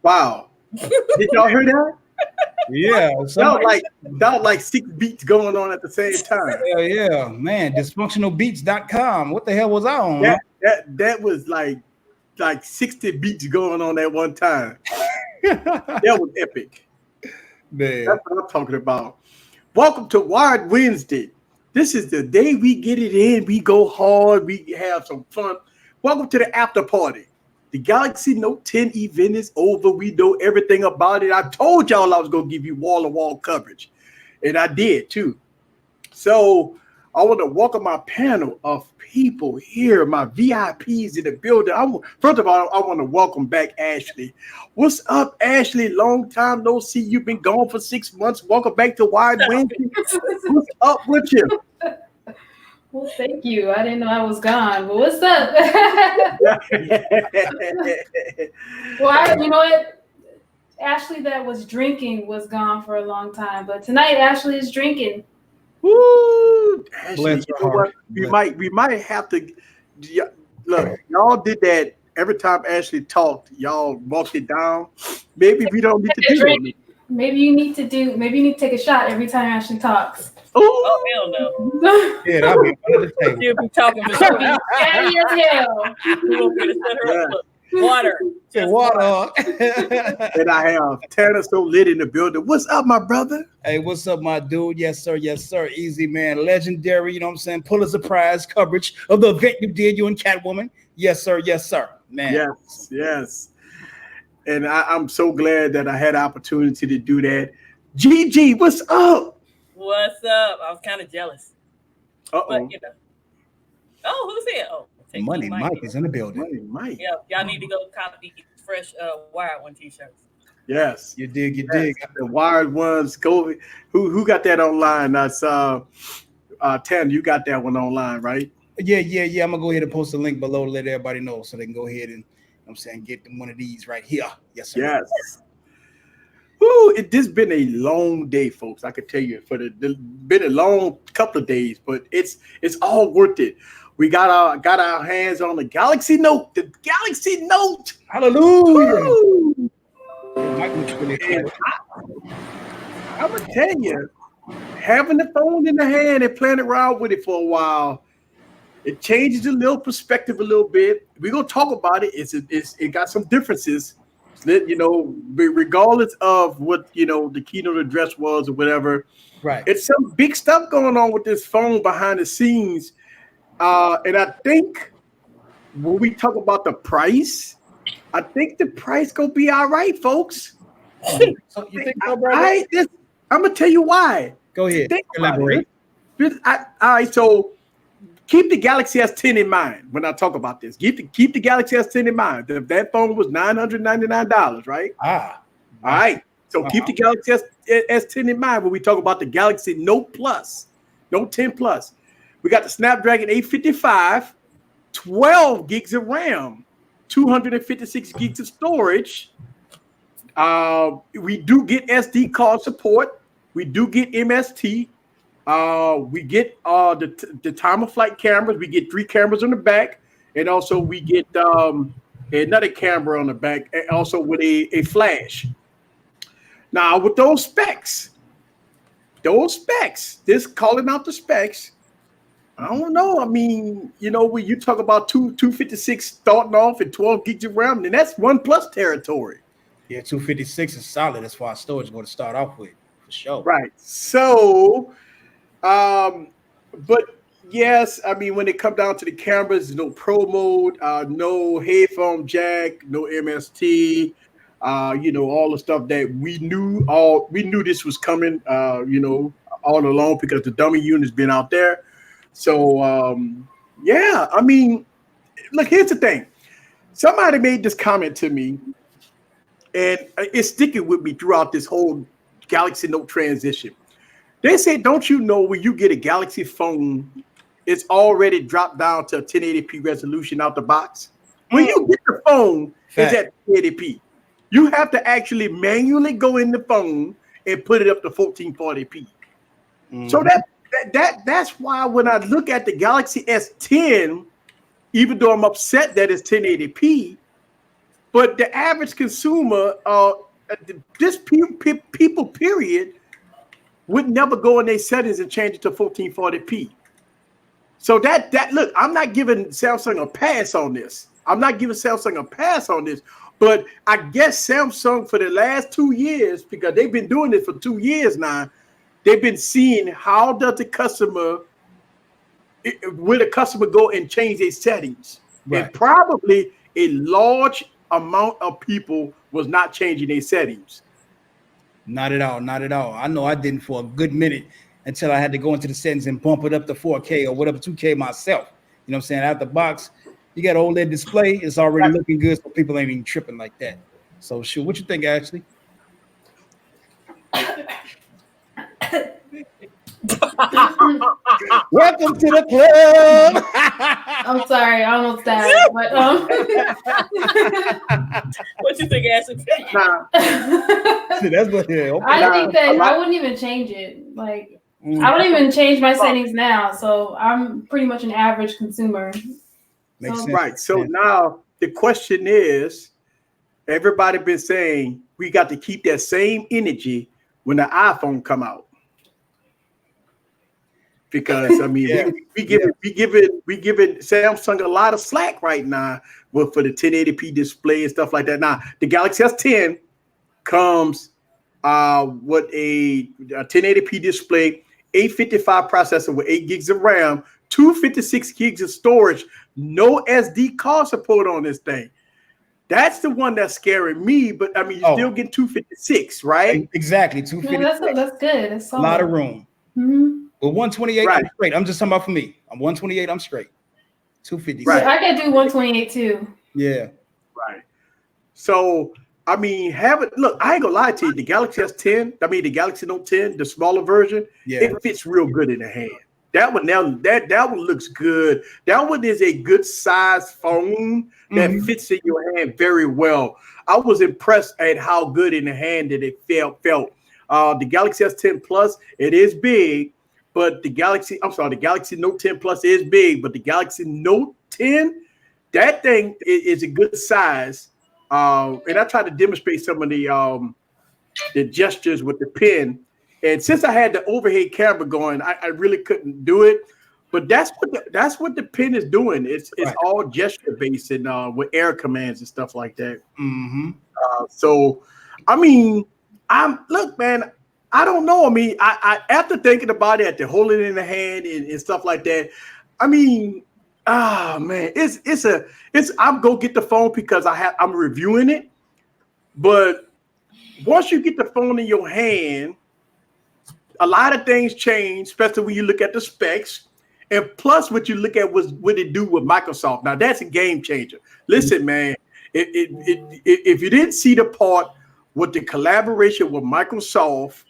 Wow. Did y'all hear that? Yeah, That was like 6 beats going on at the same time. hell yeah, man. Dysfunctionalbeats.com. What the hell was I on? That that was like 60 beats going on at one time. That was epic. Man. That's what I'm talking about. Welcome to Wired Wednesday. This is the day we get it in. We go hard. We have some fun. Welcome to the after party. The Galaxy Note 10 event is over. We know everything about it. I told y'all I was going to give you wall-to-wall coverage, and I did too. So I want to welcome my panel of people here, my VIPs in the building. First of all, I want to welcome back Ashley. What's up, Ashley? Long time no see. You've been gone for 6 months. Welcome back to Wired Wednesday. What's up with you? Well, thank you. I didn't know I was gone, but what's up? Well, you know what? Ashley that was drinking was gone for a long time, but tonight Ashley is drinking. Woo! Ashley, Bless you her know what? heart. We might have to look. Y'all did that every time Ashley talked. Y'all walked it down. Maybe we don't need to do that. Maybe you need to take a shot every time Ashley talks. Oh, hell no. Yeah, that'll be under the table. She'll be talking for sure. Fatty as hell. We gonna get to set her up. Look, water. Just Water. And I have Tanner so lit in the building. What's up, my brother? Hey, what's up, my dude? Yes, sir. Yes, sir. Easy, man. Legendary, you know what I'm saying? Pulitzer Prize coverage of the event you did, you and Catwoman. Yes, sir. Yes, sir. Man. Yes, yes. And I'm so glad that I had the opportunity to do that. GG, what's up? What's up? I was kind of jealous. Uh-oh. But, you know. Oh, who's here? Oh, take Money Mike. Mike is in the building. Money, Mike. Yeah, y'all need to go copy fresh Wired One t-shirts. Yes. You dig, you Yes. dig. The wired ones. Go. Who got that online? That's Tanner. You got that one online, right? Yeah. I'm gonna go ahead and post a link below to let everybody know so they can go ahead and, you know what I'm saying, get them one of these right here. Yes, sir. Yes. Woo, this been a long day, folks. I could tell you been a long couple of days, but it's all worth it. We got our hands on the Galaxy Note. The Galaxy Note. Hallelujah. Woo! Mike looks really And excited. I'm gonna tell you, having the phone in the hand and playing around with it for a while, it changes the little perspective a little bit. We're gonna talk about it. It got some differences, you know, regardless of what the keynote address was or whatever. Right. It's some big stuff going on with this phone behind the scenes, and I think when we talk about the price, I think the price gonna be all right, folks. So you think so, bro? I'm gonna tell you why. Go ahead. Think about Elaborate. it. All right, so keep the Galaxy S10 in mind when I talk about this. Keep the Galaxy S10 in mind. That phone was $999, right? All right. So keep the Galaxy S10 in mind when we talk about the Galaxy Note Plus, Note 10 Plus. We got the Snapdragon 855, 12 gigs of RAM, 256 gigs of storage. We do get SD card support. We do get MST. We get the time of flight cameras. We get 3 cameras on the back, and also we get another camera on the back, and also with a flash. Now with those specs, just calling out the specs. I don't know. I mean, when you talk about 256 starting off at 12 gigs of RAM, then that's OnePlus territory. Yeah, 256 is solid as far as storage going to start off with, for sure. Right. So, but yes, I mean, when it comes down to the cameras, no pro mode, no headphone jack, no MST, all the stuff that we knew this was coming, all along because the dummy unit's been out there. So, yeah, I mean, look, here's the thing. Somebody made this comment to me, and it's sticking with me throughout this whole Galaxy Note transition. They said, don't you know when you get a Galaxy phone, it's already dropped down to a 1080p resolution out the box? When you get the phone, it's at 1080p. You have to actually manually go in the phone and put it up to 1440p. Mm-hmm. So that's why when I look at the Galaxy S10, even though I'm upset that it's 1080p, But the average consumer, this people period, would never go in their settings and change it to 1440p. So that look, I'm not giving Samsung a pass on this. But I guess Samsung for the last 2 years, because they've been doing it for 2 years now, they've been seeing how does the customer, will the customer go and change their settings? Right. And probably a large amount of people was not changing their settings. Not at all. I know I didn't for a good minute until I had to go into the settings and bump it up to 4K or whatever, 2K myself. You know what I'm saying? Out the box, you got OLED display. It's already looking good, so people ain't even tripping like that. So, sure. What you think, Ashley? Welcome to the club. I'm sorry, I almost died. But, what you think, Ashley? That's what. Okay. I think that I wouldn't even change it. Like, I don't even change my settings now, so I'm pretty much an average consumer. Makes sense. Right. So now the question is, everybody been saying we got to keep that same energy when the iPhone come out. Because I mean, we giving Samsung a lot of slack right now for the 1080p display and stuff like that. Now the Galaxy S10 comes with a 1080p display, 855 processor with 8 gigs of RAM, 256 gigs of storage, no SD card support on this thing. That's the one that's scaring me. But I mean, you still get 256, right? Exactly, 256. Yeah, that's good. That's a lot of room. Mm-hmm. Well, 128, right. I'm straight. I'm just talking about for me. I'm 128, I'm straight. 250. Right. I can do 128 too. Yeah. Right. So, I mean, look, I ain't gonna lie to you. The Galaxy S10, the Galaxy Note 10, the smaller version, it fits real good in the hand. That one looks good. That one is a good size phone that fits in your hand very well. I was impressed at how good in the hand that it felt. The Galaxy S10 Plus, it is big. But the Galaxy Note 10 Plus is big, but the Galaxy Note 10, that thing is a good size. And I tried to demonstrate some of the gestures with the pen. And since I had the overhead camera going, I really couldn't do it. But that's what the pen is doing. It's all gesture based and with air commands and stuff like that. Mm-hmm. So, I mean, look, man. I don't know. I mean, I after thinking about it, after holding it in the hand and stuff like that, I mean, man, I'm gonna get the phone because I'm reviewing it. But once you get the phone in your hand, a lot of things change, especially when you look at the specs. And plus, what you look at was what it do with Microsoft. Now, that's a game changer. Listen, man, if you didn't see the part with the collaboration with Microsoft,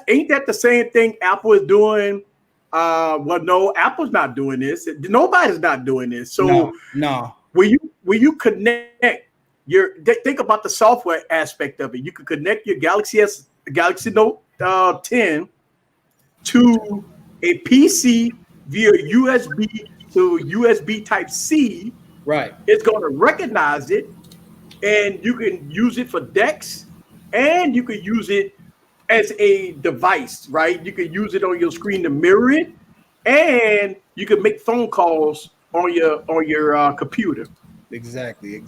ain't that the same thing Apple is doing? Well, no, Apple's not doing this. Nobody's not doing this. So no. When you connect think about the software aspect of it. You can connect your Galaxy Note 10 to a PC via USB to USB Type C. Right. It's going to recognize it, and you can use it for DeX, and you can use it as a device, right? You can use it on your screen to mirror it, and you can make phone calls on your computer. Exactly.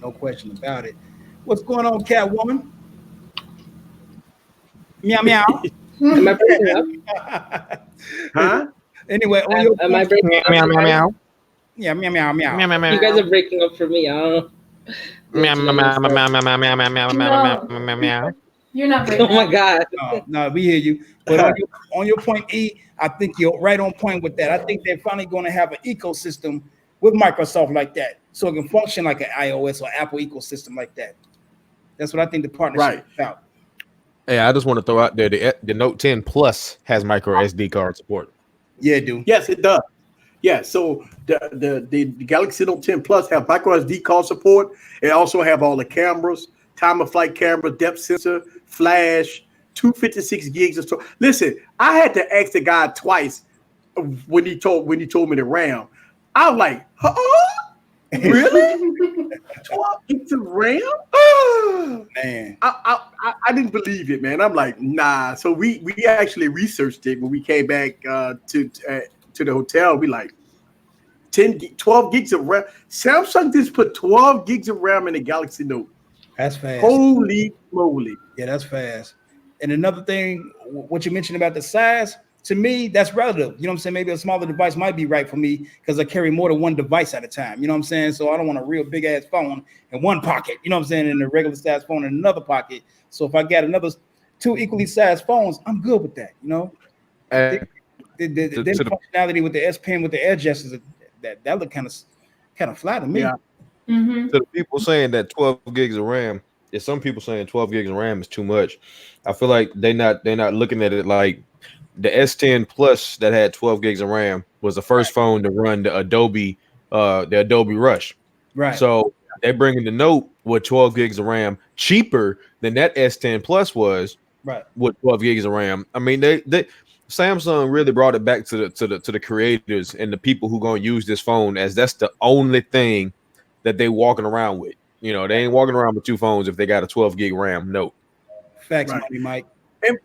No question about it. What's going on, Catwoman? Meow meow. Am I breaking up? Huh? Anyway, am I breaking up? Meow meow meow. Yeah, meow meow meow. Meow meow meow. You guys are breaking up for me. I don't know. Meow meow meow meow meow meow meow meow meow meow meow meow. You're not breaking Oh my God. No, we hear you. But on your point, E, I think you're right on point with that. I think they're finally going to have an ecosystem with Microsoft like that, so it can function like an iOS or Apple ecosystem like that. That's what I think the partnership is about. Hey, I just want to throw out there the Note 10 Plus has micro SD card support. Yeah, it do. Yes, it does. Yeah, so the Galaxy Note 10 Plus have micro SD card support. It also have all the cameras, time of flight camera, depth sensor, flash, 256 gigs of storage. Listen, I had to ask the guy twice when he told me the RAM. I was like, huh? Really? 12 gigs of RAM? Man, I didn't believe it, man. I'm like, nah. So we actually researched it when we came back to the hotel. We like 12 gigs of RAM. Samsung just put 12 gigs of RAM in the Galaxy Note. that's fast. Holy moly! Yeah, that's fast. And another thing, what you mentioned about the size, to me, that's relative. You know what I'm saying? Maybe a smaller device might be right for me because I carry more than one device at a time. You know what I'm saying? So I don't want a real big ass phone in one pocket. You know what I'm saying? And a regular size phone in another pocket. So if I got another 2 equally sized phones, I'm good with that. You know, the functionality with the S Pen with the edge gestures, that look kind of flat to me. Yeah. Mm-hmm. To the people saying that 12 gigs of RAM, if some people saying 12 gigs of RAM is too much, I feel like they're not looking at it like the S10 Plus that had 12 gigs of RAM was the first phone to run the Adobe Rush. Right. So they're bringing the Note with 12 gigs of RAM cheaper than that S10 Plus was. Right. With 12 gigs of RAM. I mean, they Samsung really brought it back to the creators and the people who gonna use this phone, as that's the only thing that they walking around with. You know, they ain't walking around with 2 phones if they got a 12 gig RAM Note. Facts, Right. Mike.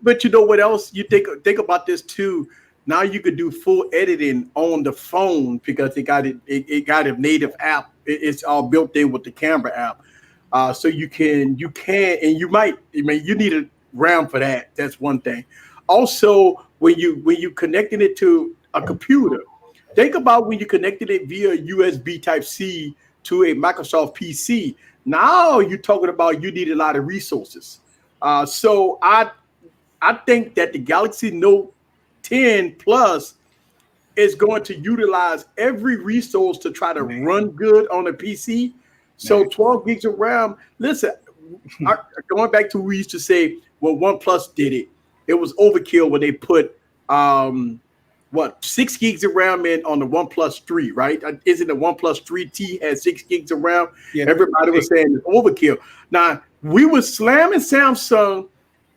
But you know what else? You think about this too. Now you could do full editing on the phone because it got a native app. It's all built in with the camera app. So you can, and you might. I mean, you need a RAM for that. That's one thing. Also, when you connecting it to a computer, think about when you connected it via USB Type C to a Microsoft PC. Now you're talking about you need a lot of resources. So I think that the Galaxy Note 10 Plus is going to utilize every resource to try to run good on a PC. So 12 gigs of RAM. Listen, going back to what we used to say, well, OnePlus did it. It was overkill when they put 6 gigs of RAM in on the OnePlus 3, right? Isn't the OnePlus 3T had 6 gigs of RAM? Yeah. Everybody was saying it's overkill. Now we were slamming Samsung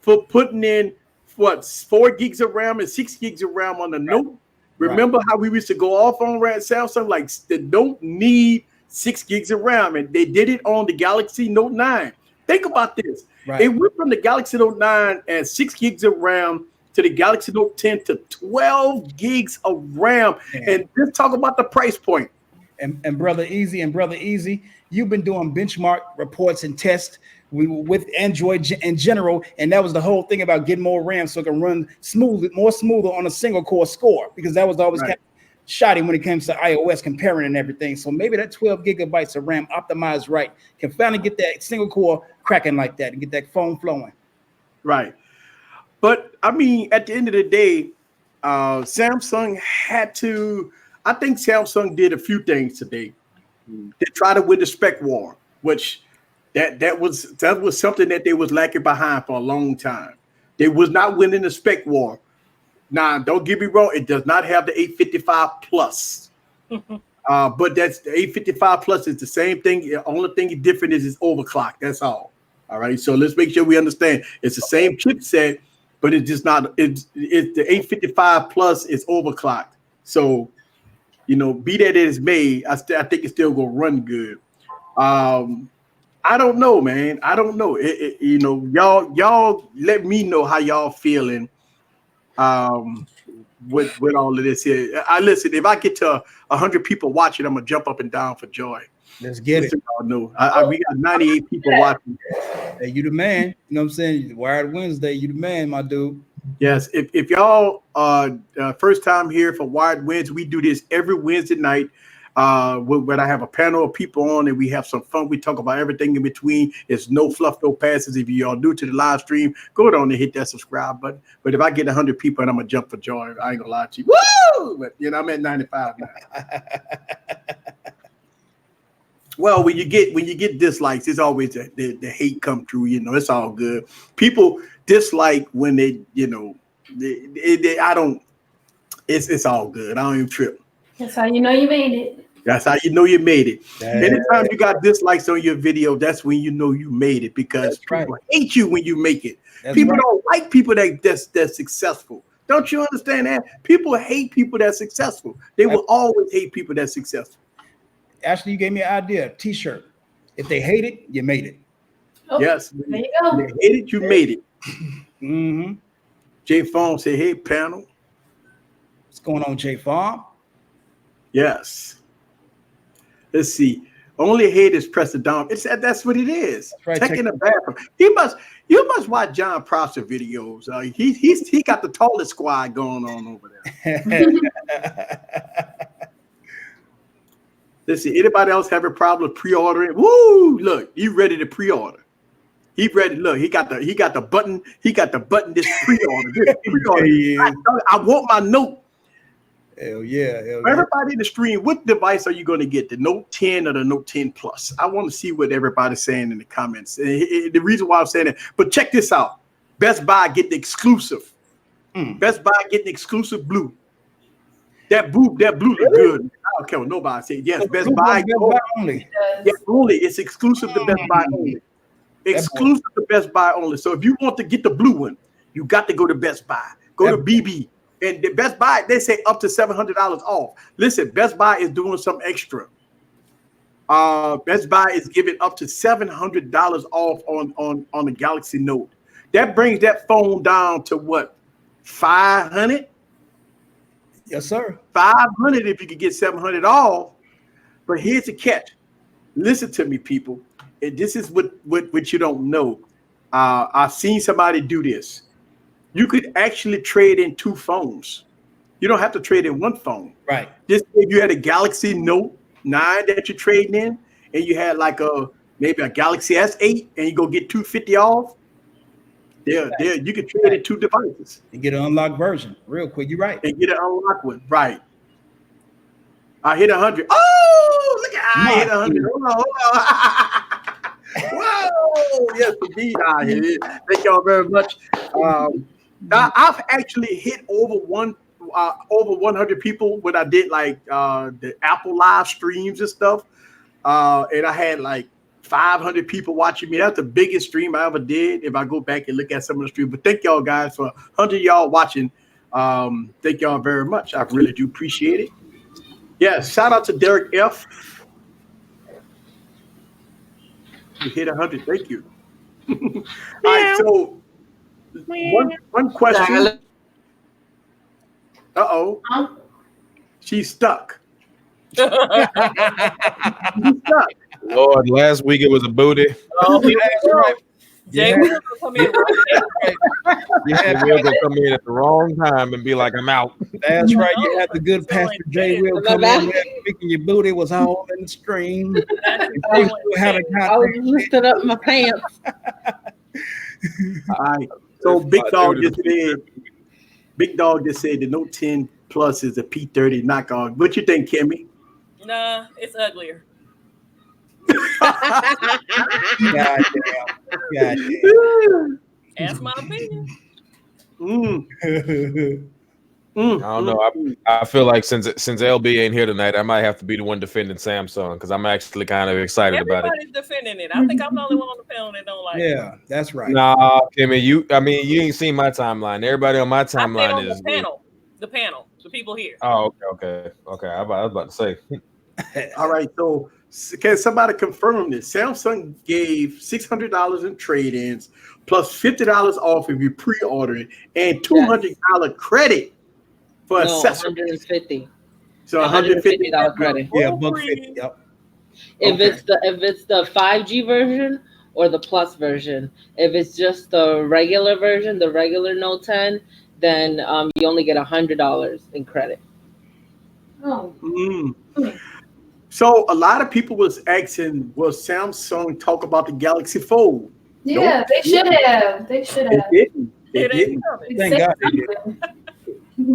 for putting in 4 gigs of RAM and 6 gigs of RAM on the Note. Remember how we used to go off on Samsung? Like, they don't need 6 gigs of RAM, and they did it on the Galaxy Note 9. Think about this. Right. It went from the Galaxy Note 9 at 6 gigs of RAM to the Galaxy Note 10 to 12 gigs of RAM. Man. And let's talk about the price point. And Brother Easy, you've been doing benchmark reports and tests with Android in general, and that was the whole thing about getting more RAM so it can run more smoother on a single core score, because that was always kind of shoddy when it comes to iOS comparing and everything. So maybe that 12 gigabytes of RAM optimized right can finally get that single core cracking like that and get that phone flowing. Right. But I mean, at the end of the day, Samsung had to. I think Samsung did a few things today. They tried to win the spec war, which that was something that they was lacking behind for a long time. They was not winning the spec war. Now, don't get me wrong; it does not have the 855 plus, but that's the 855 plus is the same thing. The only thing different is it's overclocked. That's all. All right. So let's make sure we understand it's the same chipset, but it's just not. It's the 855 plus is overclocked. So, you know, be that as may, I think it's still gonna run good. I don't know, man. I don't know. You know, y'all let me know how y'all feeling with all of this here. Listen, if I get to 100 people watching, I'm gonna jump up and down for joy. Let's get it. Y'all know. We got 98 people watching. Hey, you the man. You know what I'm saying? Wired Wednesday, you the man, my dude. Yes. If y'all first time here for Wired Wednesday, we do this every Wednesday night. When I have a panel of people on and we have some fun, we talk about everything in between. It's no fluff, no passes. If y'all new to the live stream, go down and hit that subscribe button. But if I get 100 people, and I'm gonna jump for joy, I ain't gonna lie to you. Woo! But you know, I'm at 95 now. Well, when you get dislikes, it's always the hate come through. You know, it's all good. People dislike when they, you know, I don't. It's all good. I don't even trip. That's how you know you made it. That's how you know you made it. Anytime you got dislikes on your video, that's when you know you made it, because people hate you when you make it. People don't like people that's successful. Don't you understand that? People hate people that's successful. They will always hate people that's successful. Ashley, you gave me an idea. T-shirt. If they hate it, you made it. Oh, Yes. there you go. You hit it, you made it. Mm-hmm. Jay Fong said, hey, panel. What's going on, Jay Farm? Yes. Let's see. Only haters press the down. That's what it is. That's right. Tech in the bathroom. You must watch John Prosser videos. He got the tallest squad going on over there. Let's see. Anybody else have a problem pre-ordering? Woo! Look, you ready to pre-order? He ready. Look, he got the button. He got the button. This pre-order. This pre-order. Yeah. I want my note. Hell yeah. Hell For yeah. everybody in the stream, what device are you going to get? The Note 10 or the Note 10 Plus? I want to see what everybody's saying in the comments. The reason why I'm saying that, but check this out. Best Buy get the exclusive. Best Buy getting exclusive blue. That blue look good. I don't care what nobody say. Yes, Best Buy. Only. Yeah, only. It's exclusive to Best Buy only. Exclusive to Best Buy only. So if you want to get the blue one, you got to go to Best Buy. Go to BB. And the Best Buy, they say up to $700 off. Listen, Best Buy is doing some extra. Best Buy is giving up to $700 off on the Galaxy Note. That brings that phone down to what? 500? Yes, sir. 500 if you could get 700 off. But here's the catch. Listen to me, people. And this is what you don't know. I've seen somebody do this. You could actually trade in two phones. You don't have to trade in one phone. Right. Just if you had a Galaxy Note 9 that you're trading in, and you had like maybe a Galaxy S8, and you go get $250 off. Yeah, you can trade in two devices. And get an unlocked version real quick. You're right. And get an unlocked one. Right. I hit 100. Oh, look at I hit 100. Hold on. Whoa. Yes, indeed. I hit it. Thank y'all very much. I've actually hit over 100 people when I did like the Apple live streams and stuff. And I had like 500 people watching me. That's the biggest stream I ever did. If I go back and look at some of the streams, but thank y'all guys for 100 y'all watching. Thank y'all very much. I really do appreciate it. Yeah, shout out to Derek F. You hit 100. Thank you. All right, so one question. Uh-oh. She's stuck. She's stuck. Lord, last week it was a booty. Oh, here That's we go. right. Jay Yeah. Will come in right Yeah, we'll go come in at the wrong time and be like, I'm out. That's right. You had the good Pastor Jay Will come in there speaking your booty was all in the stream. there. You still had a I was lifting up my pants. All right. So Big Dog just said the Note 10 Plus is a P30 knockoff. What you think, Kimmy? Nah, it's uglier. God damn. That's my opinion. I don't know. I feel like since LB ain't here tonight, I might have to be the one defending Samsung because I'm actually kind of excited about it. Everybody's defending it. I think I'm the only one on the panel that don't like it. Yeah, that's right. Nah, Kimmy, you ain't seen my timeline. Everybody on my I said timeline on is the panel, the people here. Oh, okay. I was about to say. All right. So can somebody confirm this? Samsung gave $600 in trade-ins plus $50 off if you pre-order it and $200 credit for No, accessories. $150. So $150 credit. Yeah, $150. Yep. If Okay. it's the 5G version or the Plus version. If it's just the regular version, the regular Note 10, then you only get $100 in credit. Oh, So a lot of people was asking, will Samsung talk about the Galaxy Fold? yeah, Nope. they should have. They should They have. didn't. They It didn't. ain't coming. Thank God they did.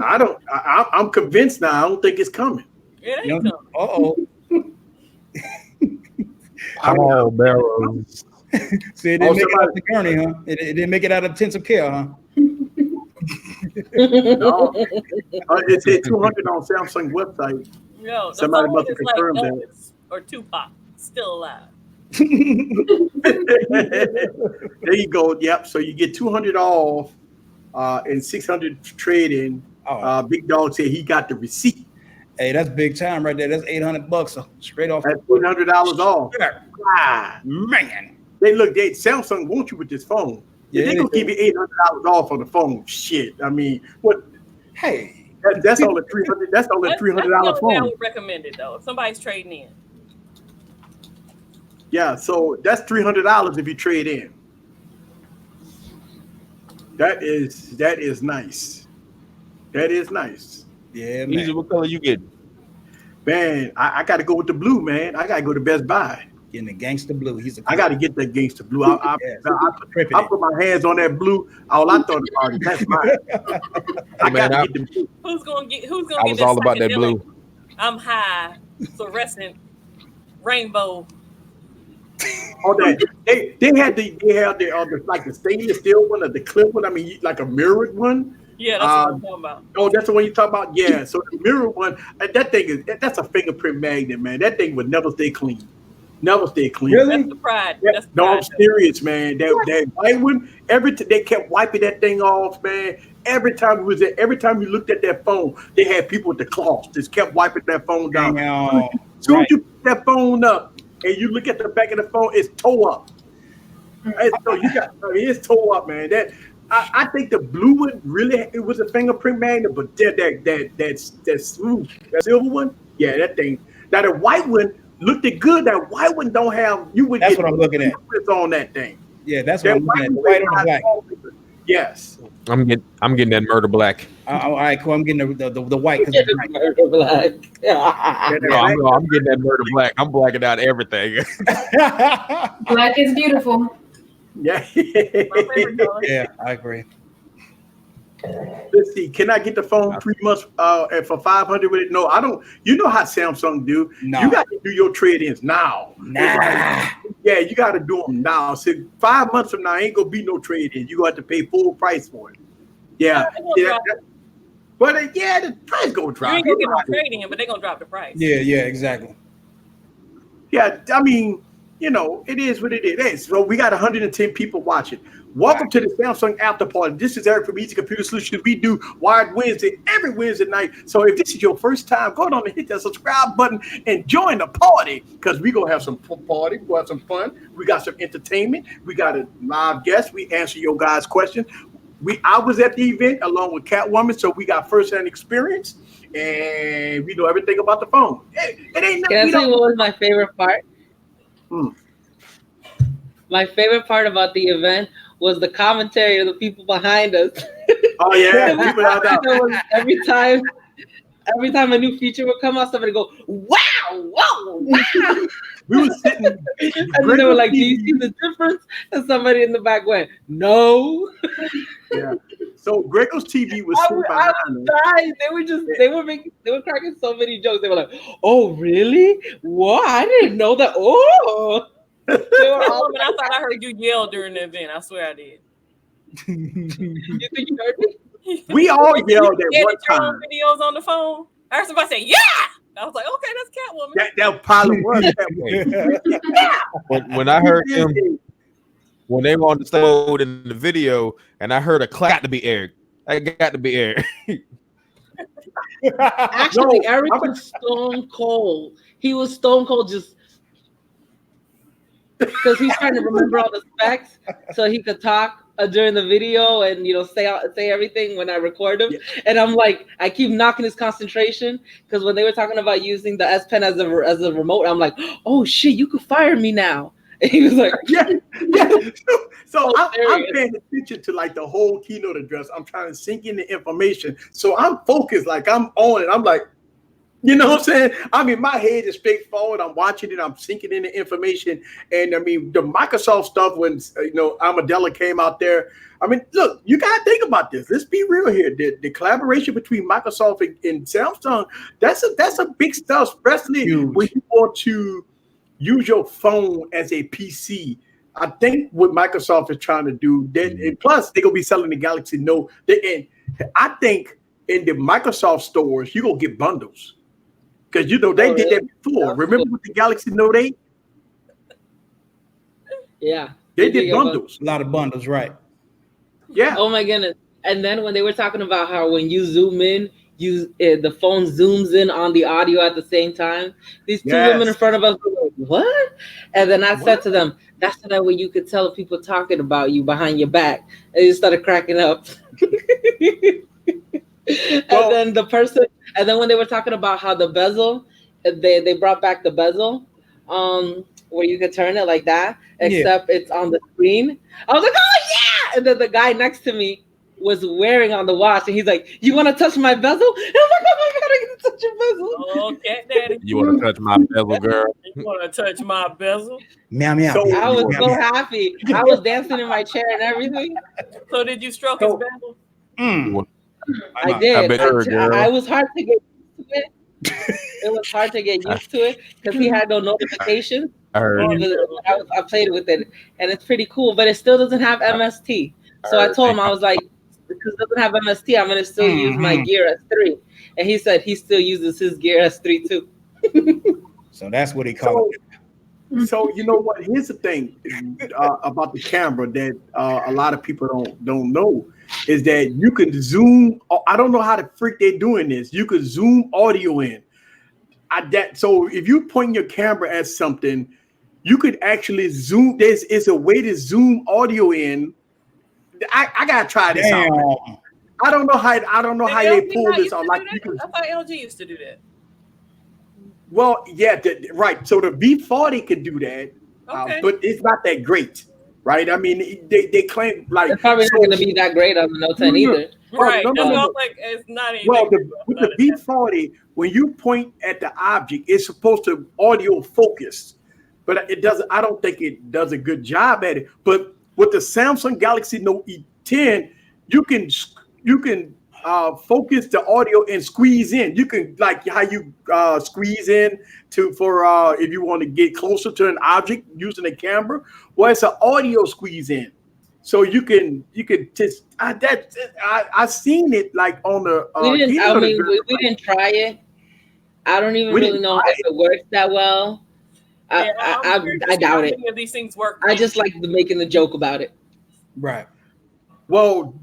I'm convinced now. I don't think it's coming. It ain't Yep. coming. Uh-oh. Oh, barrels. See, it didn't make it out of the gurney, huh? It didn't make it out of intensive care, huh? No. It said 200 on Samsung website. No, the Somebody phone must have is like confirmed that. Elvis or Tupac, still alive. There you go. Yep. So you get 200 off and 600 trade in. Oh. Big Dog said he got the receipt. Hey, that's big time right there. That's $800 straight off. That's $800 off. Ah, Man. Samsung wants you with this phone. Yeah, If they gonna give you $800 off on the phone, shit. I mean, what? Hey, That's only $300. That's only That's $300 the only way I phone. would recommend it though. If somebody's trading in. Yeah, so that's $300 if you trade in. That is nice. That is nice. yeah, Easy, man. what color you getting? Man, I got to go with the blue, man. I got to go to Best Buy. Getting the gangster blue. I got to get that gangster blue. I put my hands on that blue. All I thought about it, that's mine. I got to get the blue. Who's gonna get I was all about that blue. I'm high, fluorescent, rainbow. On that, they had the like the stainless steel one or the clip one. I mean, like a mirrored one. Yeah, that's what I'm talking about. Oh, that's the one you talk about. Yeah. So the mirror one, that's a fingerprint magnet, man. That thing would never stay clean. Never stay clean. Really? That's the pride. Yeah, That's the no, I'm pride. serious, man. That white one, they kept wiping that thing off, man. Every time you looked at that phone, they had people with the cloths just kept wiping that phone down. Damn. As soon Right. as you put that phone up and you look at the back of the phone, it's toe up. It's toe up, man. I think the blue one it was a fingerprint magnet, but that smooth, that silver one, yeah, that thing. Now the white one looked good. That white one don't have. That's what I'm looking at. On that thing. Yeah, that's what That I'm looking at. The one white on the black. Yes. I'm getting that murder black. All right, cool. I'm getting the white. 'Cause Get it's the black. murder black. I'm getting that murder black. I'm blacking out everything. Black is beautiful. Yeah. My favorite color. Yeah, I agree. Let's see. Can I get the phone 3 months for $500 with it? No, I don't. You know how Samsung do. No. You got to do your trade-ins now. Nah. Yeah, you got to do them now. So 5 months from now, ain't gonna be no trade-in. You got to pay full price for it. Yeah. They're gonna Yeah. drop- But the price gonna You drop. ain't gonna get no trading in, but they're gonna drop the price. Yeah, exactly. Yeah, I mean, it is what it is. So we got 110 people watching. Welcome to the Samsung After Party. This is Eric from Easy Computer Solutions. We do Wired Wednesday every Wednesday night. So if this is your first time, go on and hit that subscribe button and join the party because we're going to have some party. We'll have some fun. We got some entertainment. We got a live guest. We answer your guys' questions. I was at the event along with Catwoman, so we got first-hand experience and we know everything about the phone. It ain't Can I tell you what was my favorite part? Hmm. My favorite part about the event was the commentary of the people behind us. Oh yeah, people out there. There was every time a new feature would come out, somebody go, "Wow, whoa, wow!" We were sitting, And then they were like, "Do you see the difference?" And somebody in the back went, "No." Yeah. So Grego's TV was I sitting was behind us. dying. They were cracking so many jokes. They were like, "Oh, really? What? I didn't know that." Oh. They were all Woman, I thought I heard you yell during the event. I swear I did. You think you heard me? We all yelled at Edit one your time. own videos on the phone. I heard somebody say, "Yeah." I was like, "Okay, that's Catwoman." That probably was that. When I heard them, when they were on the stage in the video, and I heard a clap to be Eric. I got to be Eric. Actually, No, Eric I'm was stone cold. He was stone cold just because he's trying to remember all the specs so he could talk during the video and say everything when I record him. Yeah. And I'm like, I keep knocking his concentration because when they were talking about using the S Pen as a remote, I'm like, oh shit, you could fire me now. And he was like, yeah. So I'm serious. paying attention to like the whole keynote address. I'm trying to sink in the information. So I'm focused, like I'm on it. I'm like, you know what I'm saying? I mean, my head is straight forward. I'm watching it. I'm sinking in the information. And I mean, the Microsoft stuff when, Amadella came out there. I mean, look, you got to think about this. Let's be real here. The collaboration between Microsoft and Samsung, that's a big stuff, especially Huge. when you want to use your phone as a PC. I think what Microsoft is trying to do, and plus they're going to be selling the Galaxy Note. And I think in the Microsoft stores, you're going to get bundles. Because, they did that before. Remember with the Galaxy Note 8? yeah. They did bundles. A lot of bundles, right? Yeah. Oh my goodness. And then when they were talking about how when you zoom in, the phone zooms in on the audio at the same time. These two women in front of us were like, what? And then I said to them, that's so that way you could tell people talking about you behind your back. And they started cracking up. And then when they were talking about how the bezel, they brought back the bezel, where you could turn it like that, except it's on the screen. I was like, oh yeah! And then the guy next to me was wearing on the watch, and he's like, "You want to touch my bezel?" And I was like, "Oh my god, I can touch your bezel." Okay, daddy. You want to touch my bezel, girl? You want to touch my bezel? Meow meow. So- I was so happy. I was dancing in my chair and everything. So did you stroke his bezel? I did. I bet her, girl. I was hard to get used to it. It was hard to get used to it because he had no notifications. I heard. I played with it, and it's pretty cool, but it still doesn't have MST. So I told him, I was like, because it doesn't have MST, I'm gonna still use my Gear S3. And he said he still uses his Gear S3 too. So that's what he called it. So you know what? Here's the thing about the camera that a lot of people don't know is that you can zoom. I don't know how the freak they're doing this. You could zoom audio in. So if you point your camera at something, you could actually zoom. It's a way to zoom audio in. I gotta try this out. I don't know how they pull this off. Like you can, I thought LG used to do that. well, yeah, right. So the V40 can do that, Okay. but it's not that great, right? I mean, they claim like It's probably not going to be that great on the Note 10 either. Right. no, no, That's no. why I was like, it's not anything. Well, with the V40, when you point at the object, it's supposed to audio focus, but it doesn't. I don't think it does a good job at it. But with the Samsung Galaxy Note E10, you can focus the audio and squeeze in. You can like how you squeeze in for if you want to get closer to an object using a camera. Well, it's an audio squeeze in, so you can just I've seen it like on the. We didn't try it. I don't even really know if it works that well. I doubt it. Of these things work. I just like making the joke about it. Right. Well,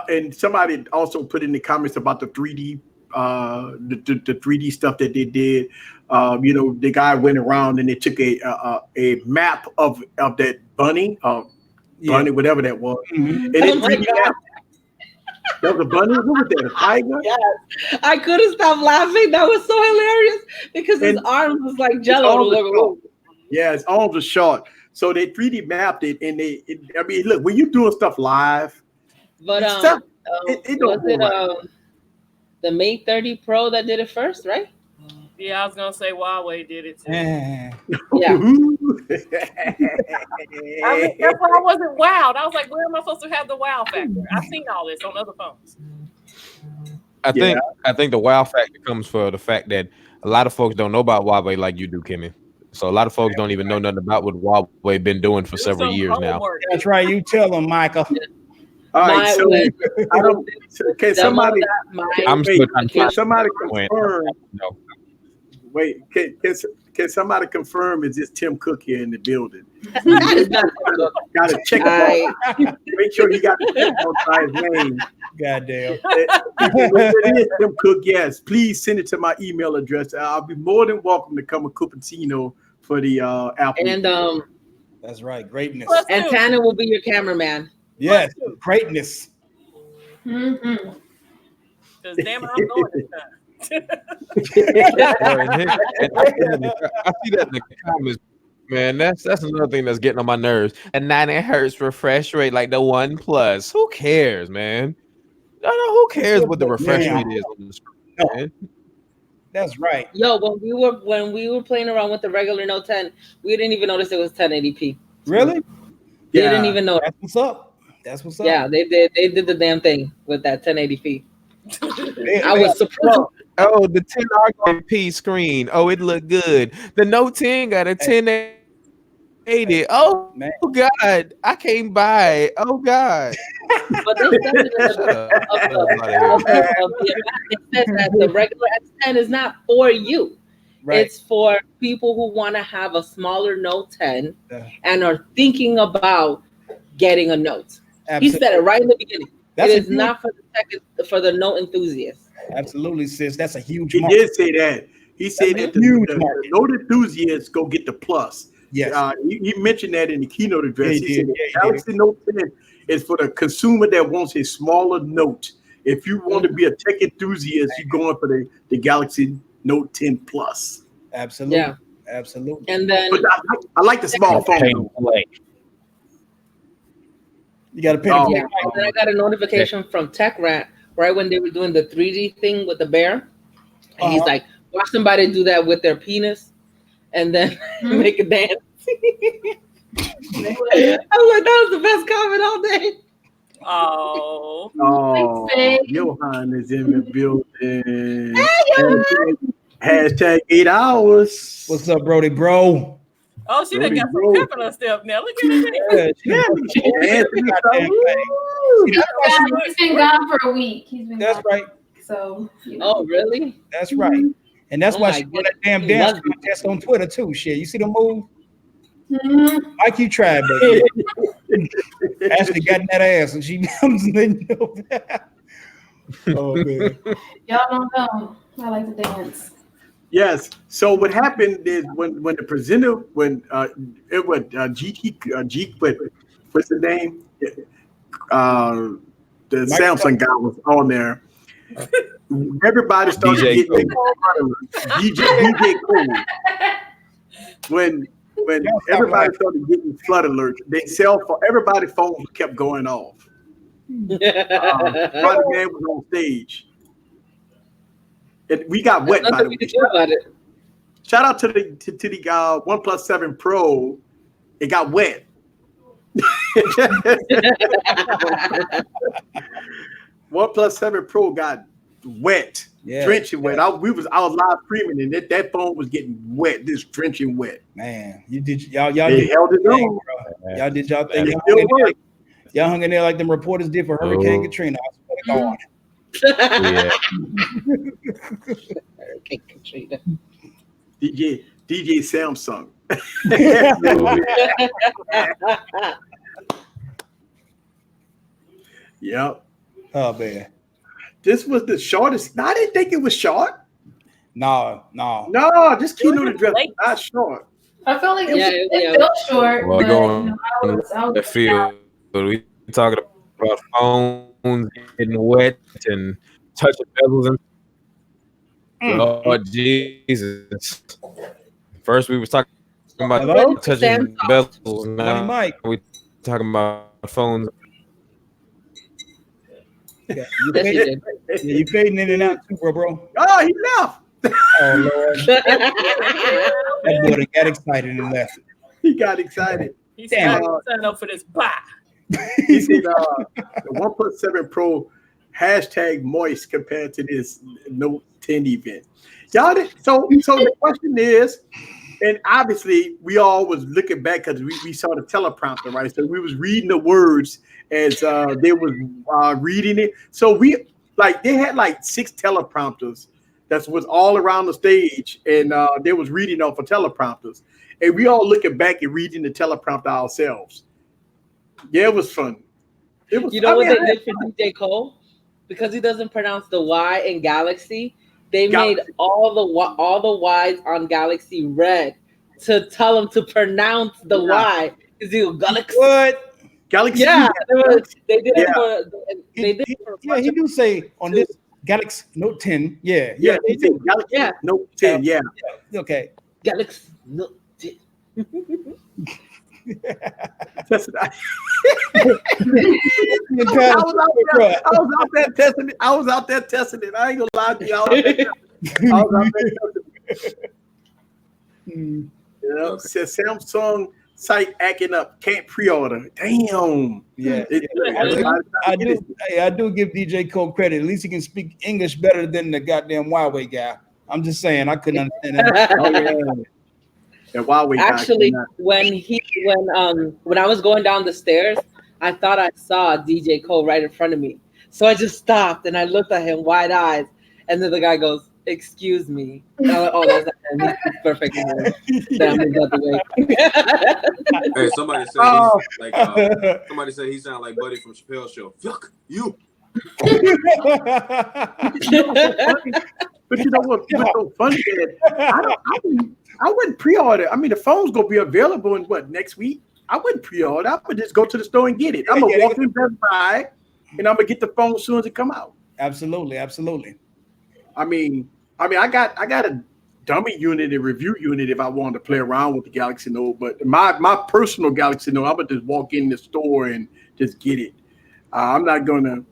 and somebody also put in the comments about the 3D, the 3D stuff that they did. You know, the guy went around and they took a map of that bunny, bunny, whatever that was, and they 3D map. That was a bunny. What was that? A tiger? Yes. I couldn't stop laughing. That was so hilarious because his arms was like jello. Yeah, his arms were short. So they 3D mapped it, and I mean, look, when you're doing stuff live, but was it the Mate 30 Pro that did it first, right? Yeah, I was gonna say Huawei did it too. Yeah. I mean, that's why I wasn't wowed. I was like, where am I supposed to have the wow factor? I've seen all this on other phones. I think the wow factor comes for the fact that a lot of folks don't know about Huawei like you do, Kimmy. So a lot of folks don't even know nothing about what Huawei been doing for several years now. That's right. You tell them, Michael. All right, so can somebody? I'm still trying to Can find somebody point. confirm? No. Wait, can somebody confirm? Is this Tim Cook here in the building? That is not Got to check him out. Make sure you got the check by his name. Goddamn. If it is Tim Cook, yes. Please send it to my email address. I'll be more than welcome to come a cupertino for the Apple. And That's right. Greatness. and Tanner will be your cameraman. Yes. Greatness. Mm-hmm. Because damn it, I'm going this time. I see that in the comments, man. That's another thing that's getting on my nerves. A 90 hertz refresh rate like the One Plus. Who cares, man? No, who cares what the refresh rate is on the screen, man? That's right. Yo, when we were playing around with the regular Note 10, we didn't even notice it was 1080p. Really? They didn't even know. That's what's up. That's what's up. Yeah, they did the damn thing with that 1080p. I was surprised. Oh, the 1080p screen. Oh, it looked good. The Note 10 got a 1080. Oh, man. Oh God, I can't buy it. Oh God. But they said it says that the regular S10 is not for you. Right. It's for people who want to have a smaller Note 10 and are thinking about getting a Note. Absolutely. He said it right in the beginning. That's it is not for the Note enthusiasts. Absolutely, sis. That's a huge He market. did say that. He said that Huge the market. note enthusiasts go get the plus. Yes. He mentioned that in the keynote address. Yeah, He he said did. the Yeah, he Galaxy Note 10 is for the consumer that wants a smaller note. If you want to be a tech enthusiast, you're going for the Galaxy Note 10 Plus. Absolutely. Yeah. Absolutely. And then But I like the small phone. Pay though. play. You got to pay. Oh, yeah, and then I got a notification from Tech Rat right when they were doing the 3D thing with the bear. And he's like, watch somebody do that with their penis and then make a dance. I was like, that was the best comment all day. Oh. Oh, Johan is in the building. Hashtag 8 hours. What's up, Brody, bro? Oh, she done got Bro. some pep in her step now. Look at that. He's been gone for a week. He's been That's gone. right. So, you know. Oh, really? That's right. And that's Oh why my she won that goodness. damn He dance loves it. contest on Twitter too. Shit, you see the move? Mhm. Like you tried, baby. Ashley got in that ass, and she comes in. Oh man. Y'all don't know. I like to dance. Yes. So what happened is when the presenter it was what's the name? The Samsung guy was on there. Everybody started DJ getting DJ Cole. When everybody started getting flood alerts, everybody's phones kept going off. Spider-Man was on stage. We got wet, by the way. About it. Shout out to the OnePlus 7 Pro. It got wet. OnePlus 7 Pro got wet, drenching wet. I was live streaming, and that phone was getting wet, just drenching wet. Man, you did y'all They did held it thing, on. bro. Y'all did y'all thing. It Y'all still hung in there worked. y'all hung in there like them reporters did for Hurricane Katrina. I swear to God. Yeah. Hurricane Katrina. DJ Samsung. Yep. Oh man. This was the shortest. No, I didn't think it was short. No. No, this keynote address was not short. I felt like Yeah, it felt short. Well, but, going you know, I was The field. We talking about phones getting wet and touching bezels and Lord Jesus. First we was talking about Hello? touching bezels. Money Now Mike. we talking about phones. Yeah, Yes, he did. you fading in and out too, bro. Oh, he left. Oh Lord. That boy done got excited and left. He got excited. He's Damn. signing up for this. Bye. He said the OnePlus 7 Pro hashtag moist compared to this Note 10 event. Y'all did, so the question is, and obviously we all was looking back because we saw the teleprompter, right? So we was reading the words as they was reading it. So they had like 6 teleprompters that was all around the stage, and they was reading off of teleprompters. And we all looking back and reading the teleprompter ourselves. Yeah, it was fun. It was. You know what they did for DJ Cole? Because he doesn't pronounce the Y in Galaxy, they made all the Y's on Galaxy red to tell him to pronounce the Y. Is he Galaxy? What? Galaxy? Yeah, they did it Yeah. for. They did it for. Yeah, he do say on this Galaxy Note 10. Yeah. He said Galaxy Yeah. Note 10. Yeah. Okay. Galaxy. No, That's I Yeah. was out there testing it. I ain't gonna lie to you. I was out there testing it. Mm. You know, said Samsung site acting up, can't pre-order. Damn. Yeah. Everybody- I do give DJ Cole credit. At least he can speak English better than the goddamn Huawei guy. I'm just saying, I couldn't understand that. Oh, yeah. The Huawei guy Actually, cannot- when I was going down the stairs, I thought I saw DJ Cole right in front of me. So I just stopped and I looked at him wide eyes, and then the guy goes, "Excuse me." And I'm like, "Oh, that's not him. He's perfect." Then I moved out the way. Hey, somebody said he's like somebody said he sounded like Buddy from Chappelle's show. Fuck you. But you know what's so funny? I wouldn't pre-order. I mean, the phone's gonna be available in what, next week? I wouldn't pre-order. I would just go to the store and get it. I'm gonna walk in Best Buy, and I'm gonna get the phone as soon as it come out. Absolutely. I mean, I got a dummy unit and review unit if I wanted to play around with the Galaxy Note. But my personal Galaxy Note, I'm gonna just walk in the store and just get it. I'm not going to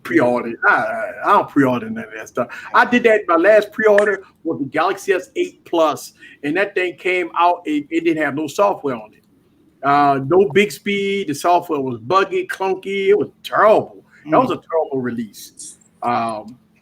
pre-order. I don't pre-order none of that stuff. I did that. My last pre-order was the Galaxy S8 Plus, and that thing came out. It didn't have no software on it. No big speed. The software was buggy, clunky. It was terrible. That was a terrible release.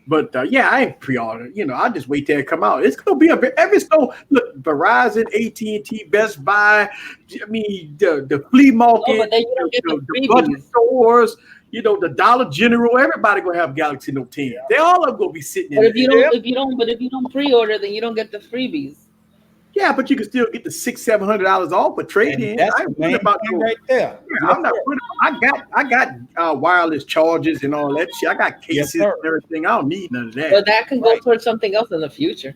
But I ain't pre-order. I just wait till it come out. It's gonna be every store. Look, Verizon, AT&T, Best Buy. I mean, the flea market, but then you don't get the budget stores. The Dollar General. Everybody gonna have Galaxy Note 10. They all are gonna be sitting. But if you don't pre-order, then you don't get the freebies. Yeah, but you can still get the $600-700 off for trade-in. That's the main thing right there. Yeah, I'm not. I got wireless charges and all that shit. I got cases and everything. I don't need none of that. But that can go towards something else in the future.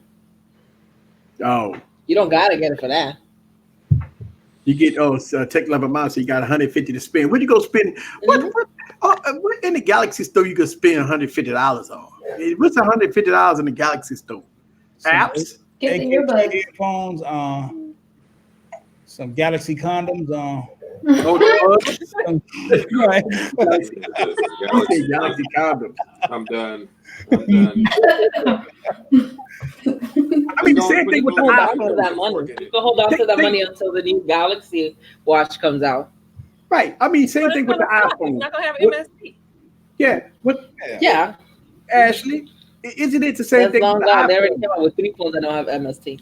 Oh, you don't gotta get it for that. You get Tech Level Mine, so you got $150 to spend. Where you go spend? What in the Galaxy store you can spend $150 on? What's $150 in the Galaxy store? Apps. Get the earbuds. Earphones, some Galaxy condoms, Right. Galaxy condoms. I'm done. I mean, the same thing with the iPhone. That money. You can hold on to that money until the new Galaxy Watch comes out. Right. I mean, same thing with the iPhone. You're not gonna have MST. Yeah. Yeah. Ashley, isn't it the same thing? They already came out with 3 phones that don't have MST.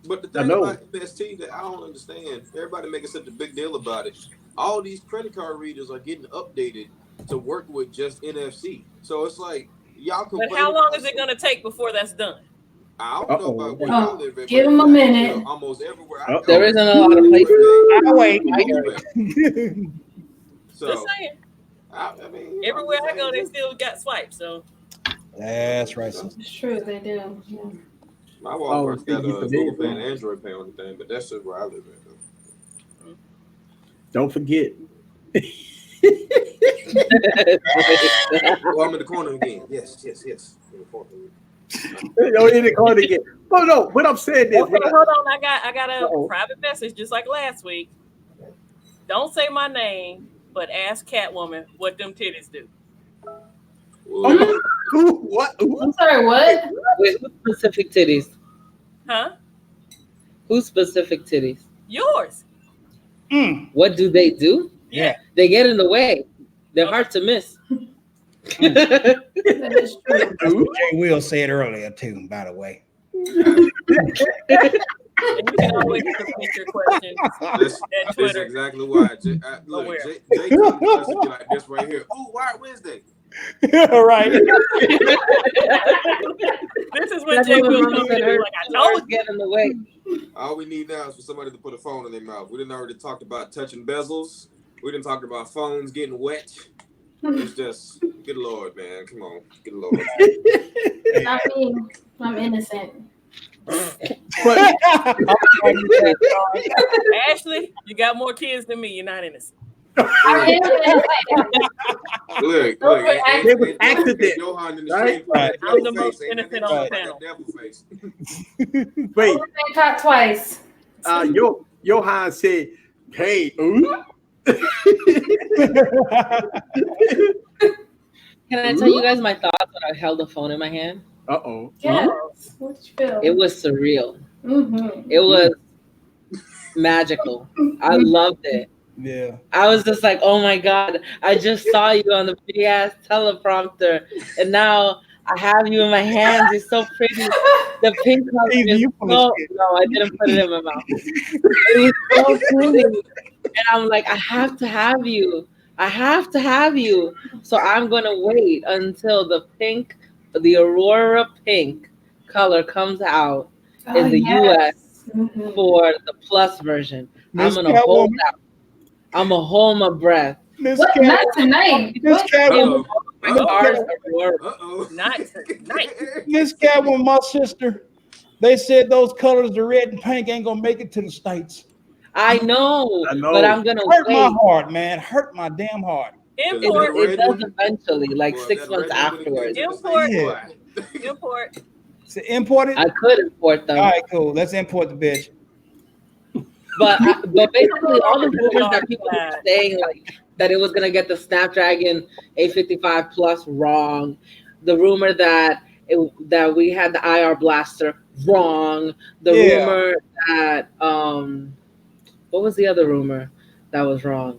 But the thing about MST that I don't understand, everybody making such a big deal about it. All these credit card readers are getting updated to work with just NFC. So it's like y'all can. But how long is it gonna take before that's done? I don't know about where y'all live. Give them a minute. Almost everywhere I go. There isn't a lot of places. I'll wait. So, just saying. I mean, everywhere I go, they still got swipes. So that's right. It's true, they do. Yeah. My Walmart's got a Google Pay and Android Pay on the thing, but that's just where I live at. Don't forget. I'm in the corner again. Yes. In the corner. In the corner again. Oh no! What I'm saying is, okay, hold on. I got a private message just like last week. Don't say my name, but ask Catwoman what them titties do. What? I'm sorry, what? Wait, whose specific titties? Huh? Whose specific titties? Yours. What do they do? Yeah. They get in the way. They're hard to miss. That is true. That's what Jay Will said earlier too, by the way. And you can always submit your questions That's exactly why. Jay told me to be like this right here. Oh, Wired Wednesday. Right. This is when Jay will come in like, I told you. Get in the way. All we need now is for somebody to put a phone in their mouth. We didn't already talked about touching bezels. We didn't talk about phones getting wet. It's just, good Lord, man. Come on. Good Lord. I mean, I'm innocent. Ashley, you got more kids than me. You're not innocent. Look. It was accident. Johan in the Right? street. I'm the most innocent on the panel. Devil face. Wait. Been caught twice. Johan said, "Hey, ooh." Can I tell you guys my thoughts when I held the phone in my hand? Uh-oh. Yes. What did you feel? It was surreal. Mm-hmm. It was magical. I loved it. Yeah. I was just like, oh my God, I just saw you on the big ass teleprompter. And now I have you in my hands. You're so pretty. The pink color is no, I didn't put it in my mouth. It was so pretty. And I'm like, I have to have you. I have to have you. So I'm going to wait until the Aurora pink color comes out in the US for the Plus version. I'm going to hold out. I'm going to hold my breath This What? cat, Not tonight. this What? cat, Uh-oh. Ours were. Uh-oh. Not tonight. this cat with my sister. They said those colors, the red and pink, ain't gonna make it to the States. I know, I know. but I'm gonna Hurt my wait. heart, man. Hurt my damn heart. Import, It does one? eventually, like Boy, 6 that months red one would've afterwards. came to the Import. States, boy. import. Is it imported? I could import them, All right, cool. Let's import the bitch. but basically all the rumors that people were saying like that it was gonna get the Snapdragon 855 Plus wrong, the rumor that that we had the IR blaster wrong, the rumor that what was the other rumor that was wrong?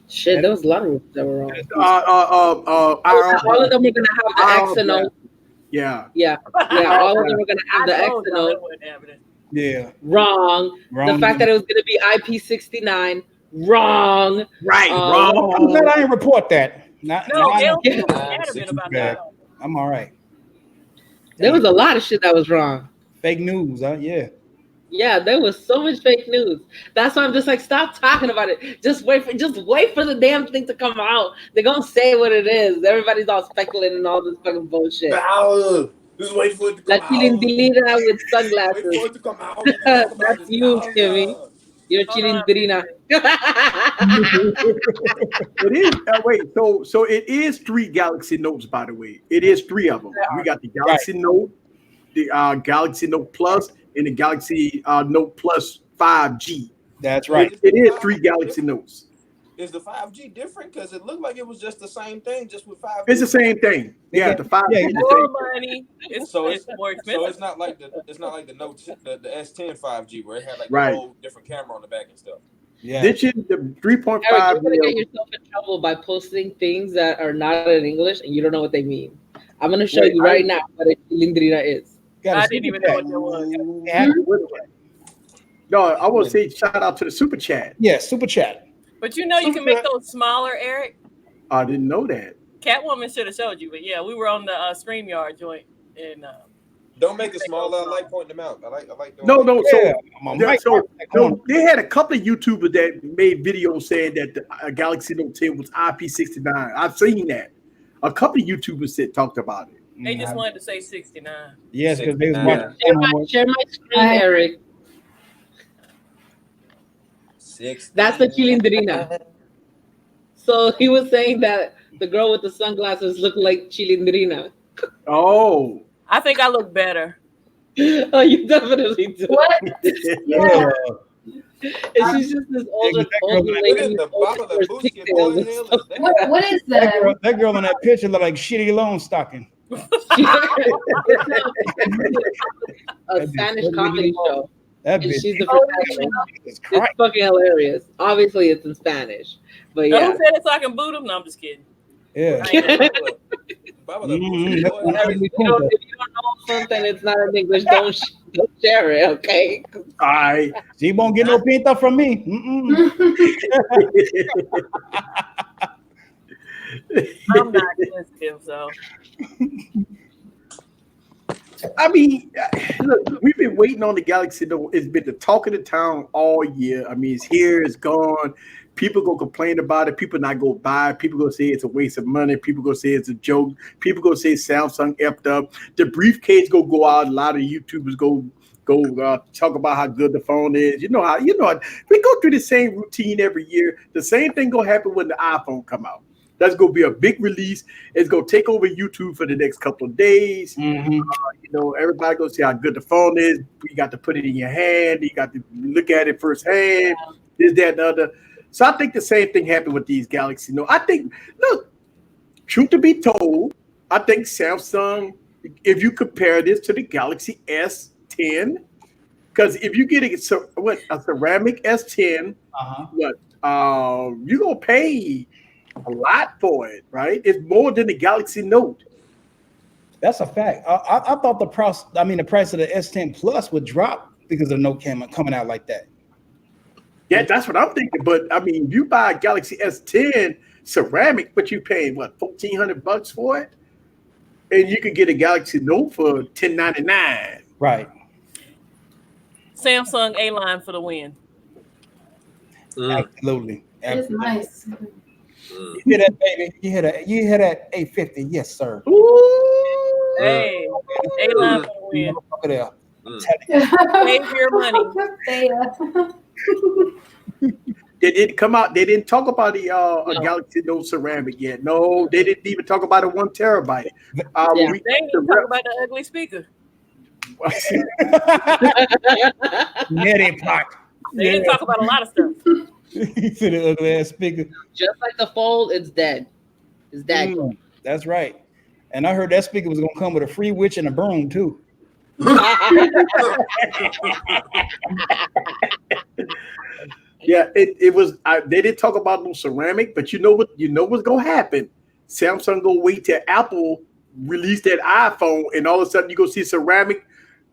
Shit, there was a lot of rumors that were wrong. All of them were gonna have the Exynos. Yeah. All of them were gonna have the I told y'all Exynos. that wasn't happening. Yeah. Wrong. The fact that it was gonna be IP69. Wrong. Right. I'm Wrong. glad I didn't report that. No, they don't give a adamant about that. I'm all right. There was a lot of shit that was wrong. Fake news, huh? Yeah. Yeah, there was so much fake news. That's why I'm just like, stop talking about it. Just wait for the damn thing to come out. They're gonna say what it is. Everybody's all speculating and all this fucking bullshit. Just wait for it to La come out. Chilindrina with Wait for sunglasses. it to come out. That's you, Kimmy. You're Chilindrina. It is. Wait. So it is 3 Galaxy Notes, by the way. It is 3 of them. We got the Galaxy Note, the Galaxy Note Plus, and the Galaxy Note Plus 5G. That's right. It is 3 Galaxy Notes. Is the 5G different? Because it looked like it was just the same thing, just with 5G. It's the same thing. Yeah, the 5G. Yeah, is the More same thing. money. It's So more expensive. So it's not like the Note the S10 5G where it had like Right. a whole different camera on the back and stuff. Yeah. Ditching the 3.5 Eric, you're gonna get mil. yourself in trouble by posting things that are not in English and you don't know what they mean. I'm gonna show Wait, you right now what a Chilindrina is. Got a I didn't even know what that was. No, I want to say shout out to the super chat. Yeah, super chat. But you know you can make those smaller, Eric. I didn't know that. Catwoman should have showed you, but yeah, we were on the StreamYard joint and Don't make it small. I like pointing them out. I like doing No, that. no. Yeah, So they had a couple of YouTubers that made videos saying that the Galaxy Note 10 was IP69. I've seen that. A couple of YouTubers talked about it. they just wanted to say 69. Yes, because they was 69. watching. Share my screen, Eric. That's the Chilindrina. So he was saying that the girl with the sunglasses looked like Chilindrina. Oh. I think I look better. Oh, you definitely do. What? Yeah. And she's just this older lady. What is that? That girl in that picture look like Shitty Lone Stocking. A Spanish comedy show. That And bitch. she's the protagonist. Jesus It's Christ. fucking hilarious. Obviously, it's in Spanish, but Yeah. yeah. Who said it so I can boot him? No, I'm just kidding. Yeah. If you don't know something, it's not in English. Don't share it, okay? All right. She won't get no pinta from me. I'm not sensitive, so I mean, look, we've been waiting on the Galaxy Note. It's been the talk of the town all year. I mean, it's here, it's gone. People go complain about it. People not go buy it. People go say it's a waste of money. People go say it's a joke. People go say Samsung effed up. The briefcase go out. A lot of YouTubers go talk about how good the phone is. You know how we go through the same routine every year. The same thing gonna happen when the iPhone come out. That's gonna be a big release. It's gonna take over YouTube for the next couple of days. Everybody gonna see how good the phone is. You got to put it in your hand. You got to look at it firsthand. This, that, and the other. So I think the same thing happened with these Galaxy Note. I think, look, truth to be told, I think Samsung, if you compare this to the Galaxy S10, because if you get a ceramic S10, you're gonna pay a lot for it, right? It's more than the Galaxy Note. That's a fact. I thought the price of the S10 Plus would drop because the Note coming out like that. Yeah, that's what I'm thinking. But I mean, you buy a Galaxy S10 ceramic, but you paying what, $1,400 for it, and you could get a Galaxy Note for $1,099. Right. Samsung A line for the win. Absolutely. It's nice. You hear that, baby? You hear that 850? Yes, sir. Hey, A-line for the win. There. Save your money. They didn't come out. They didn't talk about the Galaxy Note ceramic yet. No, they didn't even talk about a 1 terabyte. They didn't even talk about the ugly speaker. Netty pot. They didn't talk about a lot of stuff. He said the ugly ass speaker. Just like the Fold, it's dead. It's dead. That's right. And I heard that speaker was gonna come with a free witch and a broom too. Yeah, it was. They didn't talk about no ceramic, but you know what's gonna happen. Samsung gonna wait till Apple release that iPhone, and all of a sudden you go see ceramic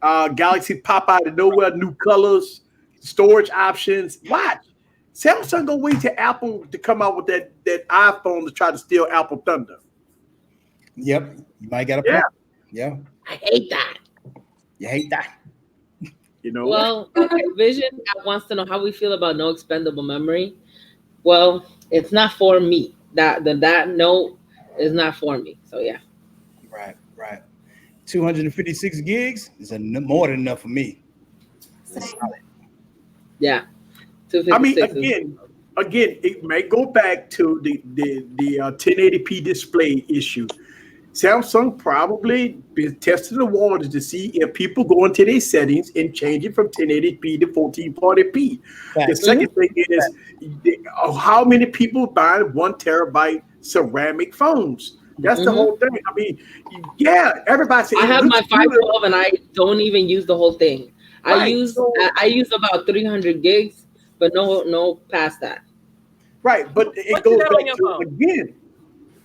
Galaxy pop out of nowhere, new colors, storage options. Watch, Samsung gonna wait till Apple to come out with that iPhone to try to steal Apple thunder. Yep, you might get a point. Yeah, I hate that. You hate that. You know. Well, okay, Vision wants to know how we feel about no expendable memory. Well, it's not for me. That note is not for me. So yeah. Right. 256 gigs is more than enough for me. Yeah. I mean, again, it may go back to the 1080p display issue. Samsung probably been testing the waters to see if people go into their settings and change it from 1080p to 1440p. The second thing is how many people buy 1 terabyte ceramic phones. That's the whole thing. I mean, yeah, everybody says I have my 512 and I don't even use the whole thing. I use about 300 gigs, but no past that. Right, but it goes back to again.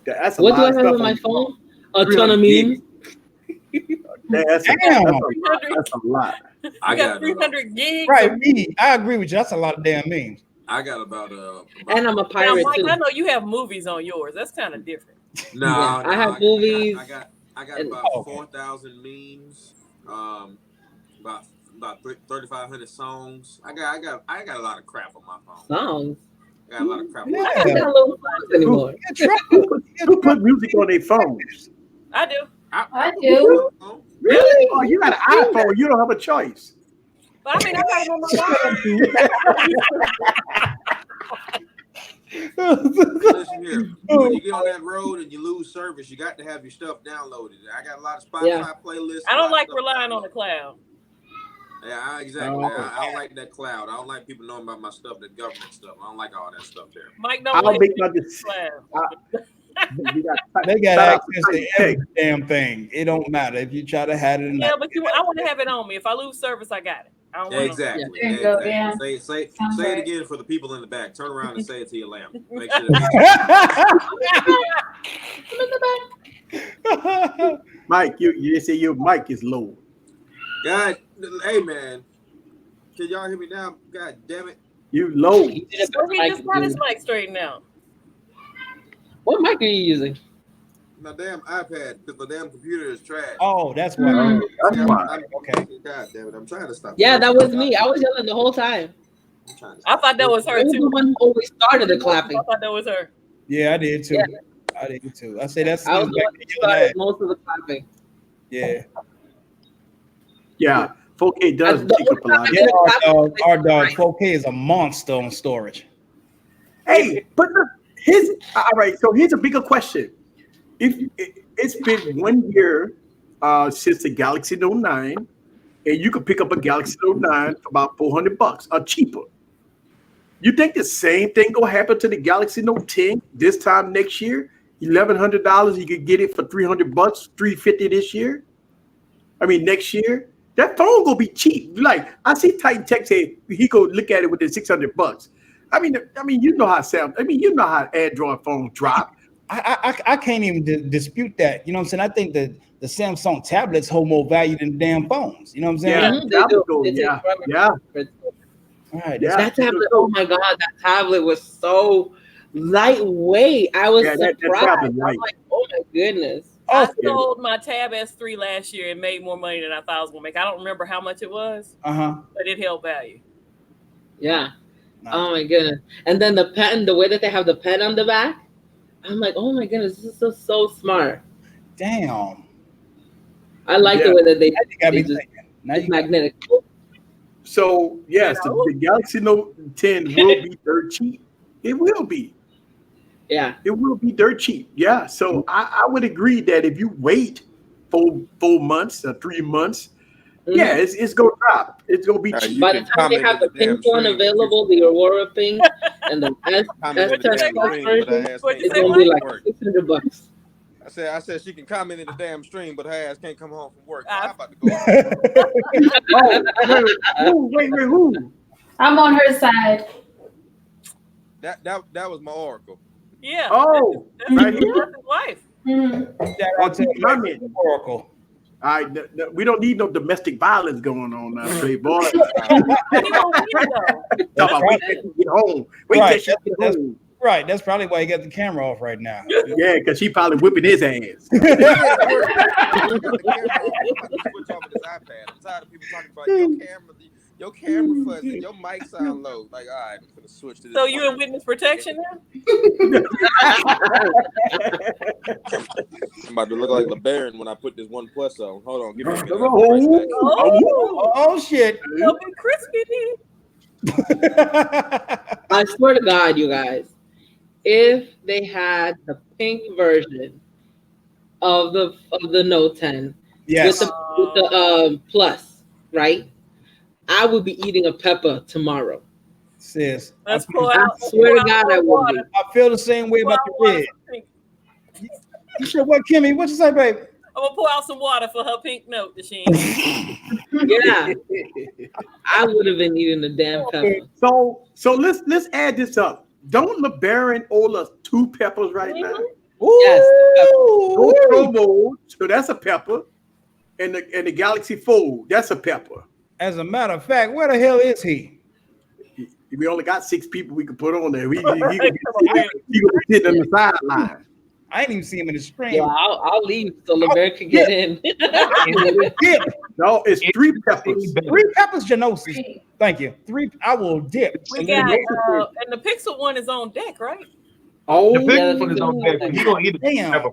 That's what do I have on my phone? A ton of memes. That's a lot. I got 300 gigs. Right, me. I agree with you. That's a lot of damn memes. I got about and I'm a pirate Mike, too. I know you have movies on yours. That's kind of different. No, I have movies. I got about 4,000 memes. About 3,500 songs. I got a lot of crap on my phone. Songs. I got a lot of crap. I don't got little songs anymore. Who put music on their phones? I do. I do. Really? Oh, you got an iPhone. You don't have a choice. But I mean, I got it on my Listen here. When you get on that road and you lose service, you got to have your stuff downloaded. I got a lot of Spotify playlists. I don't like relying on the cloud. Yeah, exactly. I don't like that cloud. I don't like people knowing about my stuff, the government stuff. I don't like all that stuff there. Mike, don't like cloud. They got access to every damn thing. It don't matter if you try to hide it. Yeah, but I want to have it on me. If I lose service, I got it. I don't want exactly. Yeah. Say it again for the people in the back. Turn around and say it to your lamp. Make sure. Mike, you say your mic is low. God, hey man, can y'all hear me now? God damn it, you low. He just got his mic straightened out. What mic are you using? My damn iPad, because the damn computer is trash. Oh, that's why. Okay. God damn it, I'm trying to stop. Yeah, that was me. I was yelling the whole time. I thought that was her too. The one who always started the clapping. I thought that was her. Yeah, I did too. Yeah. I did too. I say that's. I was the one who started most of the clapping. Yeah. Yeah, 4K does take up a lot. Yeah, our dog 4K is a monster on storage. Hey, but all right. So here's a bigger question: if it's been 1 year since the Galaxy Note 9, and you could pick up a Galaxy Note 9 for about $400 or cheaper, you think the same thing gonna happen to the Galaxy Note 10 this time next year? $1,100, you could get it for $300, $350 this year. I mean, next year. That phone gonna be cheap. Like I see Titan Tech say he go look at it with the $600. I mean, you know how you know how Android phones drop. I can't even dispute that. You know what I'm saying? I think that the Samsung tablets hold more value than the damn phones. You know what I'm saying? Yeah. All right. That tablet. Oh my god, that tablet was so lightweight. I was surprised. I was like, oh my goodness. I sold my Tab S3 last year and made more money than I thought I was gonna make. I don't remember how much it was, but it held value. Yeah, Oh my goodness! And then the pen, the way that they have the pen on the back, I'm like, oh my goodness, this is so smart. Damn. I like the way that they got me just thinking. Now it's you got magnetic. So yes, the Galaxy Note 10 will be dirt cheap. It will be. Yeah. It will be dirt cheap. Yeah. So I would agree that if you wait 4 months or 3 months, yeah, it's gonna drop. It's gonna be cheap. By the time they have the pink one available, the Aurora pink, and the S10 Plus version, it's gonna be like $600. I said she can comment in the damn stream, but her ass can't come home from work. I'm about to go. Wait, who? I'm on her side. That was my oracle. Yeah. Oh, that's his wife. Shout out to the Oracle. All right, we don't need no domestic violence going on now, Playboy. Wait till she get home. Right, that's probably why he got the camera off right now. Yeah, because she probably whipping his ass. Switch off this iPad. I'm tired of people talking about your camera fuzzy, your mic sound low. Like, all right, I'm gonna switch to this. So you in witness protection now? I'm about to look like LeBaron when I put this One Plus on. Hold on, give me a minute. Oh shit! So big crispy. I swear to God, you guys, if they had the pink version of the Note 10 with the Plus, right? I would be eating a pepper tomorrow. Sis, Let's I swear to God, I would be. I feel the same way about the red. You said what, Kimmy? What you say, baby? I'm gonna pour out some water for her pink note that she. Yeah, I would have been eating the damn pepper. So let's add this up. Don't LeBaron owe us 2 peppers right now? Yes. No promo, so that's a pepper, and the Galaxy Fold, that's a pepper. As a matter of fact, where the hell is he? We only got 6 people we can put on there. He gonna be sitting on the sideline. I ain't even see him in the stream. Yeah, I'll leave so LeBaron can get in. No, it's 3 peppers. 3 peppers, Genosis. Thank you. 3. I will dip. We got and the Pixel one is on deck, right? Oh, the Pixel one is on deck. He gonna eat it. Damn.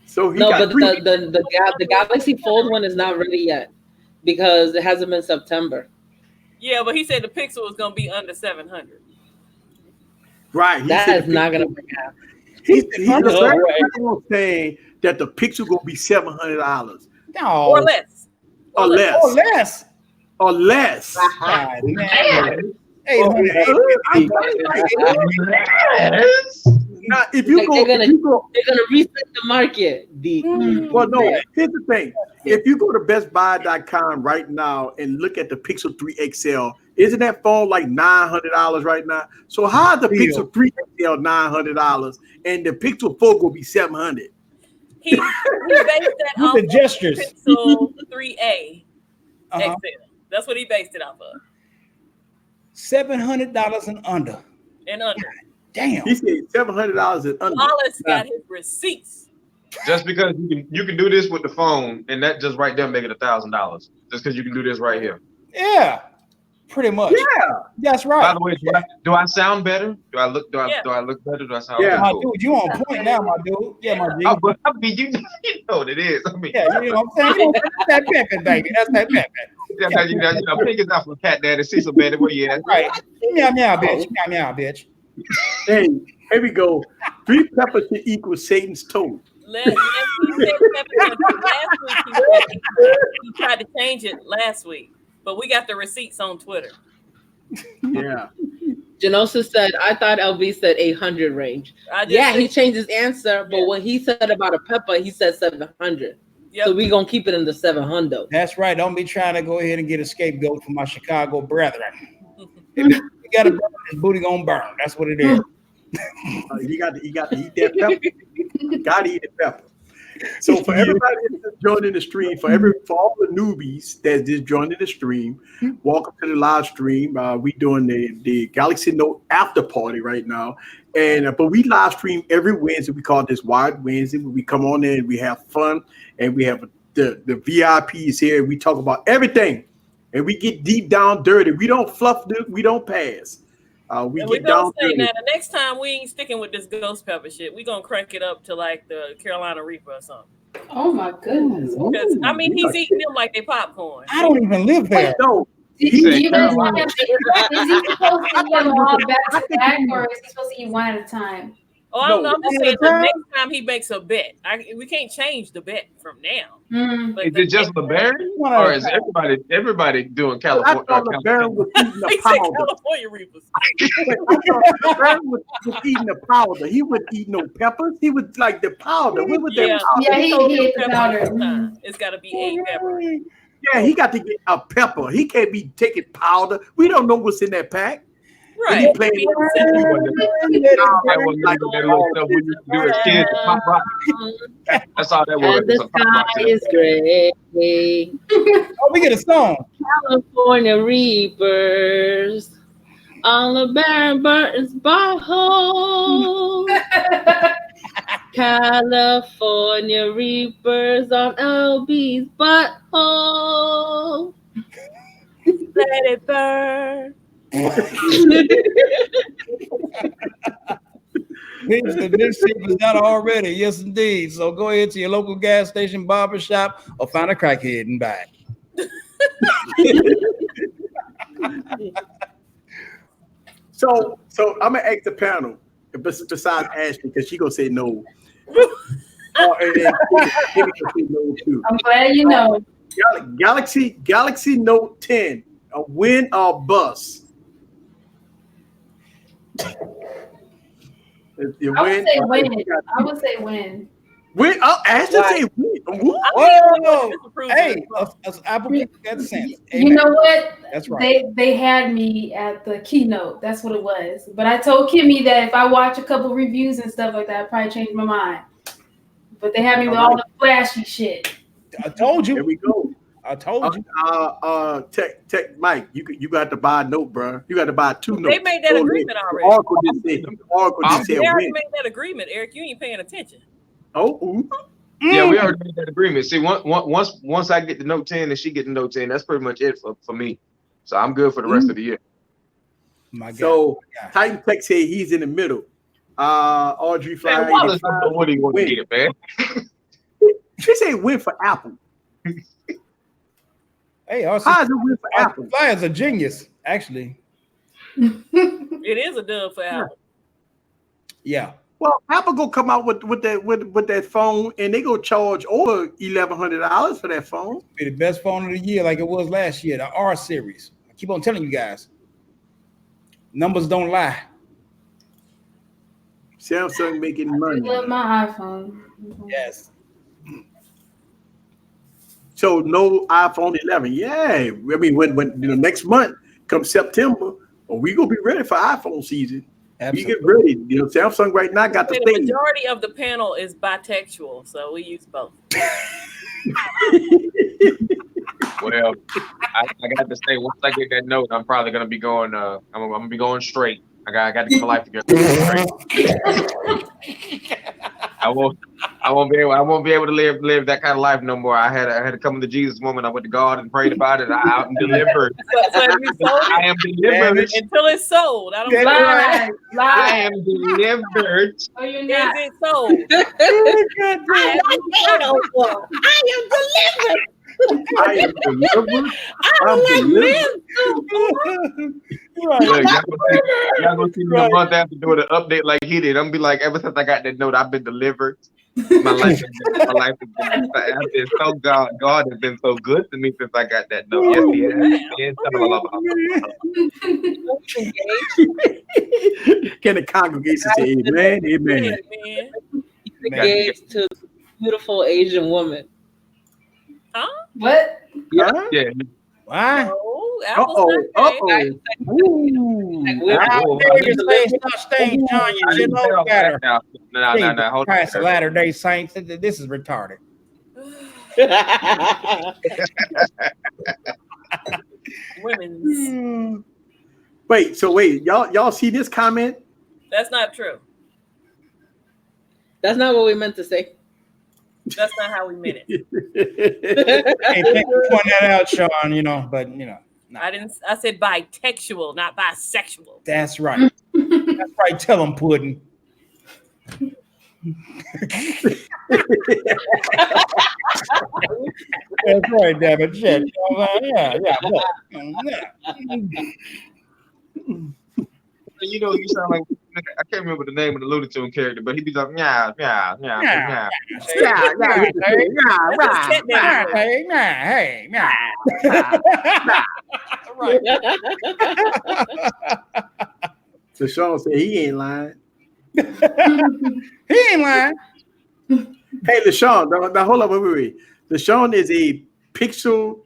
So he no, got but the Galaxy Fold one is not ready yet because it hasn't been September. Yeah, but he said the Pixel was gonna be under 700. Right. That is not gonna work out. He's saying that the Pixel gonna be $700. No. Or less. Or less. Or less. Or less. God, man. 800. Now, if you they're gonna reset the market. Well, no. Here's the thing: if you go to BestBuy.com right now and look at the Pixel 3 XL, isn't that phone like $900 right now? So how is the Pixel 3 XL $900 and the Pixel 4 will be $700? He based that off the gestures. Pixel 3A XL. That's what he based it off of. $700 and under. And under. Damn. He said $700 and under. Wallace got his receipts. Just because you can do this with the phone, and that just right there make it $1,000. Just because you can do this right here. Yeah, pretty much. Yeah, that's right. By the way, do I sound better? Do I look better? Do I sound better? My dude, you on point now, my dude. Yeah, my dude. I mean, you know what it is. I mean, yeah, you know what I'm saying. That's that peppin', baby. That's that peppin'. Yeah, you know, pick it up from Cat Daddy, see some better where you at. Right. Meow, meow, bitch. Meow, meow, bitch. Hey, here we go. 3 peppers to equal Satan's toe. He tried to change it last week, but we got the receipts on Twitter. Yeah. Genosis said, I thought LB said 800 range. He changed his answer, but when he said about a pepper, he said 700. Yep. So we gonna keep it in the 700. That's right. Don't be trying to go ahead and get a scapegoat for my Chicago brethren. If you got to burn, his booty gonna burn. That's what it is. You got to eat that pepper. Got to eat the pepper. So for everybody that's joining the stream, for all the newbies that's just joining the stream, welcome to the live stream. We doing the Galaxy Note after party right now, and but we live stream every Wednesday. We call this Wide Wednesday. We come on there and we have fun, and we have the VIPs here. We talk about everything and we get deep down dirty. We don't fluff. We don't pass. We and get we gonna down say dirty. now the next time we ain't sticking with this ghost pepper shit. We gonna crank it up to like the Carolina Reaper or something. Oh my goodness. Because I mean, he's eating them like they popcorn. I don't even live there. No, Do you guys want him? Is he supposed to eat them all back to back, or is he supposed to eat one at a time? Oh, I don't know. I'm just saying the time? next time he makes a bet, we can't change the bet from now. But Is it just LeBaron, or is everybody doing I California? thought LeBaron was eating He the said powder. California Reapers. LeBaron was eating the powder. He wouldn't eat no peppers. He was like the powder. What was Yeah, that powder? Yeah, he ate the Pepper powder. next time. It's got to be a pepper. Yeah, he got to get a pepper. He can't be taking powder. We don't know what's in that pack. And he Right. playing That was like that little stuff we used to do as kids. Pop rock. That's all that was. And the Some pop rock sky shit. is gray. Oh, we get a song. California Reapers on the Baron Burton's butthole. California Reapers on LB's butthole. Let it burn. The mixtape is not already. Yes, indeed. So go ahead to your local gas station, barber shop, or find a crackhead and buy it. So I'm gonna ask the panel. Besides Ashley, because she gonna say no. And then Timmy gonna say no too. I'm glad you know. Galaxy Note 10, a win or bust? I would say win. I would say win. Win. Oh, Ashley say win. Woo. Whoa, hey, us Apple people got sense. You know what? That's right. They had me at the keynote. That's what it was. But I told Kimmy that if I watch a couple reviews and stuff like that, I'd probably change my mind. But they had me with all the flashy shit. I told you. There we go. I told you. Tech Mike, you got to buy a note, bro. You got to buy 2 notes. They made that agreement already. Oracle just said They already win. made that agreement, Eric. You ain't paying attention. Oh, ooh. Yeah, we already made that agreement. See, once I get the Note 10 and she get the Note 10, that's pretty much it for me. So I'm good for the rest of the year. My God. So Titan Tech said he's in the middle. Audrey Fly. Man, Wallace don't know what he want to get, man. She said win for Apple. Hey, how is it win for Apple? Flyer's a genius, actually. It is a dub for Apple. Yeah. Well, Apple gonna come out with that phone, and they gonna charge over $1,100 for that phone. Be the best phone of the year, like it was last year, the R series. I keep on telling you guys, numbers don't lie. Samsung making money. I love my iPhone. Yes. So no iPhone 11. Yeah, I mean when next month comes September, we gonna be ready for iPhone season. Absolutely. We get ready. Samsung right now got the The majority of the panel is bisexual, so we use both. Well, I got to say, once I get that note, I'm probably gonna be going. I'm gonna be going straight. I got to get my life together. I won't be able to live that kind of life no more. I had to come to Jesus moment. I went to God and prayed about it. I'm delivered. So have you sold it? I am delivered Until it's sold. I don't Lie. I am delivered. Oh, you're Is not. it sold? I am delivered. I'm delivered. Look, y'all gonna see me a month after doing an update like he did. I'm gonna be like, ever since I got that note, I've been delivered. My life has been so God has been so good to me since I got that note. Yes, he has. Can the congregation say amen? Amen. Engaged to a beautiful Asian woman. Huh? What? Yeah. Why? Oh, Apple's birthday. No, hold on. Christ, Latter-day Saints. This is retarded. Women's. Wait, y'all see this comment? That's not true. That's not what we meant to say. That's not how we meant it. Hey, thank you for pointing that out, Sean. You know, but you know, no. I said bitexual, not bisexual. That's right. That's right. Tell them, Puddin'. That's right, damn it. Shit. You know, you sound like I can't remember the name of the Looney Tunes character, but he'd be like, yeah. Right. So Sean said he ain't lying. He ain't lying. Hey, LaShawn, now hold up, wait. LaShawn is a Pixel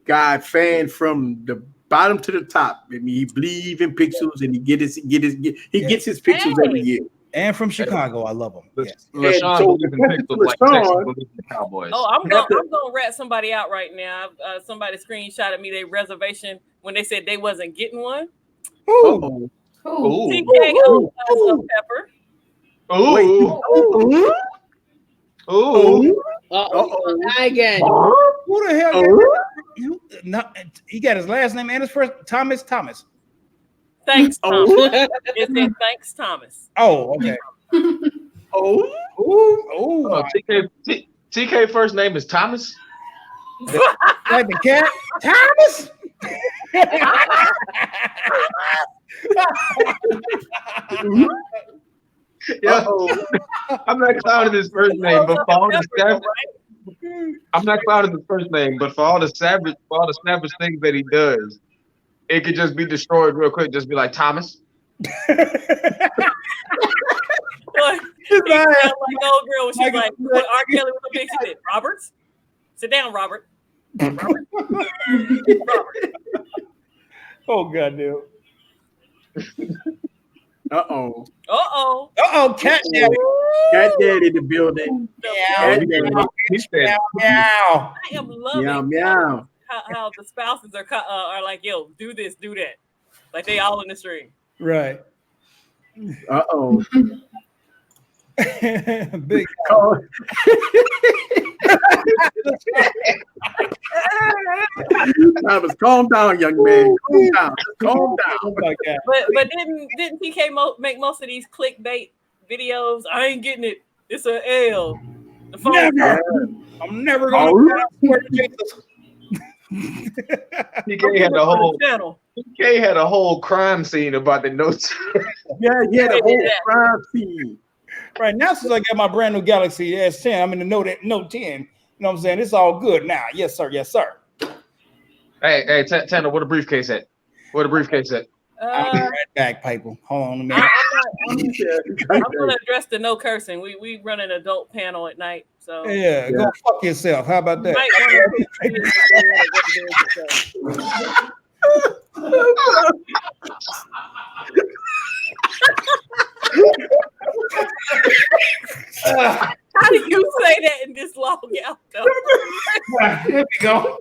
guy fan from the bottom to the top. I mean, he believes in pixels and he gets his pixels every year. And from Chicago, I love him. Yes. LaShawn so believes in pixels like Texas believes in Cowboys. Oh, I'm gonna rat somebody out right now. Somebody screenshotted me their reservation when they said they wasn't getting one. Ooh. TKO Pepper. Ooh. Again. Who the hell? No, he got his last name and his first Thomas. Thanks, Thomas. It said thanks, Thomas. Oh, okay. TK first name is Thomas. Like the cat, Thomas. Yeah, I'm not clouding his first name, but for all the savage, I'm not clouding his first name, but for all the savage things that he does, it could just be destroyed real quick. Just be like Thomas. Look, he sound like old girl when she's like, "What R. Kelly with the big shit? Roberts, sit down, Robert." Robert. Oh goddamn. Uh-oh. Cat daddy. Cat daddy in the building. He said, Meow. I am loving Meow. how the spouses are like, "Yo, do this, do that," like they all in the stream. Right. Uh-oh. Big Thomas, calm down, young man. Calm down. Oh my God. But didn't PK make most of these clickbait videos? I ain't getting it. It's a L. The phone. Never. I'm never gonna swear to Jesus. PK had a whole crime scene about the notes. Yeah, the whole crime scene. Right now, since I got my brand new Galaxy S10, I'm in the Note 10. You know what I'm saying? It's all good now. Yes, sir. Yes, sir. Hey, Tanner, where the briefcase at? I'll be right back, Piper. Hold on a minute. I'm gonna address the no cursing. We run an adult panel at night, so Yeah, go fuck yourself. How about that? How do you say that in this long out though? Here we go.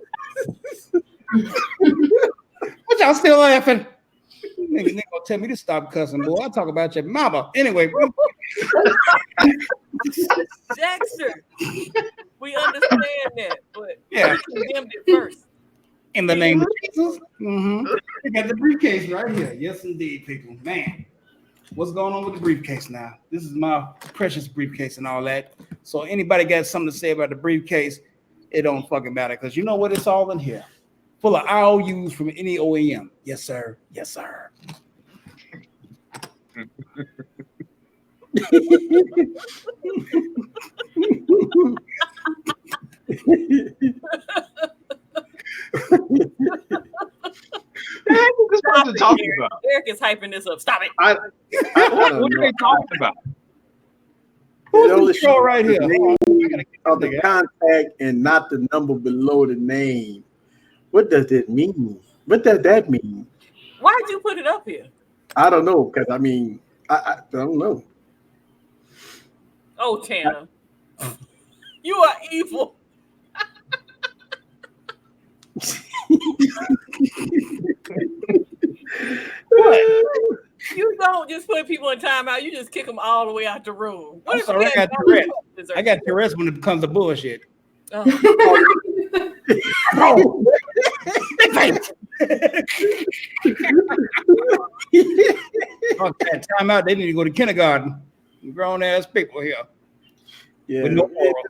What y'all still laughing? Nigga gonna tell me to stop cussing, boy. I'll talk about your mama. Anyway. Dexter, we understand that, but Yeah. we condemned it first. In the name of Jesus. We got the briefcase right here. Yes, indeed, people. Man, what's going on with the briefcase now? This is my precious briefcase and all that. So anybody got something to say about the briefcase, it don't fucking matter because you know what? It's all in here. Full of IOUs from any OEM. Yes, sir. Yes, sir. Talking about? Eric is hyping this up. Stop it. What are they talking about? Who's the show right here? Of the contact and not the number below the name. What does that mean? What does that mean? Why'd you put it up here? I don't know, because I mean, I don't know. Oh, Tanner. You are evil. You don't just put people in timeout. You just kick them all the way out the room. What I'm if sorry, they I had got Tourette. dessert. I got Tourette's when it comes to bullshit. Oh. Time out. They need to go to kindergarten. Grown ass people here with no morals.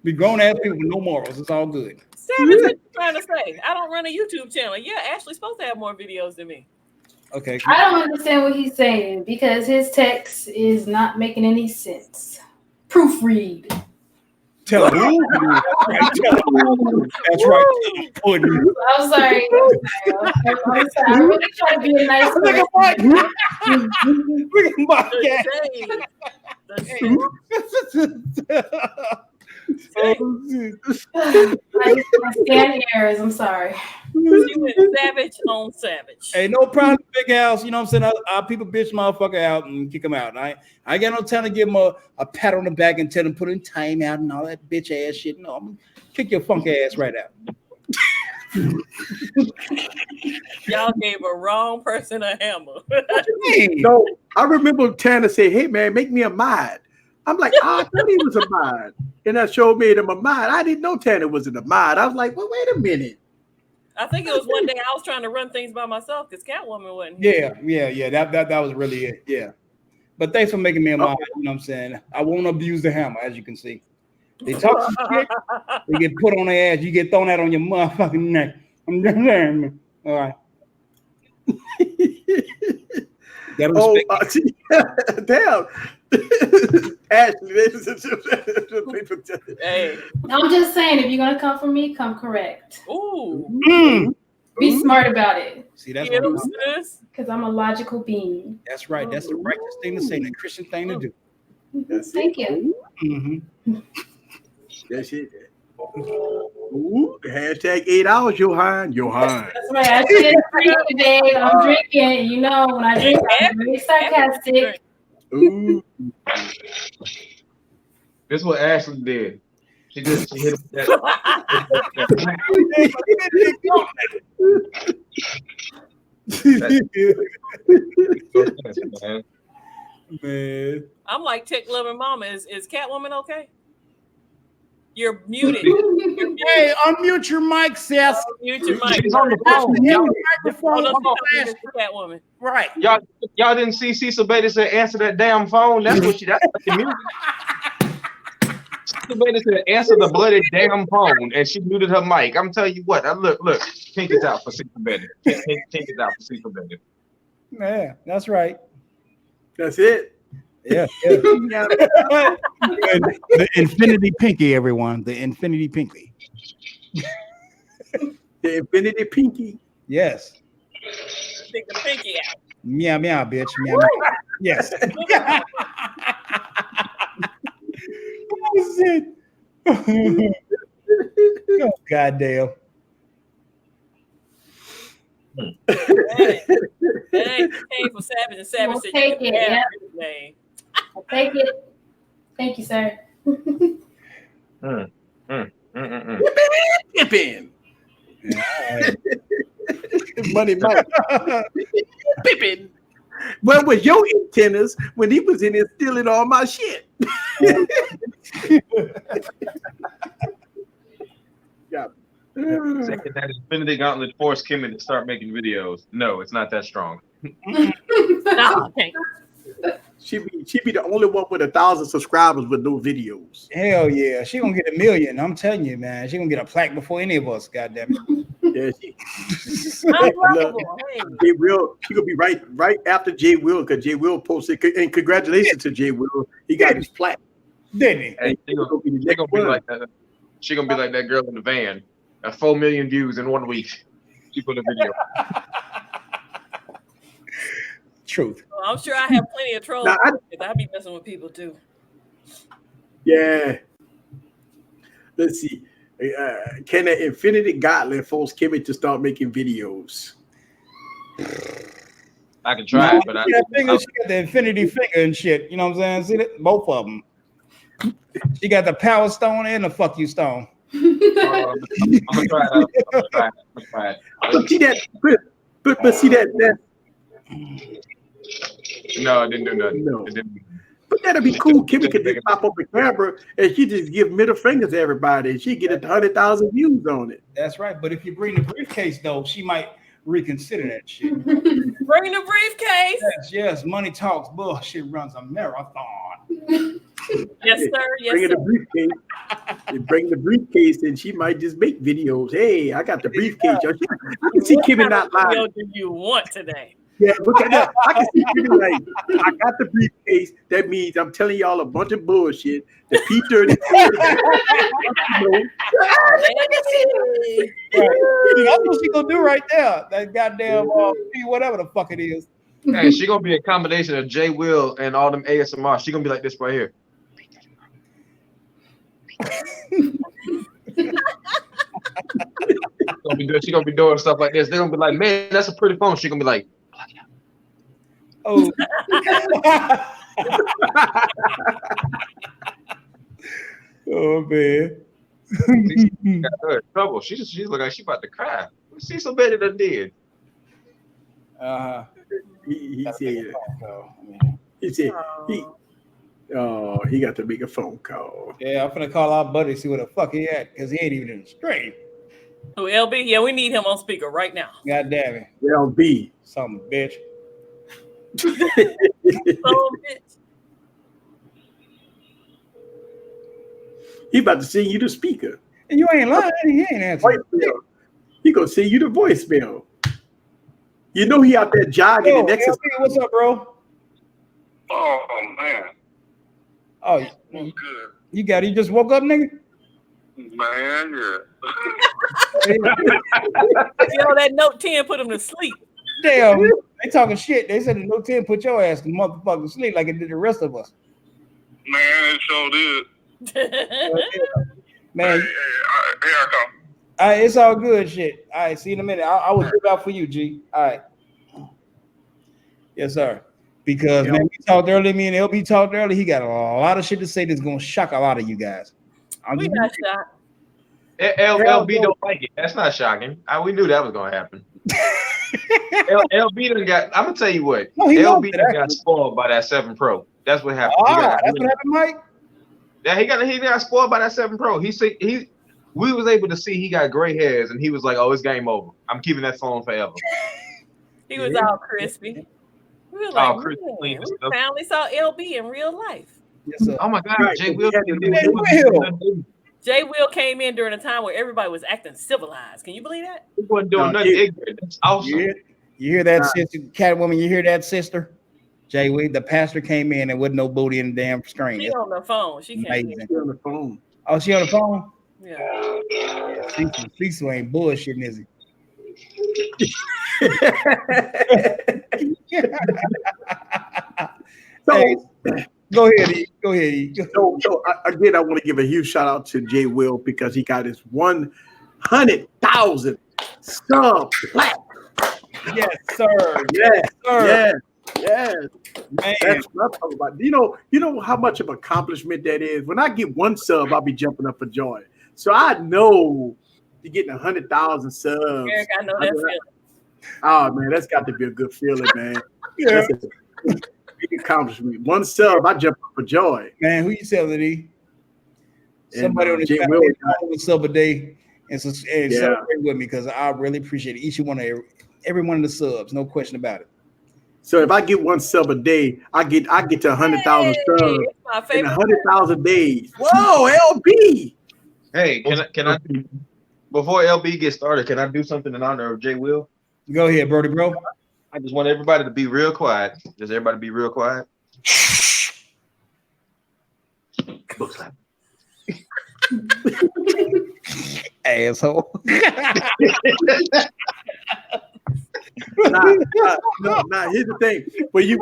We grown ass people with no morals. It's all good. Savage, what you trying to say? I don't run a YouTube channel. Yeah, Ashley's supposed to have more videos than me. Okay. I don't understand what he's saying because his text is not making any sense. Proofread. Tell him. That's right. I'm sorry. I'm sorry. I really try to be a nice person. I stand errors. I'm sorry. You went savage on savage. Hey, no problem, big house. You know what I'm saying? Our people bitch motherfucker out and kick him out. I ain't got no time to give him a pat on the back and tell him put in time out and all that bitch ass shit. No, I'm gonna kick your funk ass right out. Y'all gave a wrong person a hammer. No, I remember Tanner say, "Hey man, make me a mod." I'm like, I thought he was a mod, and that show made him a mod. I didn't know Tanner wasn't a mod. I was like, well, wait a minute. I think it was one day I was trying to run things by myself because Catwoman wasn't here. Yeah. That was really it. Yeah. But thanks for making me a mod. You know what I'm saying? I won't abuse the hammer, as you can see. They talk some shit, they get put on their ass, you get thrown out on your motherfucking neck. I'm just saying, man. All right. Damn. Ashley, hey. I'm just saying, if you're gonna come for me, come correct. Ooh. Be smart about it. See, that's because I'm a logical being. That's right. That's the righteous thing to say, the Christian thing to do. Thank you. Mm-hmm. That's it. Ooh, hashtag 8 hours, Johan. That's right. I didn't drink today. I'm drinking. You know, when I drink, I'm very sarcastic. Ooh. This is what Ashley did. She hit him with that. Man. I'm like Tick Loving Mama. Is Catwoman okay? You're muted. Hey, unmute your mic, sis. Mute your mic. She's on the phone. Catwoman. Right. Y'all didn't see Cecil Bates said answer that damn phone. That's what that's the music. Cecil Bates said answer the bloody damn phone, and she muted her mic. I'm telling you what. Look. Pink is out for Cecil Bates. Pink is out for Cecil Bates. Yeah, that's right. That's it. Yeah. The Infinity Pinky, everyone. The Infinity Pinky. The Infinity Pinky. Yes. Stick the pinky out. Meow, meow, bitch. Meow, meow. Yes. Oh, shit. Oh, goddamn. Hey, came from Savage and Savage We'll said take you it. can Yeah. have his name. I'll take it. Thank you, sir. Pippin. Money Mike. Pippin. Where was your antennas when he was in there stealing all my shit? Yeah. Second, that Infinity Gauntlet forced Kimmy to start making videos. No, it's not that strong. No, okay. She be the only one with 1,000 subscribers with no videos. Hell yeah. She gonna get 1 million. I'm telling you, man. She gonna get a plaque before any of us, goddamn it. Yeah, Jay Will, she gonna be right after Jay Will, because Jay Will posted, and congratulations to Jay Will. He got his plaque. Didn't he? Hey, she gonna be like that. She gonna be like that girl in the van. 4 million views in 1 week. She put a video. Truth. Well, I'm sure I have plenty of trolls. I'd be messing with people too. Yeah. Let's see. Can the Infinity Gauntlet force Kimmy to start making videos? I can try, but she got the Infinity Finger and shit. You know what I'm saying? See that? Both of them. She got the Power Stone and the Fuck You Stone. I'm gonna try it. But see that? But see that? No, it didn't do nothing. No. It didn't. But that'd be cool. Kimmy could just pop up the camera and she just give middle fingers to everybody and she get 100,000 views on it. That's right. But if you bring the briefcase, though, she might reconsider that shit. Bring the briefcase. Yes. Money talks. Bullshit runs a marathon. Yes, sir. Yes, Bring sir. the briefcase. You bring the briefcase and she might just make videos. Hey, I got the briefcase. I can see Kimmy not What lying. do you want today? Yeah, look at that. I can see Kimmy like, I got the briefcase. That means I'm telling y'all a bunch of bullshit. The P30. That's what she gonna do right there. That goddamn whatever the fuck it is. Hey, she gonna be a combination of Jay Will and all them ASMR. She gonna be like this right here. She gonna be doing stuff like this. They're gonna be like, man, that's a pretty phone. She gonna be like, oh. Oh man. She got her in trouble. She look like she about to cry. She's so better than did. He said he got to make a phone call. Yeah, I'm finna call our buddy, see where the fuck he at, because he ain't even in the stream. Oh, LB, yeah, we need him on speaker right now. God damn it. LB. Some bitch. So, bitch. He about to send you the speaker. And you ain't lying. He ain't answering. He gonna send you the voicemail. You know he out there jogging and exercising. What's up, bro? Oh man. Oh, What's good? You got it. You just woke up, nigga? Man, yeah. Yo, that Note 10 put him to sleep. Damn, they talking shit. They said the Note 10 put your ass to motherfucking sleep like it did the rest of us. Man, it sure did. Man, Hey, here I come. all right, it's all good shit. All right, see you in a minute. I will give out for you, G. All right. Yes, sir. Because man, we talked earlier, me and LB talked earlier. He got a lot of shit to say that's gonna shock a lot of you guys. We not shocked. LB don't like it. That's not shocking. We knew that was gonna happen. LB done got. I'm gonna tell you what. No, LB done got spoiled by that 7 Pro. That's what happened. That's what happened, Mike. Yeah, he got spoiled by that 7 Pro. We was able to see he got gray hairs, and he was like, "Oh, it's game over. I'm keeping that phone forever." He was all crispy. We were like, we finally saw LB in real life. Yes, sir. Oh my God, Right, Jay Will. Jay Will came in during a time where everybody was acting civilized. Can you believe that? He wasn't doing nothing ignorant. That's awesome. You hear that, sister, Catwoman? You hear that, sister? Jay Will, the pastor came in and wasn't no booty in the damn screen. She on the phone. She came in. She on the phone. Oh, she on the phone? Yeah. Cecil ain't bullshitting, is he? Go ahead, E. Go ahead, E. Again, I want to give a huge shout out to Jay Will because he got his 100,000 sub plaque. Yes, sir. Yes, sir. Yes. Man. That's what I'm talking about. You know how much of an accomplishment that is. When I get 1 sub, I'll be jumping up for joy. So I know you're getting 100,000 subs. Eric, I know that feeling. Oh man, that's got to be a good feeling, man. Yeah. That's a big accomplishment. 1 sub, I jump up for joy. Man, who you selling, E? Somebody on the chat sub a day and celebrate with me because I really appreciate it. Each one of every one of the subs, no question about it. So if I get 1 sub a day, I get to 100,000 subs in 100,000 days. Whoa, LB! Hey, can I before LB gets started, can I do something in honor of Jay Will? Go ahead, Brody, bro. I just want everybody to be real quiet. Does everybody be real quiet? Book slap. Asshole. Nah, here's the thing. When you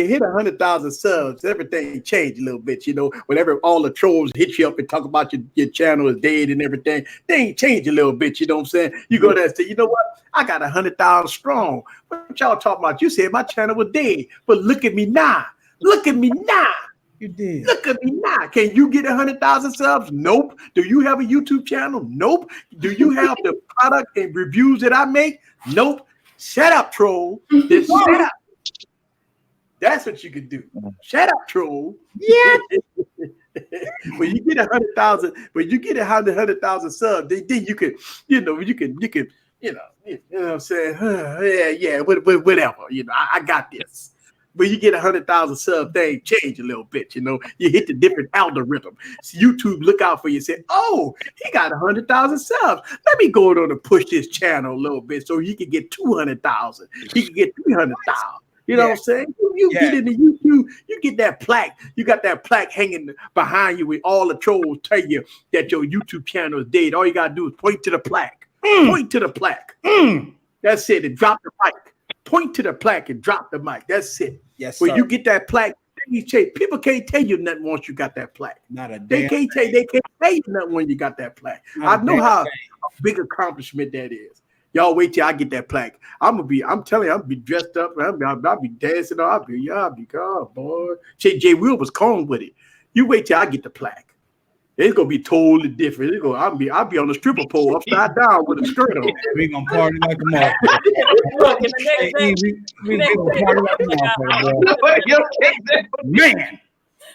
hit 100,000 subs, everything changed a little bit. Whenever all the trolls hit you up and talk about your channel is dead and everything, things change a little bit. You know what I'm saying? You go there and say, you know what? I got 100,000 strong. What y'all talking about? You said my channel was dead, but look at me now. Look at me now. You did. Look at me now. Can you get 100,000 subs? Nope. Do you have a YouTube channel? Nope. Do you have the product and reviews that I make? Nope. Shut up, troll. Just shut up. That's what you could do. Shut up, troll. Yeah. When you get 100,000, when you get 100,000 subs, then you could, you know what I'm saying? Yeah, whatever. You know, I got this. When you get 100,000 subs, things change a little bit. You know, you hit the different algorithm. So YouTube look out for you and say, "Oh, he got 100,000 subs. Let me go on and push this channel a little bit so he can get 200,000. He can get 300,000." You know what I'm saying? You get into YouTube, you get that plaque. You got that plaque hanging behind you with all the trolls tell you that your YouTube channel is dead. All you gotta do is point to the plaque. Point to the plaque. That's it. And drop the mic. Point to the plaque and drop the mic. That's it. Yes, when sir. you get that plaque, people can't tell you nothing once you got that plaque. Not a They damn can't tell you nothing when you got that plaque. Not I a know damn how thing. big accomplishment that is. Y'all wait till I get that plaque. I'm telling you, I'll be dressed up. I'll be dancing. I'll be, oh boy. Jay Will was calm with it. You wait till I get the plaque. It's gonna be totally different. I'll be on the stripper pole upside down with a skirt on. We gonna party like a motherfucker. Look, and the next day, We gonna party like a motherfucker, bro. Man.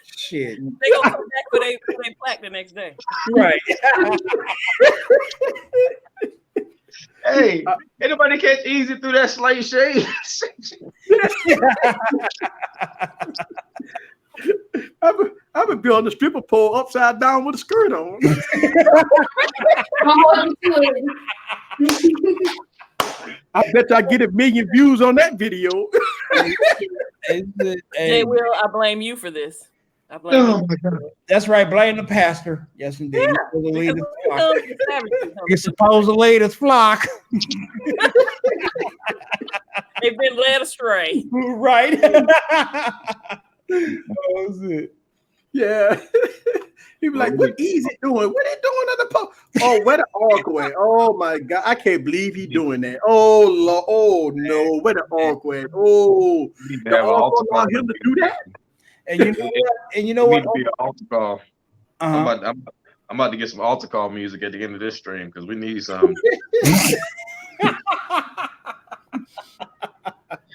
Shit. they gonna come back with a plaque the next day. Right. Hey, anybody catch Easy through that slave shade? I would be on the stripper pole upside down with a skirt on. I bet I get 1 million views on that video. Jay Will, I blame you for this. I blame you. my God. That's right. Blame the pastor. Yes, indeed. Yeah, You're supposed to lead his flock. They've been led astray. Right. Oh, it. Yeah. He be like, what Easy doing? What he doing on the pole? Oh, where the Arkway? Oh my God. I can't believe he doing that. Oh Lord. Oh no. Where the Arkway? Oh, You need to the have an Arkway altar call. allowed him to do that? And you know what? And you know Need what? to be an altar call. Uh-huh. I'm about to get some altar call music at the end of this stream because we need some.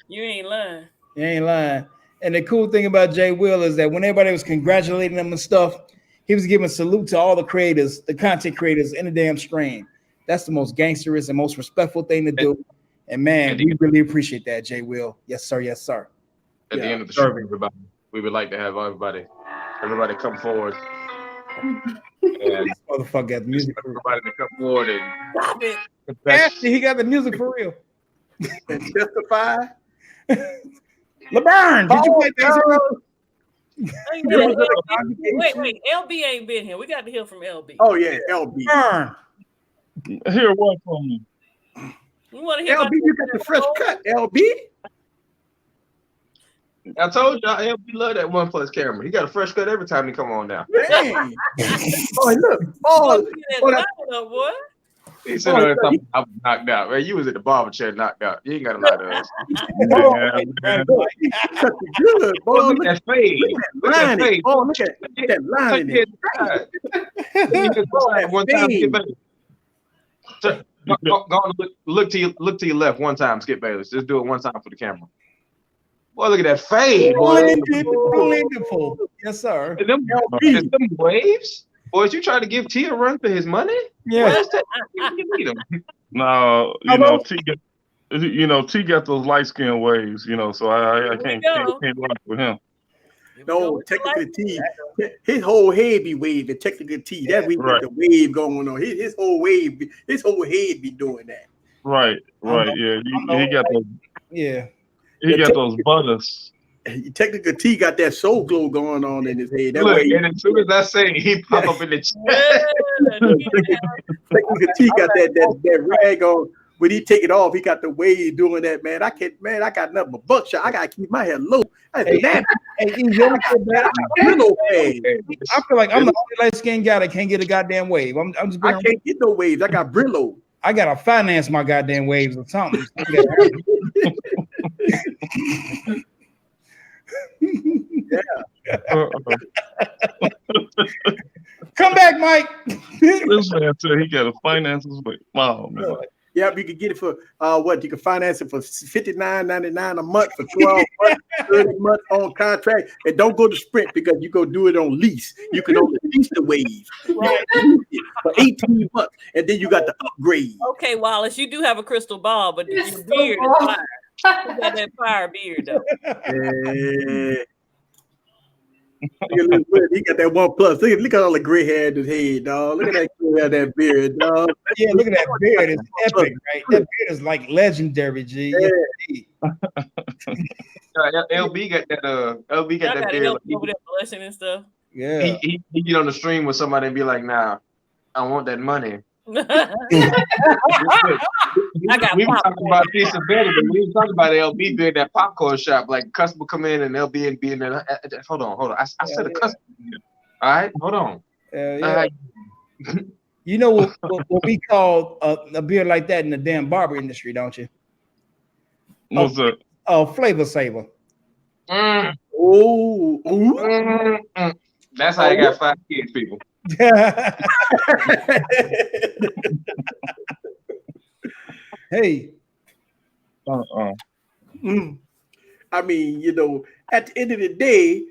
You ain't lying. You ain't lying. And the cool thing about Jay Will is that when everybody was congratulating him and stuff, he was giving salute to all the creators, the content creators in the damn stream. That's the most gangsterous and most respectful thing to do. And man, we really appreciate that, Jay Will. Yes, sir. Yes, sir. At the end of the show, everybody, we would like to have everybody come forward. And motherfucker got the music. Everybody to come forward and Stop it. Actually, he got the music for real. And testify. LeBron, did you play that? Wait, LB ain't been here. We got to hear from LB. Oh yeah, LB. LeBron. Hear what from you? We want to hear LB, about you got the fresh cut, LB. I told y'all, LB love that OnePlus camera. He got a fresh cut every time he come on now. Dang. Oh, look. Oh, boy. He said, I was knocked out. Man, you was at the barber chair knocked out. You ain't got to lie to us. Good, boy. Look at that fade. Look at that fade. Oh, look at that line in it. One time, Skip Bayless. Go on, look to your left one time, Skip Bayless. Just do it one time for the camera. Boy, look at that fade, boy. Wonderful. Yes, sir. Is them waves? Boys, you trying to give T a run for his money? Yeah. No, T got those light skin waves, so I can't rock with him. No, technically T, his whole head be waving. Technically T, that we got the wave going on. His whole head be doing that. Right. Yeah, he got those. Yeah, he got those butters. Technical T got that soul glow going on in his head. That Look, way, and as soon as I say it, he pop up in the chat. Technical T got that rag on. When he take it off, he got the wave doing that, man. I got nothing but buckshot. I gotta keep my head low. I feel like I'm the only light skinned guy that can't get a goddamn wave. I can't get no waves. I got Brillo. I gotta finance my goddamn waves or something. Come back, Mike. This man said he got a finances with mom. Man. Yeah, you can get it for what? You can finance it for $59.99 a month for 12 months, 30 months on contract. And don't go to Sprint because you go do it on lease. You can only lease the wave. Right. For 18 months. And then you got the upgrade. Okay, Wallace, you do have a crystal ball, but your beard is fire. You got that fire beard though. Yeah. He got that OnePlus. Look at all the gray hair in his head, dog. Look at that gray hair, that beard, dog. Yeah, look at that beard. It's epic, right? That beard is like legendary, G. Yeah. LB got that. LB got that beard. Over there blushing and stuff. Yeah. He get on the stream with somebody and be like, "Nah, I want that money." I got we were talking about this ability, but we were talking about LB being that popcorn shop. Like a customer come in and LB and be in there. Hold on. I said a customer. All right, hold on. Yeah. You know what we call a beer like that in the damn barber industry, don't you? What's that? Flavor saver. That's how I got 5 kids, people. Hey. I mean, you know, at the end of the day,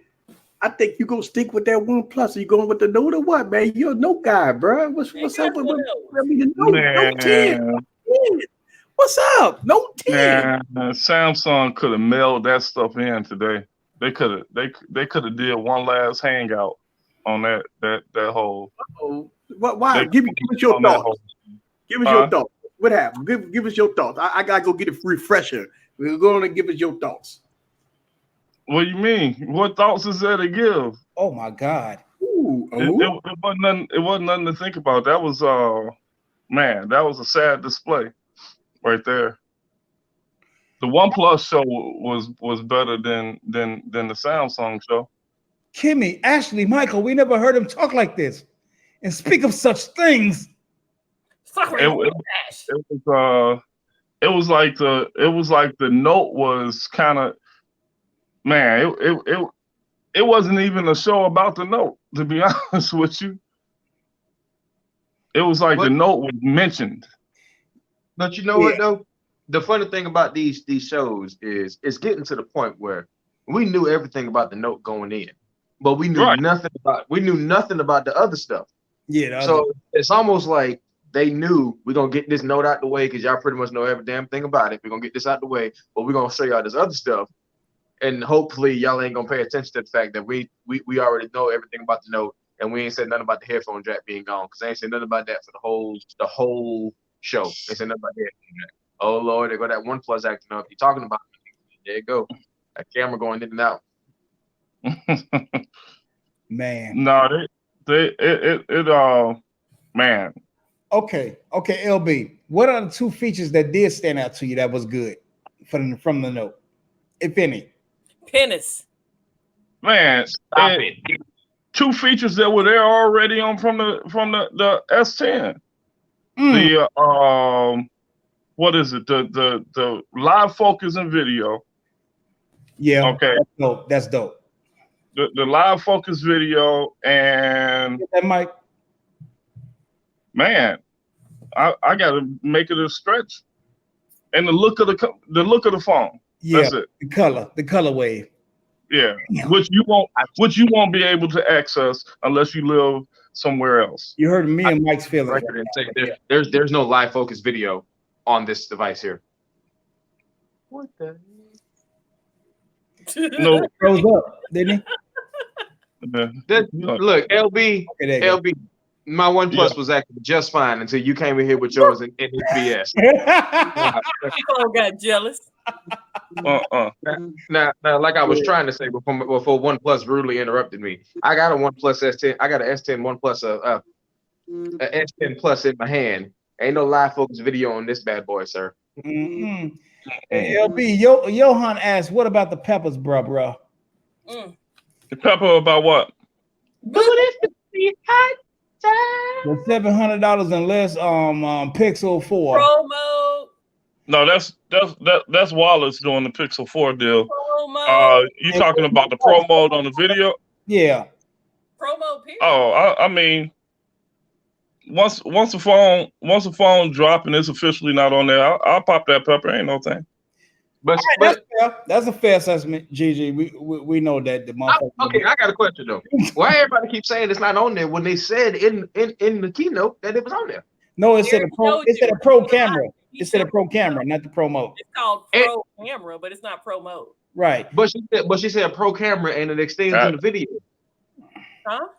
I think you're gonna stick with that OnePlus. Are you going with the Note or what, man? You're a Note guy, bro. What's up with the Note 10? What's up? Note 10. Samsung could have mailed that stuff in today. They could have did one last hangout on that whole. Why? Give us your thoughts. Give us your thoughts. What happened? Give us your thoughts. I gotta go get a refresher. We're going to give us your thoughts. What do you mean? What thoughts is there to give? Oh my God! It wasn't nothing to think about. That was that was a sad display right there. The OnePlus show was better than the Samsung show. Kimmy, Ashley, Michael, we never heard him talk like this and speak of such things. It was like the Note was kind of, man, it wasn't even a show about the Note, to be honest with you. It was like the Note was mentioned. But you know what though? The funny thing about these shows is it's getting to the point where we knew everything about the Note going in, but we knew nothing about the other stuff. Yeah. So it's almost like they knew we're gonna get this Note out the way because y'all pretty much know every damn thing about it. We're gonna get this out the way, but we're gonna show y'all this other stuff. And hopefully y'all ain't gonna pay attention to the fact that we already know everything about the Note, and we ain't said nothing about the headphone jack being gone, because I ain't said nothing about that for the whole show. They said nothing about the headphone jack. Oh Lord, they got that OnePlus acting up. You're talking about it. There you go. That camera going in and out. Man. No, man. Okay, LB. What are the 2 features that did stand out to you that was good from the Note, if any? Penis. Man, stop it. 2 features that were there already on from the S10. The what is it? The live focus and video. Yeah. Okay. That's dope. The live focus video and that mic. Man, I gotta make it a stretch. And the look of the phone. Yeah, that's it. The color wave. Yeah, which you won't be able to access unless you live somewhere else. You heard me and Mike's feeling. There's no live focus video on this device here. What the? No, froze up, didn't he? Look, LB, my OnePlus was acting just fine until you came in here with yours and his BS. People got jealous. Now, like I was trying to say before OnePlus rudely interrupted me, I got a OnePlus S10. I got an S10 OnePlus, an S10 Plus in my hand. Ain't no live focus video on this bad boy, sir. Mm-hmm. Hey, LB, Johan asked, "What about the peppers, bro?" The pepper about what? The $700 and less Pixel 4 promo. No, that's Wallace doing the Pixel 4 deal. You talking about the pro mode on the video? Yeah. Promo period. Oh, I mean, once the phone drop and it's officially not on there, I'll pop that pepper. Ain't no thing. But that's a fair assessment, GG. We know that the motherfucker. Okay, I got a question though. Why everybody keeps saying it's not on there when they said in the keynote that it was on there? No, it said a pro. It said a pro camera. It said a pro camera, not the pro mode. It's called pro camera, but it's not pro mode. Right. But she said pro camera and it extends to the video. Huh?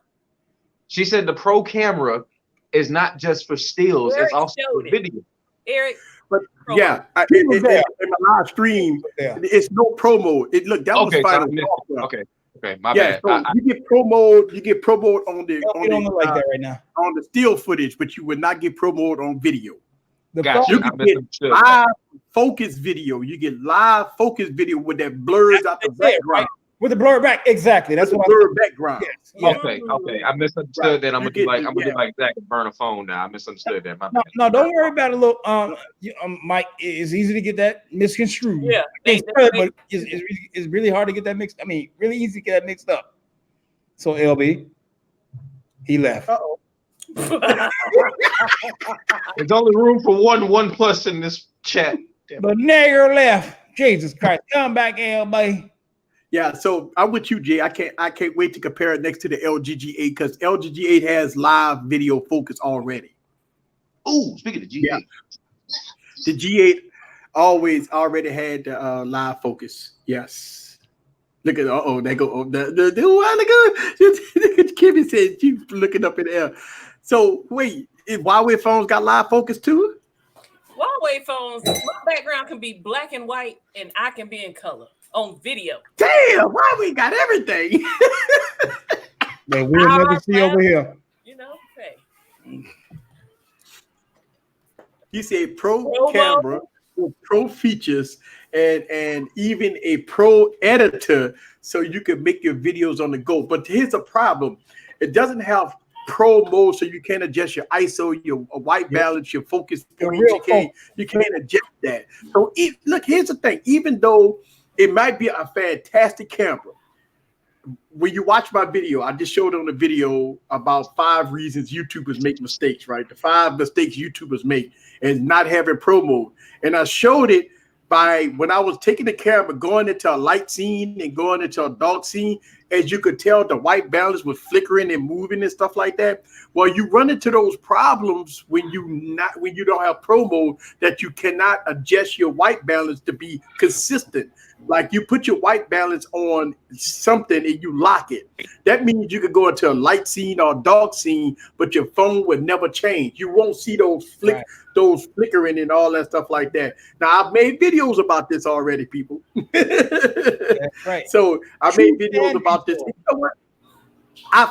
She said the pro camera is not just for stills; it's also for video. Eric. But yeah, in my live stream, it's no promo. That was final. Okay, my bad. So you get promo on the like that right now on the still footage, but you would not get promo on video. Gotcha. You can get live focus video. You get live focus video with that blurs out the background. With the blur back, exactly. That's what blur background. Yes. Okay. I misunderstood that. I'm gonna do like Zach and burn a phone now. I misunderstood that. No, don't worry about it. Look, Mike, it's easy to get that misconstrued. Yeah, but it's really hard to get that mixed. I mean, really easy to get that mixed up. So LB, he left. There's only room for one plus in this chat. But nigger left. Jesus Christ, come back, LB. Yeah, so I'm with you, Jay. I can't wait to compare it next to the LG G8 because LG G8 has live video focus already. Ooh, speaking of G8, the G8 already had live focus. Yes. Look at they go the Kimmy said you looking up in the air. So wait, Huawei phones got live focus too? Huawei phones, my background can be black and white, and I can be in color on video. Damn, why we got everything? That we'll never see over here. You know, hey. You say pro camera with pro features and even a pro editor so you can make your videos on the go. But here's a problem. It doesn't have pro mode, so you can't adjust your ISO, your white balance, your focus point. You can't adjust that. So look, here's the thing. Even though it might be a fantastic camera, when you watch my video, I just showed on the video about 5 reasons YouTubers make mistakes, right? The 5 mistakes YouTubers make is not having pro mode. And I showed it by when I was taking the camera, going into a light scene and going into a dark scene. As you could tell, the white balance was flickering and moving and stuff like that. Well, you run into those problems when you don't have pro mode, that you cannot adjust your white balance to be consistent. Like you put your white balance on something and you lock it. That means you could go into a light scene or a dark scene, but your phone would never change. You won't see those flickering and all that stuff like that. Now I've made videos about this already, people. That's right. So I made videos about this. You know what? I'm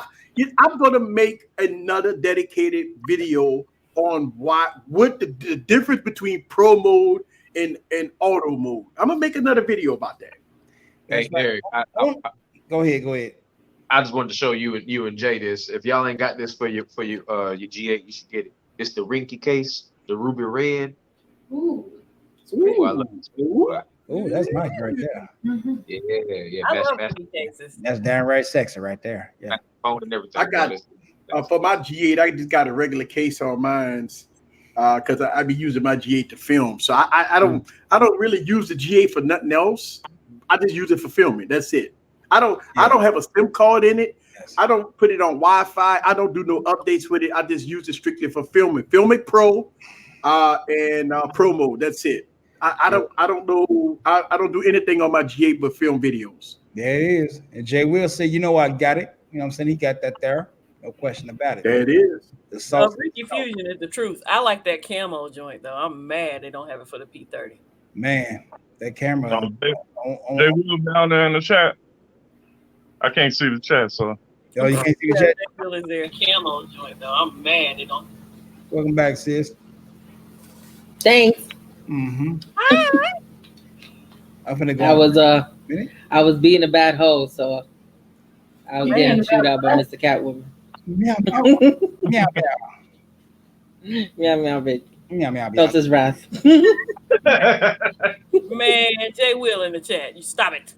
going to make another dedicated video on what the difference between pro mode and auto mode. I'm gonna make another video about that. Hey, Eric, go ahead. I just wanted to show you and Jay this. If y'all ain't got this for your G8, you should get it. It's the Rinky case, the ruby red. Ooh. Ooh, I love this. Ooh, that's nice right there. Mm-hmm. Yeah. I love cases. That's downright sexy right there. Yeah. Phone and everything. I got for my G8. I just got a regular case on mine's. Because I be using my G8 to film, so I don't really use the G8 for nothing else. I just use it for filming. That's it. I don't have a SIM card in it. Yes. I don't put it on Wi-Fi. I don't do no updates with it. I just use it strictly for filming. Filmic Pro and Pro mode. That's it. I don't do anything on my G8 but film videos. There it is. And Jay will say, I got it. You know what I'm saying? He got that there. No question about it. There it is. Ricky Fusion is the truth. I like that camo joint though. I'm mad they don't have it for the P30. Man, that camera. They will down there in the chat. I can't see the chat, so. Oh, you can't see the chat? That is their camo joint though. I'm mad they don't. Welcome back, sis. Thanks. Mm-hmm. I was being a bad hoe, so I was getting chewed out by Mr. Catwoman. Meow meow meow meow meow bitch. Meow meow. Felt his wrath. Man, Jay Will in the chat. You stop it.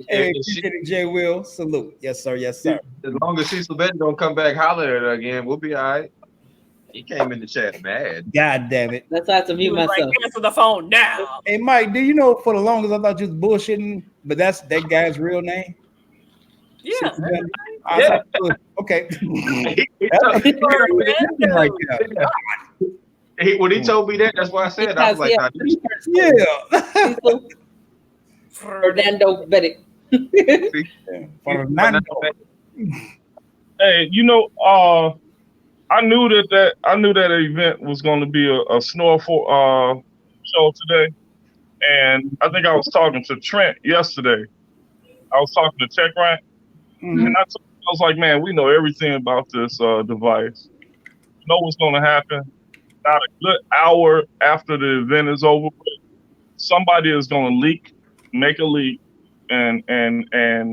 Hey, appreciate it, Jay Will. Salute. Yes, sir. Yes, sir. As long as Cecil Benton don't come back holler at her again, we'll be all right. He came in the chat mad. God damn it. That's why I have to mute myself. Answer the phone now. Hey, Mike, do you know for the longest I thought you was bullshitting, but that's that guy's real name? Yeah. Okay. When he told me that, that's why I said I was like, yeah. Fernando Betty. Hey, you know, I knew that event was going to be a snore for show today, and I think I was talking to Trent yesterday. I was talking to Tech Rank, and I was like, man, we know everything about this device. You know what's going to happen? Not a good hour after the event is over, somebody is going to make a leak, and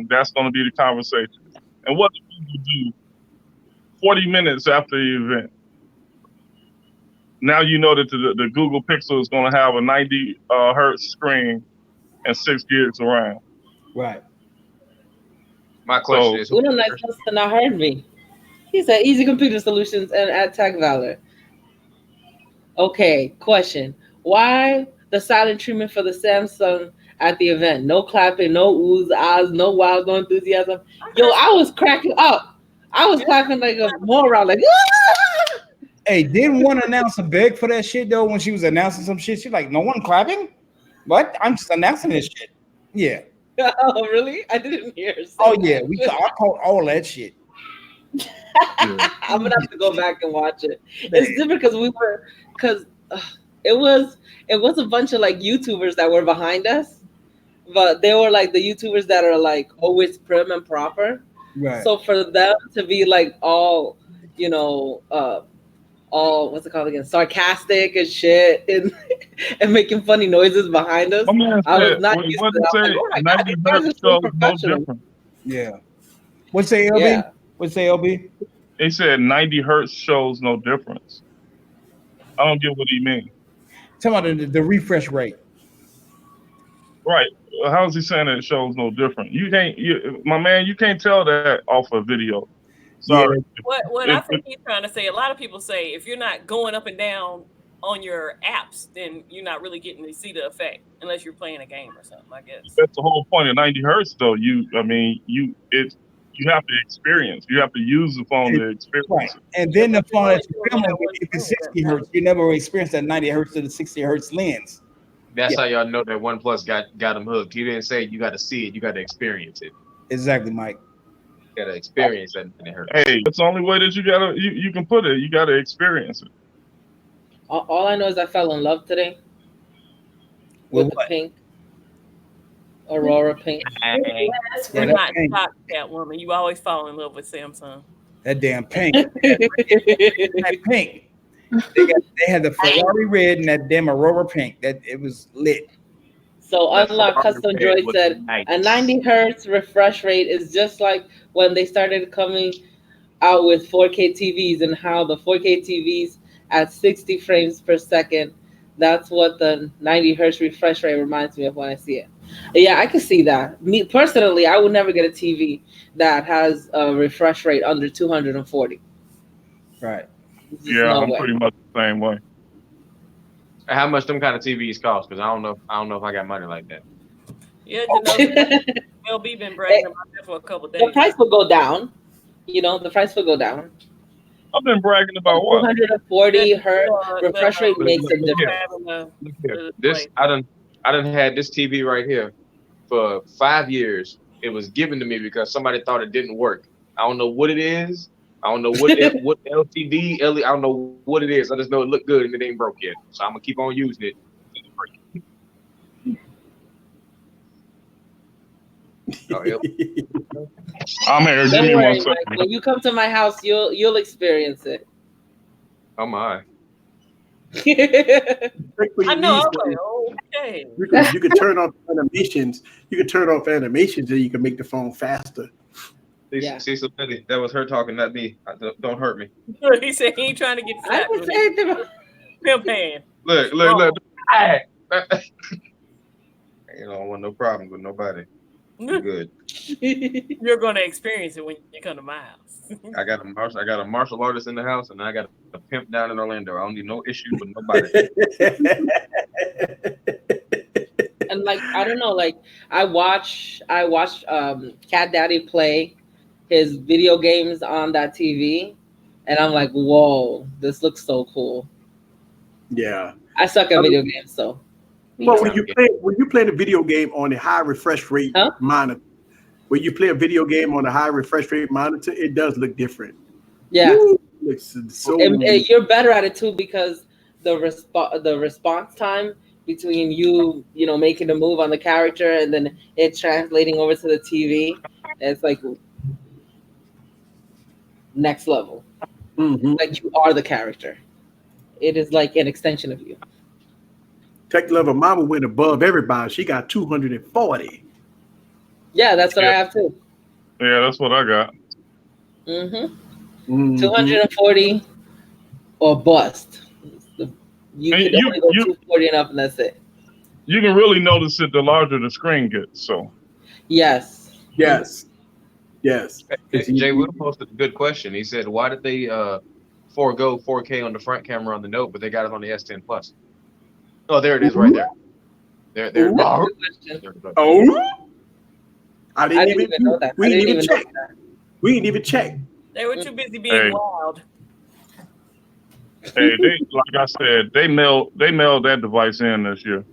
that's going to be the conversation. And what do people do 40 minutes after the event? Now you know that the Google Pixel is going to have a 90 hertz screen and 6 gigs of RAM. Right. My question is, Uno Nice person now heard me. He said Easy Computer Solutions and at Tech Valor. Okay, question. Why the silent treatment for the Samsung at the event? No clapping, no oohs, ahs, no wows, no enthusiasm. Yo, I was cracking up. I was clapping like a moron, like, ah! Hey, didn't one announcer beg for that shit though when she was announcing some shit? She's like, no one clapping? What? I'm just announcing this shit. Yeah. Oh, really? I didn't hear. Oh, yeah. I caught all that shit. I'm gonna have to go back and watch it. It's different because it was a bunch of like YouTubers that were behind us, but they were like the YouTubers that are like always prim and proper. Right. So for them to be like all, you know, all what's it called again, sarcastic and shit, and making funny noises behind us, I was not used to that. 90 hertz shows no different. Yeah. What's say LB? Yeah. What's say LB? They said 90 hertz shows no difference. I don't get what he means. Talking about the refresh rate. Right. How is he saying that it shows no different? My man, you can't tell that off a video. Sorry. Yeah. What I think he's trying to say, a lot of people say if you're not going up and down on your apps, then you're not really getting to see the effect unless you're playing a game or something, I guess. That's the whole point of 90 hertz though. You have to experience. You have to use the phone to experience right. it. And then the phone that you film on, if it's 60 hertz, you never experience that 90 hertz to the 60 hertz lens. That's how y'all know that OnePlus got him hooked. He didn't say you got to see it, you got to experience it. Exactly, Mike. You got to experience that. Hey, that's the only way that you can put it. You got to experience it. All I know is I fell in love today with the pink. Aurora pink. Yes, we're not shocked, Catwoman. You always fall in love with Samsung. That damn pink. that pink. They had the Ferrari red and that damn Aurora pink. That it was lit. So Unlock Custom Droid said a 90 hertz refresh rate is just like when they started coming out with 4K TVs and how the 4K TVs at 60 frames per second. That's what the 90 hertz refresh rate reminds me of when I see it. Yeah, I can see that. Me personally, I would never get a TV that has a refresh rate under 240. Right. Yeah, I'm pretty much the same way. How much them kind of TVs cost? Because I don't know if I got money like that. Yeah, LB been bragging about that for a couple days. The price will go down. You know, the price will go down. I've been bragging about what? 240 hertz refresh rate makes a difference. Look here. This I done had this TV right here for 5 years. It was given to me because somebody thought it didn't work. I don't know what it is. I don't know what LCD, I don't know what it is. I just know it looked good and it ain't broke yet. So I'm gonna keep on using it. I'm here. Give me 1 second. When you come to my house, you'll experience it. Oh my. I know. Okay. You could turn off animations. You could turn off animations and you can make the phone faster. Yeah. Cecil, that was her talking, not me. Don't hurt me. He said he ain't trying to get fat. I didn't say anything about Pimp hand. Look. You don't want no problems with nobody. Good. You're going to experience it when you come to my house. I got a martial artist in the house, and I got a pimp down in Orlando. I don't need no issues with nobody. And like I don't know, like I watched Cat Daddy play his video games on that TV, and I'm like, whoa, this looks so cool. Yeah. I suck at video games, so. Well, when you play the video game on a high refresh rate monitor, when you play a video game on a high refresh rate monitor, it does look different. Yeah. Ooh, looks so. And you're better at it too because the response time between you making the move on the character and then it translating over to the TV, it's like next level. Mm-hmm. Like you are the character. It is like an extension of you. Tech Level Mama went above everybody. She got 240. Yeah, that's what I have too. Yeah, that's what I got. Mm-hmm. 240 or bust. You can only go 240 and up, and that's it. You can really notice it the larger the screen gets. So. Yes. Jay Will posted a good question. He said, "Why did they forego 4K on the front camera on the Note, but they got it on the S10 Plus?" Oh, there it is, right there. There. Oh. I didn't even know that. We didn't even check. We didn't even check. They were too busy being wild. Hey, like I said, they mailed that device in this year.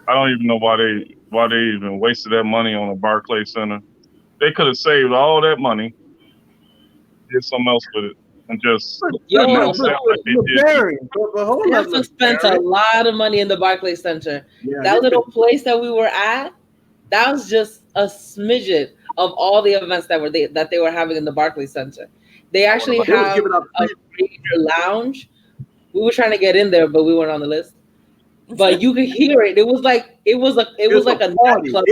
I don't even know why they even wasted that money on a Barclays Center. They could have saved all that money, did something else with it, and just We have to spend a lot of money in the Barclays Center. Yeah, that little place that we were at, that was just a smidget of all the events that they were having in the Barclays Center. They actually have a lounge. We were trying to get in there, but we weren't on the list. But you could hear it. It was like a nightclub.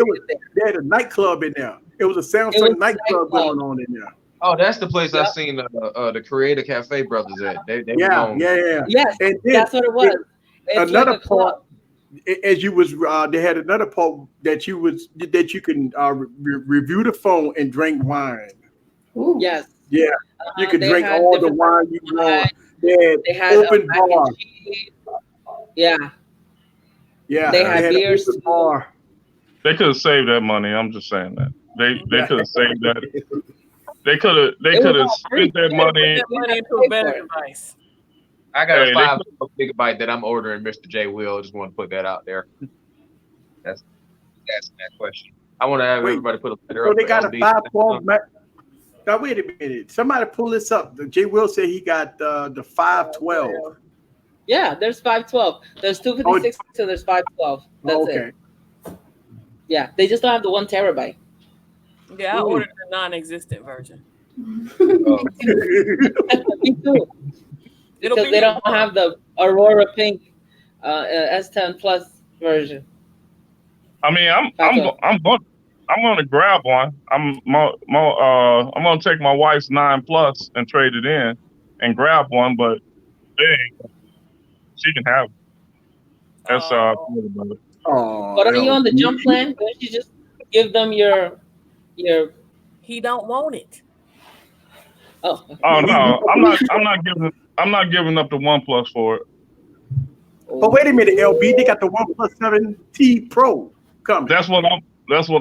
They had a nightclub in there. It was a Samsung nightclub going on in there. Oh, that's the place I seen the Creator Cafe brothers at. They yeah. Yes, and that's what it was. It's another like part, as you was, they had another part that you can review the phone and drink wine. Ooh. Yes. Yeah, you can drink all the wine you want. They had open bar. Yeah. Yeah. They had beers. Bar. They could have saved that money. I'm just saying that they could have saved that. They could have spent that money into a better device. I got a 5 gigabyte that I'm ordering, Mr. J. Will. Just want to put that out there. That's that question. I want to have everybody put a letter up. So they got a 512. Now wait a minute. Somebody pull this up. J. Will said he got the 512. Yeah, there's 512. There's 256 and there's 512. That's it. Yeah, they just don't have the 1 terabyte. Yeah, I ordered the non-existent version. Me too. Because they don't have the Aurora Pink S10 Plus version. I mean, I'm going to grab one. I'm going to take my wife's 9 Plus and trade it in and grab one, but she can have it. That's but are you on the jump plan? Don't you just give them your? He don't want it. Oh no, I'm not giving up the OnePlus for it. But wait a minute, LB, they got the OnePlus 7T Pro coming. That's what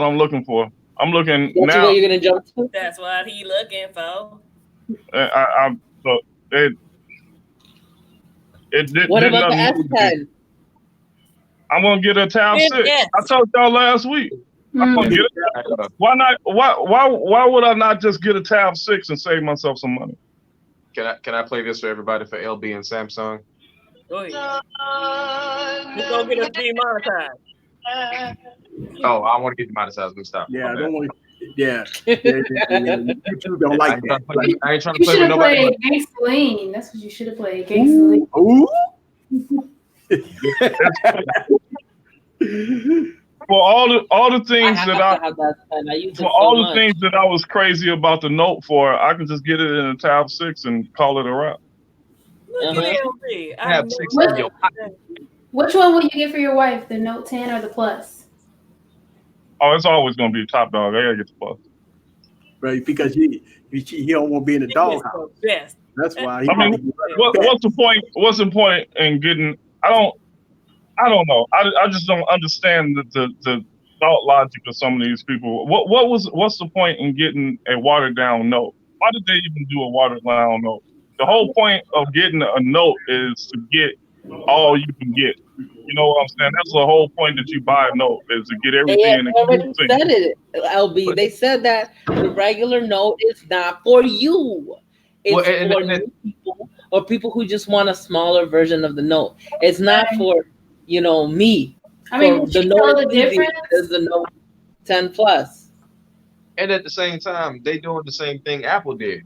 I'm looking for. I'm looking now. That's what you're gonna jump to? That's what he looking for. What about the S10? I'm gonna get a Tab 6. Yes. I told y'all last week. I'm gonna get it. Why not? Why would I not just get a Tab 6 and save myself some money? Can I play this for everybody for LB and Samsung? Oh yeah. We're gonna get us demonetized. Oh, I want to get demonetized. Let me stop. Yeah, I don't want to. Yeah. YouTube don't like that. I ain't trying to play with nobody. You should have played Gangsta-Lean. That's what you should have played. Gangsta-Lean. Ooh. For all the things that I was crazy about the Note for, I can just get it in a Tab 6 and call it a wrap. Look at LB. Tab 6 Which one will you get for your wife, the Note 10 or the Plus? Oh, it's always gonna be top dog. I gotta get the Bucks. Right? Because he don't want to be in the He gets doghouse. the best. That's why. He I mean, probably get what's the point? What's the point in getting? I don't know. I just don't understand the thought logic of some of these people. What's the point in getting a watered down note? Why did they even do a watered down note? The whole point of getting a note is to get all you can get. You know what I'm saying? That's the whole point that you buy a note is to get everything. They already said it, LB. They said that the regular note is not for you. It's for new people or people who just want a smaller version of the note. It's not for, me. I mean, For did you know the difference? Is the Note 10 Plus. And at the same time, they doing the same thing Apple did.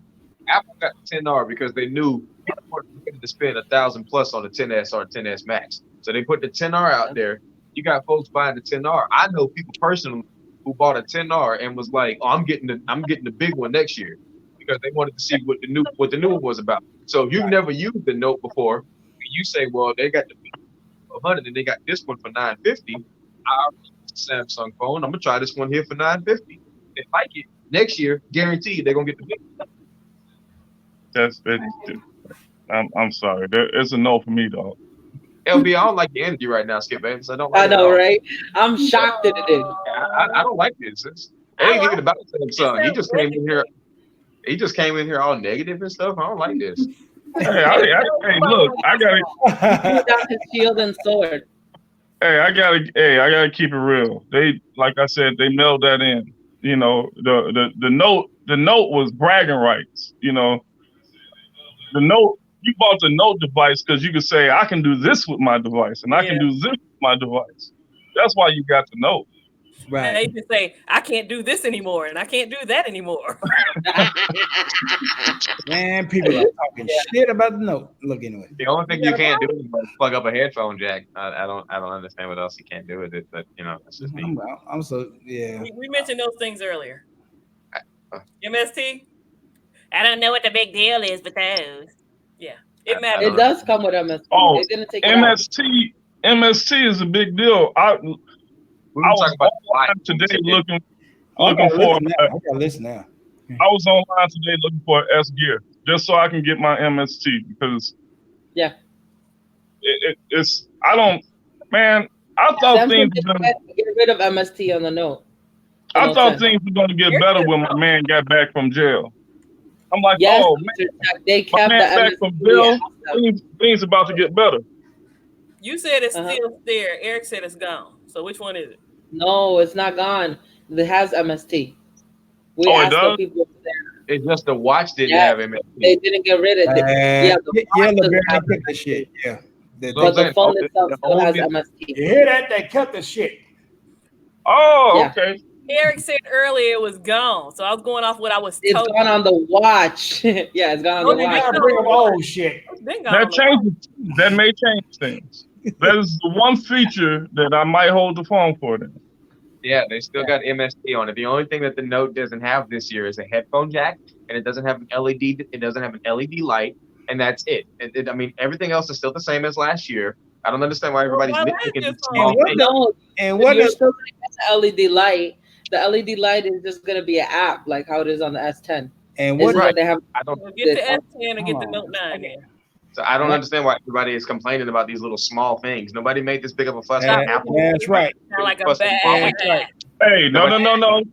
Apple got the 10R because they knew people were to spend $1,000+ on the 10S or 10S Max. So they put the 10R out there. You got folks buying the 10R. I know people personally who bought a 10R and was like, "Oh, I'm getting the big one next year," because they wanted to see what the new one was about. So if you've never used the Note before, and you say, "Well, they got the 100 and they got this one for $950." I already use a Samsung phone. I'm gonna try this one here for $950. They like it next year, guaranteed they're gonna get the big one. I'm sorry. It's a no for me, though. LB, I don't like the energy right now, Skip Bates. I don't like I it know, at all. right? I'm shocked that it is. I don't like this. It ain't even about Samsung. He just came in here. He just came in here all negative and stuff. I don't like this. Hey, look, I gotta. He got his shield and sword. I gotta keep it real. They, like I said, they mailed that in. You know, the note was bragging rights. You know, the note. You bought the Note device because you could say, I can do this with my device, and I can do this with my device. That's why you got the Note. Right. And they can say, I can't do this anymore, and I can't do that anymore. Man, people are talking shit about the Note. Look, anyway. The only thing you can't do is plug up a headphone jack. I don't understand what else you can't do with it, but that's just me. I'm so We mentioned those things earlier. MST. I don't know what the big deal is, but those. Yeah, it matters. It does come with MST. Oh, They're gonna take MST is a big deal. I was online today looking for. I gotta listen now. I was online today looking for an S Gear just so I can get my MST because it's I thought Samsung things were gonna get rid of MST on the Note. I thought things were gonna get better when my man got back from jail. I'm like, yes, oh man, they kept my man back from jail. Things about to get better. You said it's still there. Eric said it's gone. So which one is it? No, it's not gone. It has MST. We it asked does? the people there. It's just the watch didn't have MST. They didn't get rid of it. The watch doesn't have the shit. Yeah. But the phone itself still has MST. You hear that? They cut the shit. Oh, okay. Eric said earlier it was gone, so I was going off what I was told. It's gone on the watch. Yeah, it's gone on the watch. Bring up old shit. That may change things. That is the one feature that I might hold the phone for them. Yeah, they still got MST on it. The only thing that the Note doesn't have this year is a headphone jack, and it doesn't have an LED. It doesn't have an LED light, and that's it. I mean, everything else is still the same as last year. I don't understand why everybody's nitpicking. And what is still going to get the LED light? The LED light is just going to be an app, like how it is on the S10. And what they have? Get the S10 and get the Note 9 in. So I don't understand why everybody is complaining about these little small things. Nobody made this big of a fuss on Apple. That's right. Like a bad. Hey, no.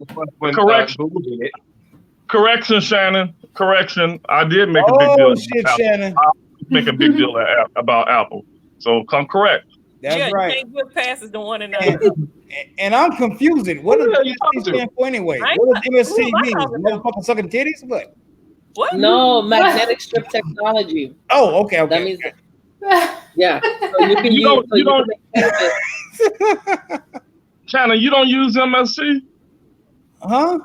Correction, Shannon. Correction. I did make a big deal. Shannon. I make a big deal about Apple. So come correct. That's right. You can't give passes to one another. And I'm confused. What does MSC stand for anyway? What does MSC mean? Motherfucking sucking titties? What? What? No, magnetic strip technology. Oh, okay. That means, yeah. So you can Shannon, you don't use MSC? Huh?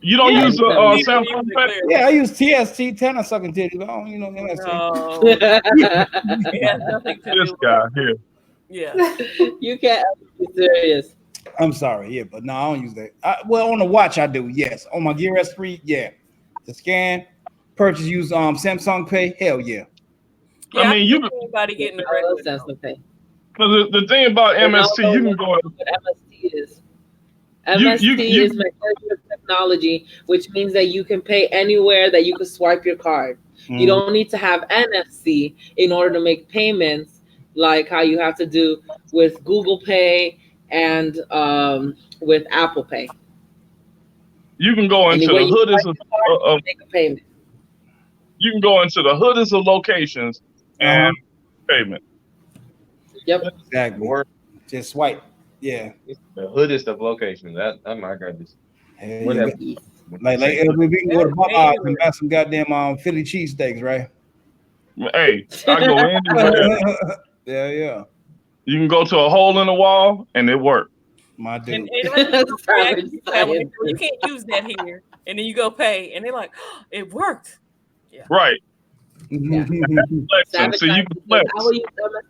You don't use Samsung Pay? Yeah, I use TST, tenor sucking titties. I don't, MSC. This guy here. Yeah. You can't be serious. I'm sorry, but no, I don't use that. Well, on the watch, I do, yes. On my Gear S3, yeah. To scan, purchase, use Samsung Pay, hell yeah. I mean, anybody getting the regular Samsung Pay. Because the thing about MST, you can go. What MST is. MST is Mechanical Technology, which means that you can pay anywhere that you can swipe your card. You don't need to have NFC in order to make payments like how you have to do with Google Pay and with Apple Pay. You can go into the hoodest of make a payment. You can go into the hoodest of locations and payment. Yep. Exactly. Just swipe. Yeah. The hoodest of locations. That my goodness. Whatever. Like we can go to Popeyes and buy some goddamn Philly cheesesteaks, right? Hey, I go anywhere. Yeah. You can go to a hole in the wall and it works. My dude. And you can't use that here. And then you go pay, and they're like, oh, it worked. Yeah. Right. Yeah. So you can flex. I will use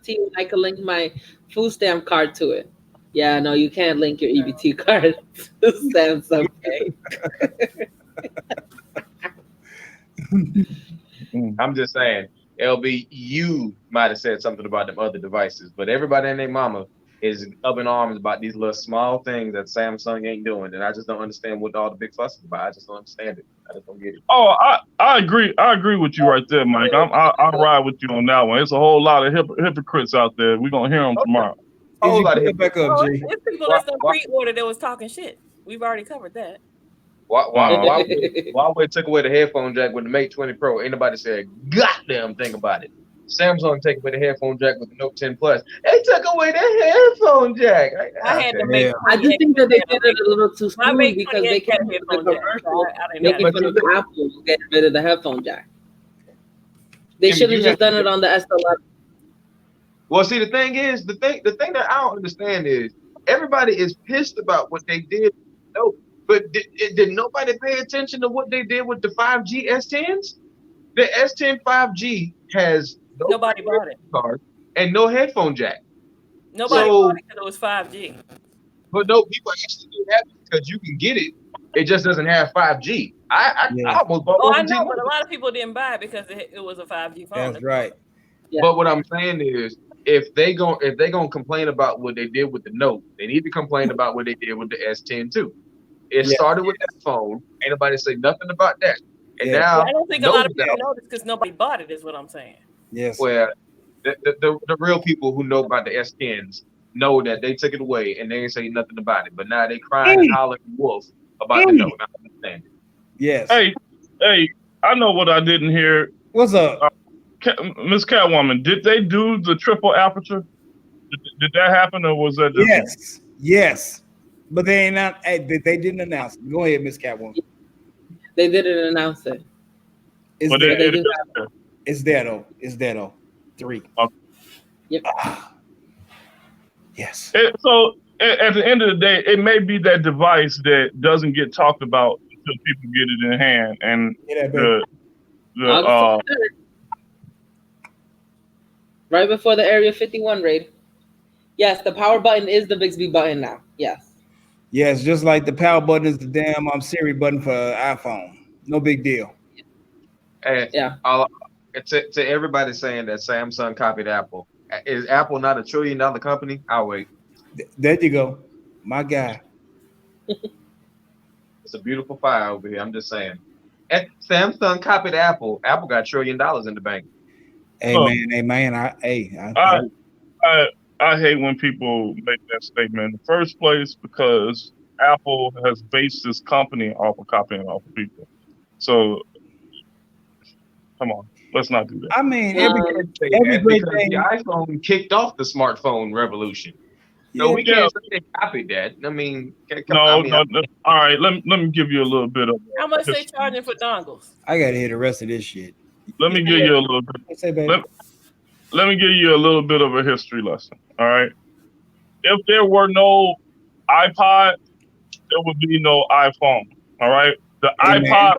MST when I can link my food stamp card to it. Yeah, no, you can't link your EBT card to Samsung Pay. I'm just saying, LB, you might have said something about them other devices, but everybody and their mama is up in arms about these little small things that Samsung ain't doing, and I just don't understand what all the big fuss is about. I just don't understand it. I just don't get it. Oh, I agree. I agree with you right there, Mike. I'll ride with you on that one. It's a whole lot of hypocrites out there. We're gonna hear them tomorrow. Whole lot of back up, G. There's people that's on pre-order that was talking shit. We've already covered that. Why took away the headphone jack with the Mate 20 Pro? Ain't nobody said goddamn thing about it. Samsung take away the headphone jack with the Note 10 Plus. They took away the headphone jack. I had to make. I just think that they did it a little too soon because they kept the commercial making fun of Apple getting rid of the headphone jack. They should have just done it on the S11. Well, see, the thing that I don't understand is everybody is pissed about what they did. No, but did nobody pay attention to what they did with the 5G S10s? The S10 5G has nobody bought it card and no headphone jack. Nobody bought it because it was 5G. But no, people actually do have it because you can get it. It just doesn't have 5G. I almost bought one. I know, but a lot of people didn't buy it because it was a 5G phone. That's right. Yeah. But what I'm saying is, if they gonna complain about what they did with the Note, they need to complain about what they did with the S10 too. It started with that phone. Ain't nobody say nothing about that. And now I don't think a lot of people noticed because nobody bought it. Is what I'm saying. Yes. Well, the real people who know about the S10s know that they took it away and they ain't say nothing about it. But now they crying and hollering wolf about the Note. I understand it. Yes. Hey, I know what I didn't hear. What's up? Miss Catwoman, did they do the triple aperture? Did that happen, or was that just yes, but they ain't not. They didn't announce it. Go ahead, Miss Catwoman. They didn't announce it. It's there though. It's there though. 3. Okay. Yep. Yes. So at the end of the day, it may be that device that doesn't get talked about until people get it in hand, and right before the Area 51 raid. Yes, the power button is the Bixby button now. Yes. Yes, just like the power button is the damn Siri button for iPhone. No big deal. And to everybody saying that Samsung copied Apple, is Apple not $1 trillion company? I'll wait. There you go, my guy. It's a beautiful fire over here. I'm just saying. And Samsung copied Apple. Apple got $1 trillion in the bank. Hey man, I hate when people make that statement in the first place because Apple has based this company off of copying off of people. So come on, let's not do that. I mean, every great thing. The iPhone kicked off the smartphone revolution. So we can't say they copied that. I mean, no. All right, let me give you a little bit of. How much they charging for dongles? I gotta hear the rest of this shit. Let me give you a little bit. Let me give you a little bit of a history lesson. All right. If there were no iPod, there would be no iPhone. All right. The iPod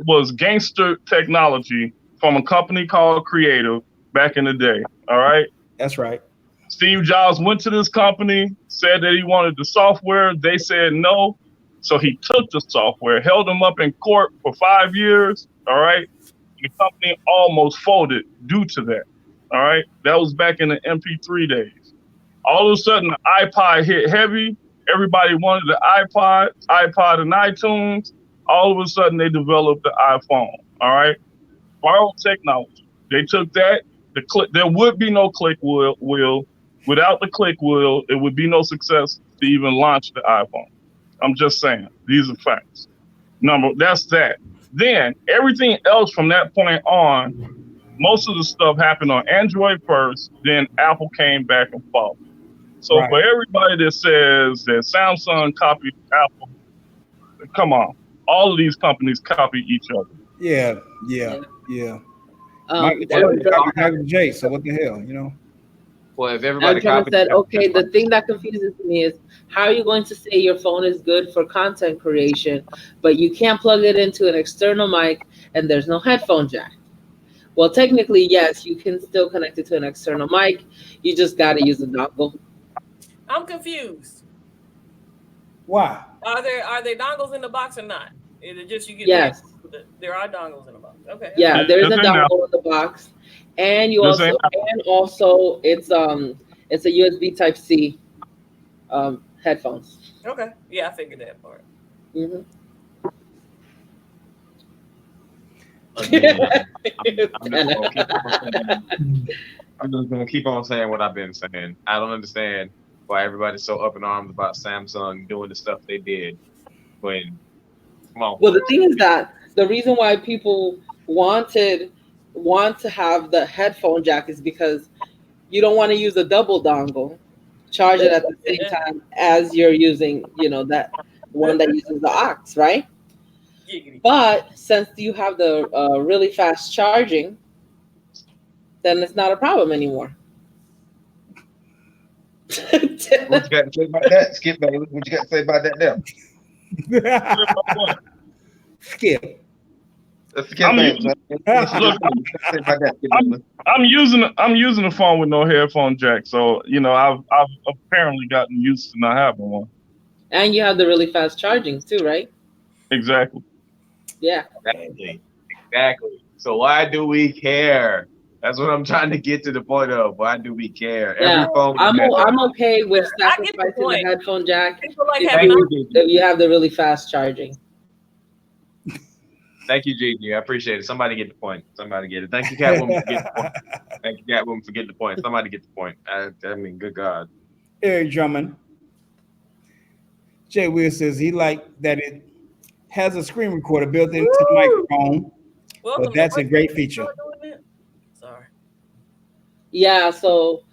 was gangster technology from a company called Creative back in the day. All right. That's right. Steve Jobs went to this company, said that he wanted the software. They said no. So he took the software, held them up in court for 5 years. All right. The company almost folded due to that. All right. That was back in the MP3 days. All of a sudden, the iPod hit heavy. Everybody wanted the iPod and iTunes. All of a sudden, they developed the iPhone. All right, borrowed technology. They took that. There would be no click wheel. Without the click wheel, it would be no success to even launch the iPhone. I'm just saying. These are facts. That's that. Then everything else from that point on, most of the stuff happened on Android first. Then Apple came back and followed. So for everybody that says that Samsung copied Apple, come on. All of these companies copy each other. Yeah. Jay, so what the hell, you know? Well, if everybody said, okay, the thing that confuses me is how are you going to say your phone is good for content creation, but you can't plug it into an external mic and there's no headphone jack? Well, technically, yes, you can still connect it to an external mic. You just got to use a dongle. I'm confused. Why? Are there dongles in the box or not? Is it just you get? Yes. There are dongles in the box. Okay. Yeah, there's a dongle in the box, and it's a USB Type C headphones. Okay. Yeah, I figured that part. Mm-hmm. I'm just gonna keep on saying what I've been saying. I don't understand why everybody's so up in arms about Samsung doing the stuff they did. When, come on. Well, the thing is that the reason why people want to have the headphone jack is because you don't want to use a double dongle, charge it at the same time as you're using, that one that uses the aux, right? But since you have the really fast charging, then it's not a problem anymore. What you got to say about that, Skip, baby? What you got to say about that now? Skip. I'm using a phone with no headphone jack, so I've apparently gotten used to not having one. And you have the really fast charging too, right? Exactly. Yeah. Exactly. So why do we care? That's what I'm trying to get to the point of. Why do we care? Yeah. Every phone. I'm okay with sacrificing the headphone jack if you have the really fast charging. Thank you, Gigi. I appreciate it. Somebody get the point. Somebody get it. Thank you, Catwoman, for getting the point. Thank you, Catwoman, for getting the point. Somebody get the point. I mean, good God. Eric Drummond. Jay Will says he liked that it has a screen recorder built into the microphone. But that's a great feature. Sorry. Yeah, so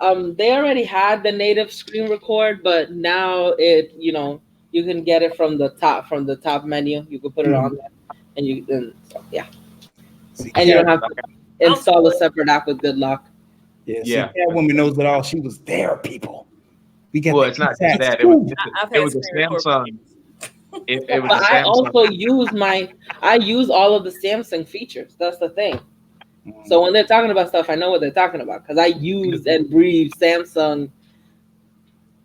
they already had the native screen record, but now you can get it from the top menu. You can put it on there. And you don't have to install a separate app with good luck. Yeah. That woman knows it all. She was there, people. It's not just that. It was a Samsung. I also use all of the Samsung features. That's the thing. So when they're talking about stuff, I know what they're talking about because I use and breathe Samsung.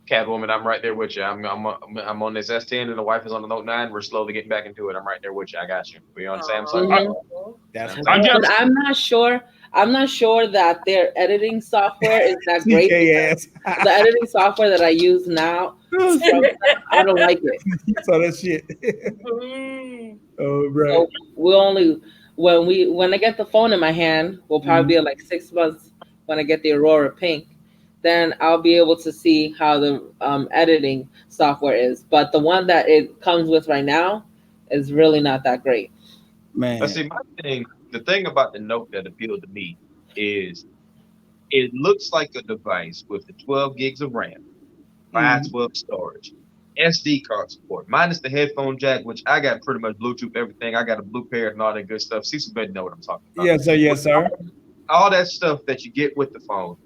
Catwoman, I'm right there with you. I'm on this S10 and the wife is on the Note 9. We're slowly getting back into it. I'm right there with you. I got you. We on Samsung. Mm-hmm. But I'm not sure that their editing software is that great. The editing software that I use now, I don't like it. You saw that shit. Oh, right. So when I get the phone in my hand, will probably be like 6 months when I get the Aurora Pink. Then I'll be able to see how the editing software is. But the one that it comes with right now is really not that great. Man. But see, the thing about the Note that appealed to me is it looks like a device with the 12 gigs of RAM, 512 storage, SD card support, minus the headphone jack, which I got pretty much Bluetooth everything. I got a blue pair and all that good stuff. Cecil better know what I'm talking about. Yes, sir. All that stuff that you get with the phone.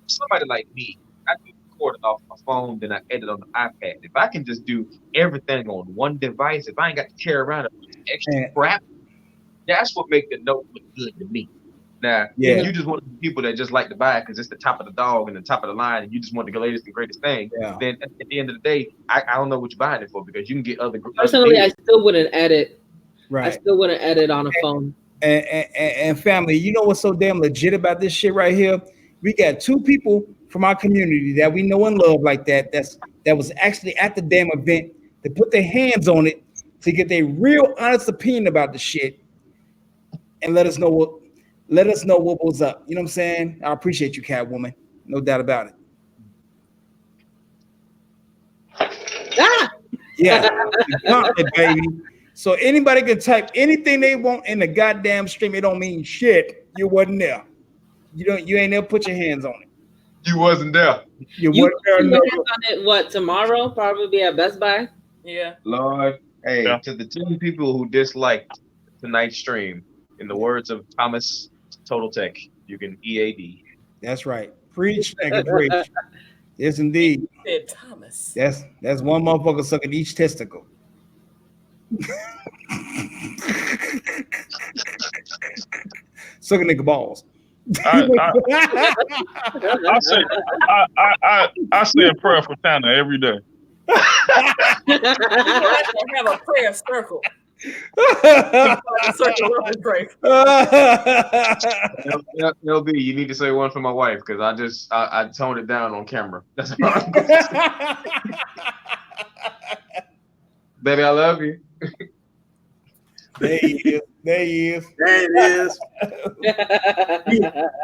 Somebody like me, I can record it off my phone, then I edit on the iPad. If I can just do everything on one device, if I ain't got to carry around extra crap, that's what makes the Note look good to me. Now, if you just want people that just like to buy it because it's the top of the dog and the top of the line, and you just want the latest and greatest thing, then at the end of the day, I don't know what you're buying it for because you can get other. Personally, I still wouldn't edit. Right. I still wouldn't edit on a phone. And family, you know what's so damn legit about this shit right here? We got 2 people from our community that we know and love like that. That was actually at the damn event. They put their hands on it to get their real honest opinion about the shit, and let us know what was up. You know what I'm saying? I appreciate you, Catwoman. No doubt about it. Ah! Yeah, baby. So anybody can type anything they want in the goddamn stream. It don't mean shit. You wasn't there. You ain't never put your hands on it. You wasn't there. You You wasn't there. put No. your hands on it, what, tomorrow? Probably at Best Buy. Yeah. Lord, hey, Yeah. to the 10 people who disliked tonight's stream, in the words of Thomas Total Tech, you can EAD. That's right. Preach, nigga, preach. Yes, indeed. Said Thomas. That's one motherfucker sucking each testicle. Sucking nigga balls. I say a prayer for Tana every day. You have to have a prayer circle. Circle up and pray. LB, you need to say one for my wife because I toned it down on camera. That's all. Baby, I love you. There he is. There he is. There it is.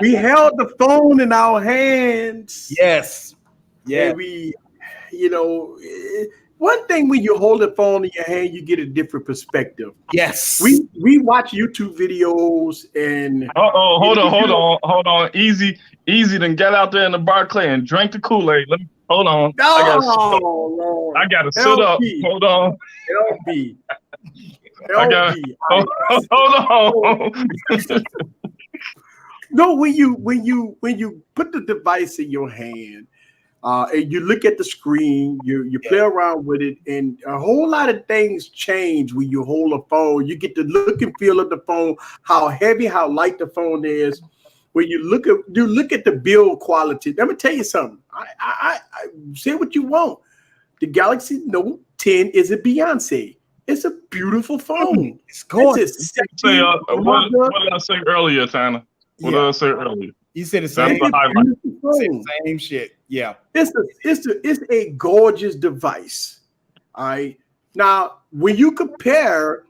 We held the phone in our hands. Yes. Yeah. And we, one thing when you hold the phone in your hand, you get a different perspective. Yes. We watch YouTube videos and Hold on. Easy, then get out there in the Barclay and drink the Kool-Aid. Hold on. Lord. I gotta sit up. Hold on. LB. Hold on. No, when you put the device in your hand, and you look at the screen, you play around with it, and a whole lot of things change when you hold a phone. You get the look and feel of the phone, how heavy, how light the phone is. When you look at the build quality, let me tell you something. I say what you want. The Galaxy Note 10 is a Beyonce. It's a beautiful phone. It's gorgeous. What did I say earlier, Tana? What did I say earlier? You said the same. Same shit. Yeah. It's a gorgeous device. All right. Now, when you compare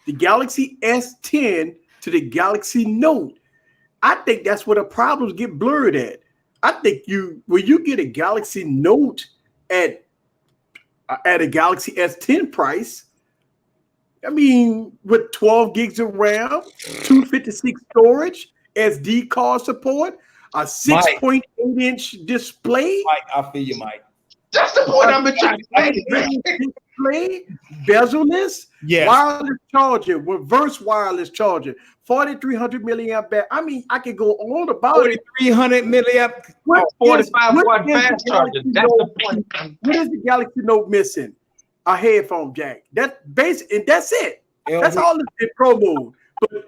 the Galaxy S10 to the Galaxy Note, I think that's where the problems get blurred at. I think when you get a Galaxy Note at a Galaxy S10 price, I mean, with 12 gigs of RAM, 256 storage, SD card support, a 6.8-inch display. Mike, I feel you, Mike. That's the point I've been trying to say. Display, bezel-less, wireless charger, reverse wireless charger, 4,300 milliamp battery. I mean, I could go on about it. 4,300 milliamp, 45-watt fast charger. That's the point. What is the Galaxy Note missing? A headphone jack. That's basic, and that's it. That's all in Pro mode. But a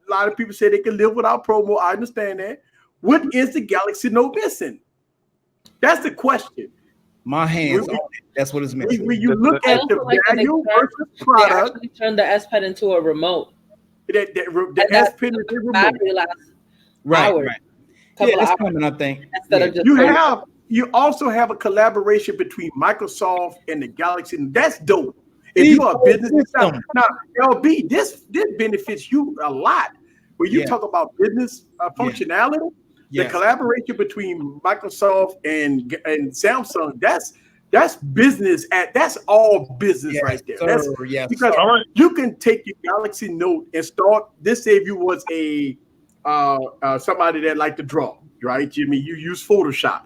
lot of people say they can live without Pro mode. I understand that. What is the Galaxy Note missing? That's the question. My hands on it. That's what it's missing. When you look at the value versus product, they actually turned the S Pen into a remote. The S Pen is a remote. Right. Yeah, that's coming, I think. Instead of just you also have a collaboration between Microsoft and the Galaxy. And that's dope. If you are a business now, LB, this benefits you a lot. When you talk about business functionality, the collaboration between Microsoft and Samsung, that's business. That's all business right there. That's because you can take your Galaxy Note and start. This say if you was a somebody that like to draw, right? You use Photoshop.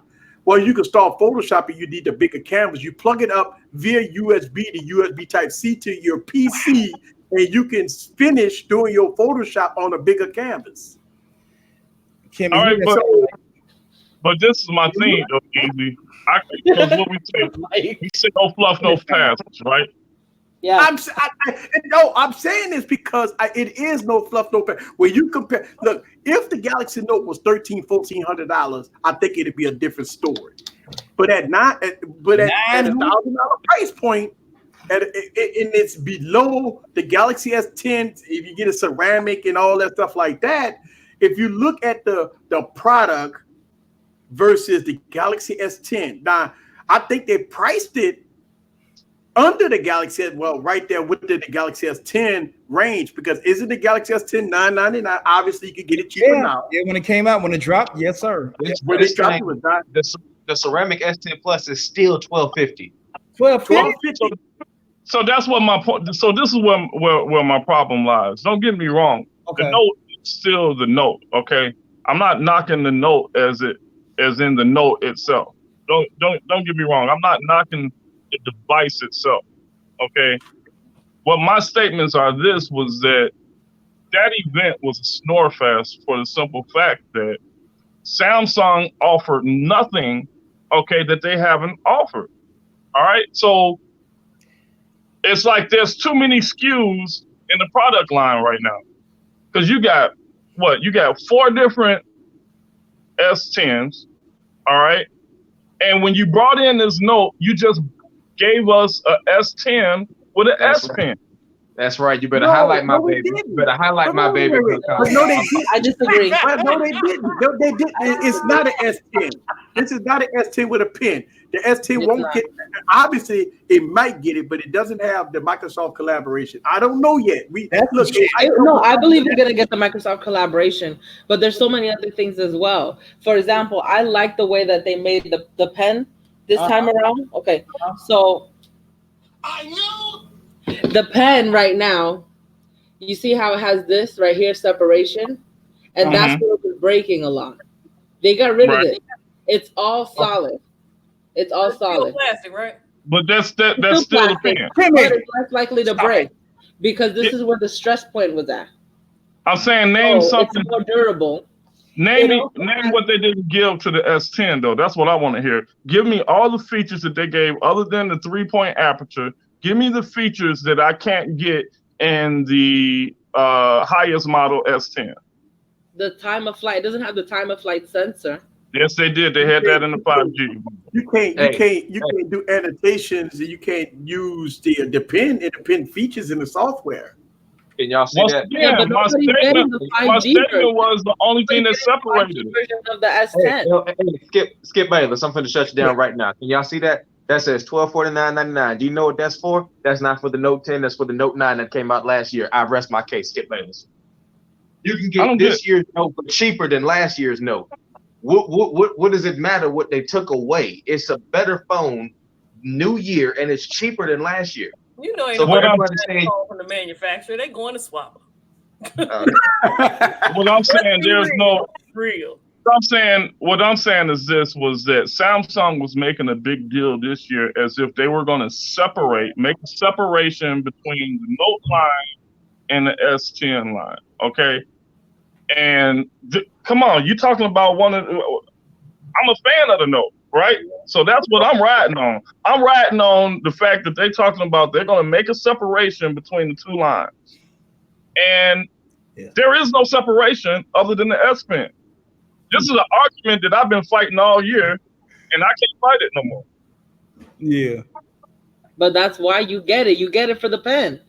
Well, you can start Photoshop and you need a bigger canvas. You plug it up via USB to USB Type-C to your PC, and you can finish doing your Photoshop on a bigger canvas. All right, but this is my thing, though, Easy. Because what we say, no fluff, no pass, right? Yeah. I'm saying this because it is no fluff, no pass. When you compare, look, if the Galaxy Note was $1,400, I think it'd be a different story. But at $1,000 price point, and it's below the Galaxy S10. If you get a ceramic and all that stuff like that, if you look at the product versus the Galaxy S10. Now, I think they priced it under the Galaxy, well, right there within the Galaxy S10 range, because isn't the Galaxy S10 $999? Obviously, you could get it cheaper now. Yeah, when it came out, when it dropped, yes, sir. When it dropped, it was not the ceramic S10 Plus is still $1,250. $1,250. So that's what my point. So this is where my problem lies. Don't get me wrong. Okay. The Note is still the Note. Okay, I'm not knocking the Note as in the Note itself. Don't get me wrong. I'm not knocking the device itself. Okay. What my statements are was that event was a snore fest for the simple fact that Samsung offered nothing, okay, that they haven't offered. All right. So it's like there's too many SKUs in the product line right now. Because you got 4 different S10s. All right. And when you brought in this Note, you just gave us a S10 with an S Pen. That's right. You better highlight my baby. You better highlight my baby. But no, they didn't. I disagree. No, they didn't. No, they didn't. It's not an S10. This is not an S10 with a pen. The S10 won't get. Obviously, it might get it, but it doesn't have the Microsoft collaboration. I don't know yet. I believe you're gonna get the Microsoft collaboration, but there's so many other things as well. For example, I like the way that they made the pen this time around. Okay, so I know the pen right now. You see how it has this right here separation, and that's where it was breaking a lot. They got rid of it. It's all solid. It's all solid. Plastic, right? But that's still the pen. But it's less likely to break because this is where the stress point was at. I'm saying name something it's more durable. Name what they didn't give to the S10 though. That's what I want to hear. Give me all the features that they gave other than the 3-point aperture. Give me the features that I can't get in the highest model S10. The time of flight. It doesn't have the time of flight sensor. Yes, they did. They had that in the 5G. You can't do annotations. And you can't use the pen and the pen features in the software. Can y'all see that? Yeah, my statement was the only thing that separated it. Version of the S10. Hey, Skip Bayless, I'm finna shut you down right now. Can y'all see that? That says $1249.99. Do you know what that's for? That's not for the Note 10. That's for the Note 9 that came out last year. I rest my case, Skip Bayless. You can get this year's Note for cheaper than last year's Note. What does it matter what they took away? It's a better phone, new year, and it's cheaper than last year. You know, so what I'm saying from the manufacturer, they're going to swap them. What I'm saying, there's no real. What I'm saying is this was that Samsung was making a big deal this year as if they were going to make a separation between the Note line and the S10 line. Okay. And come on, you're talking about I'm a fan of the Note, right? So that's what I'm riding on. I'm riding on the fact that they're talking about they're going to make a separation between the 2 lines. And there is no separation other than the S Pen. This is an argument that I've been fighting all year, and I can't fight it no more. Yeah. But that's why you get it. You get it for the pen.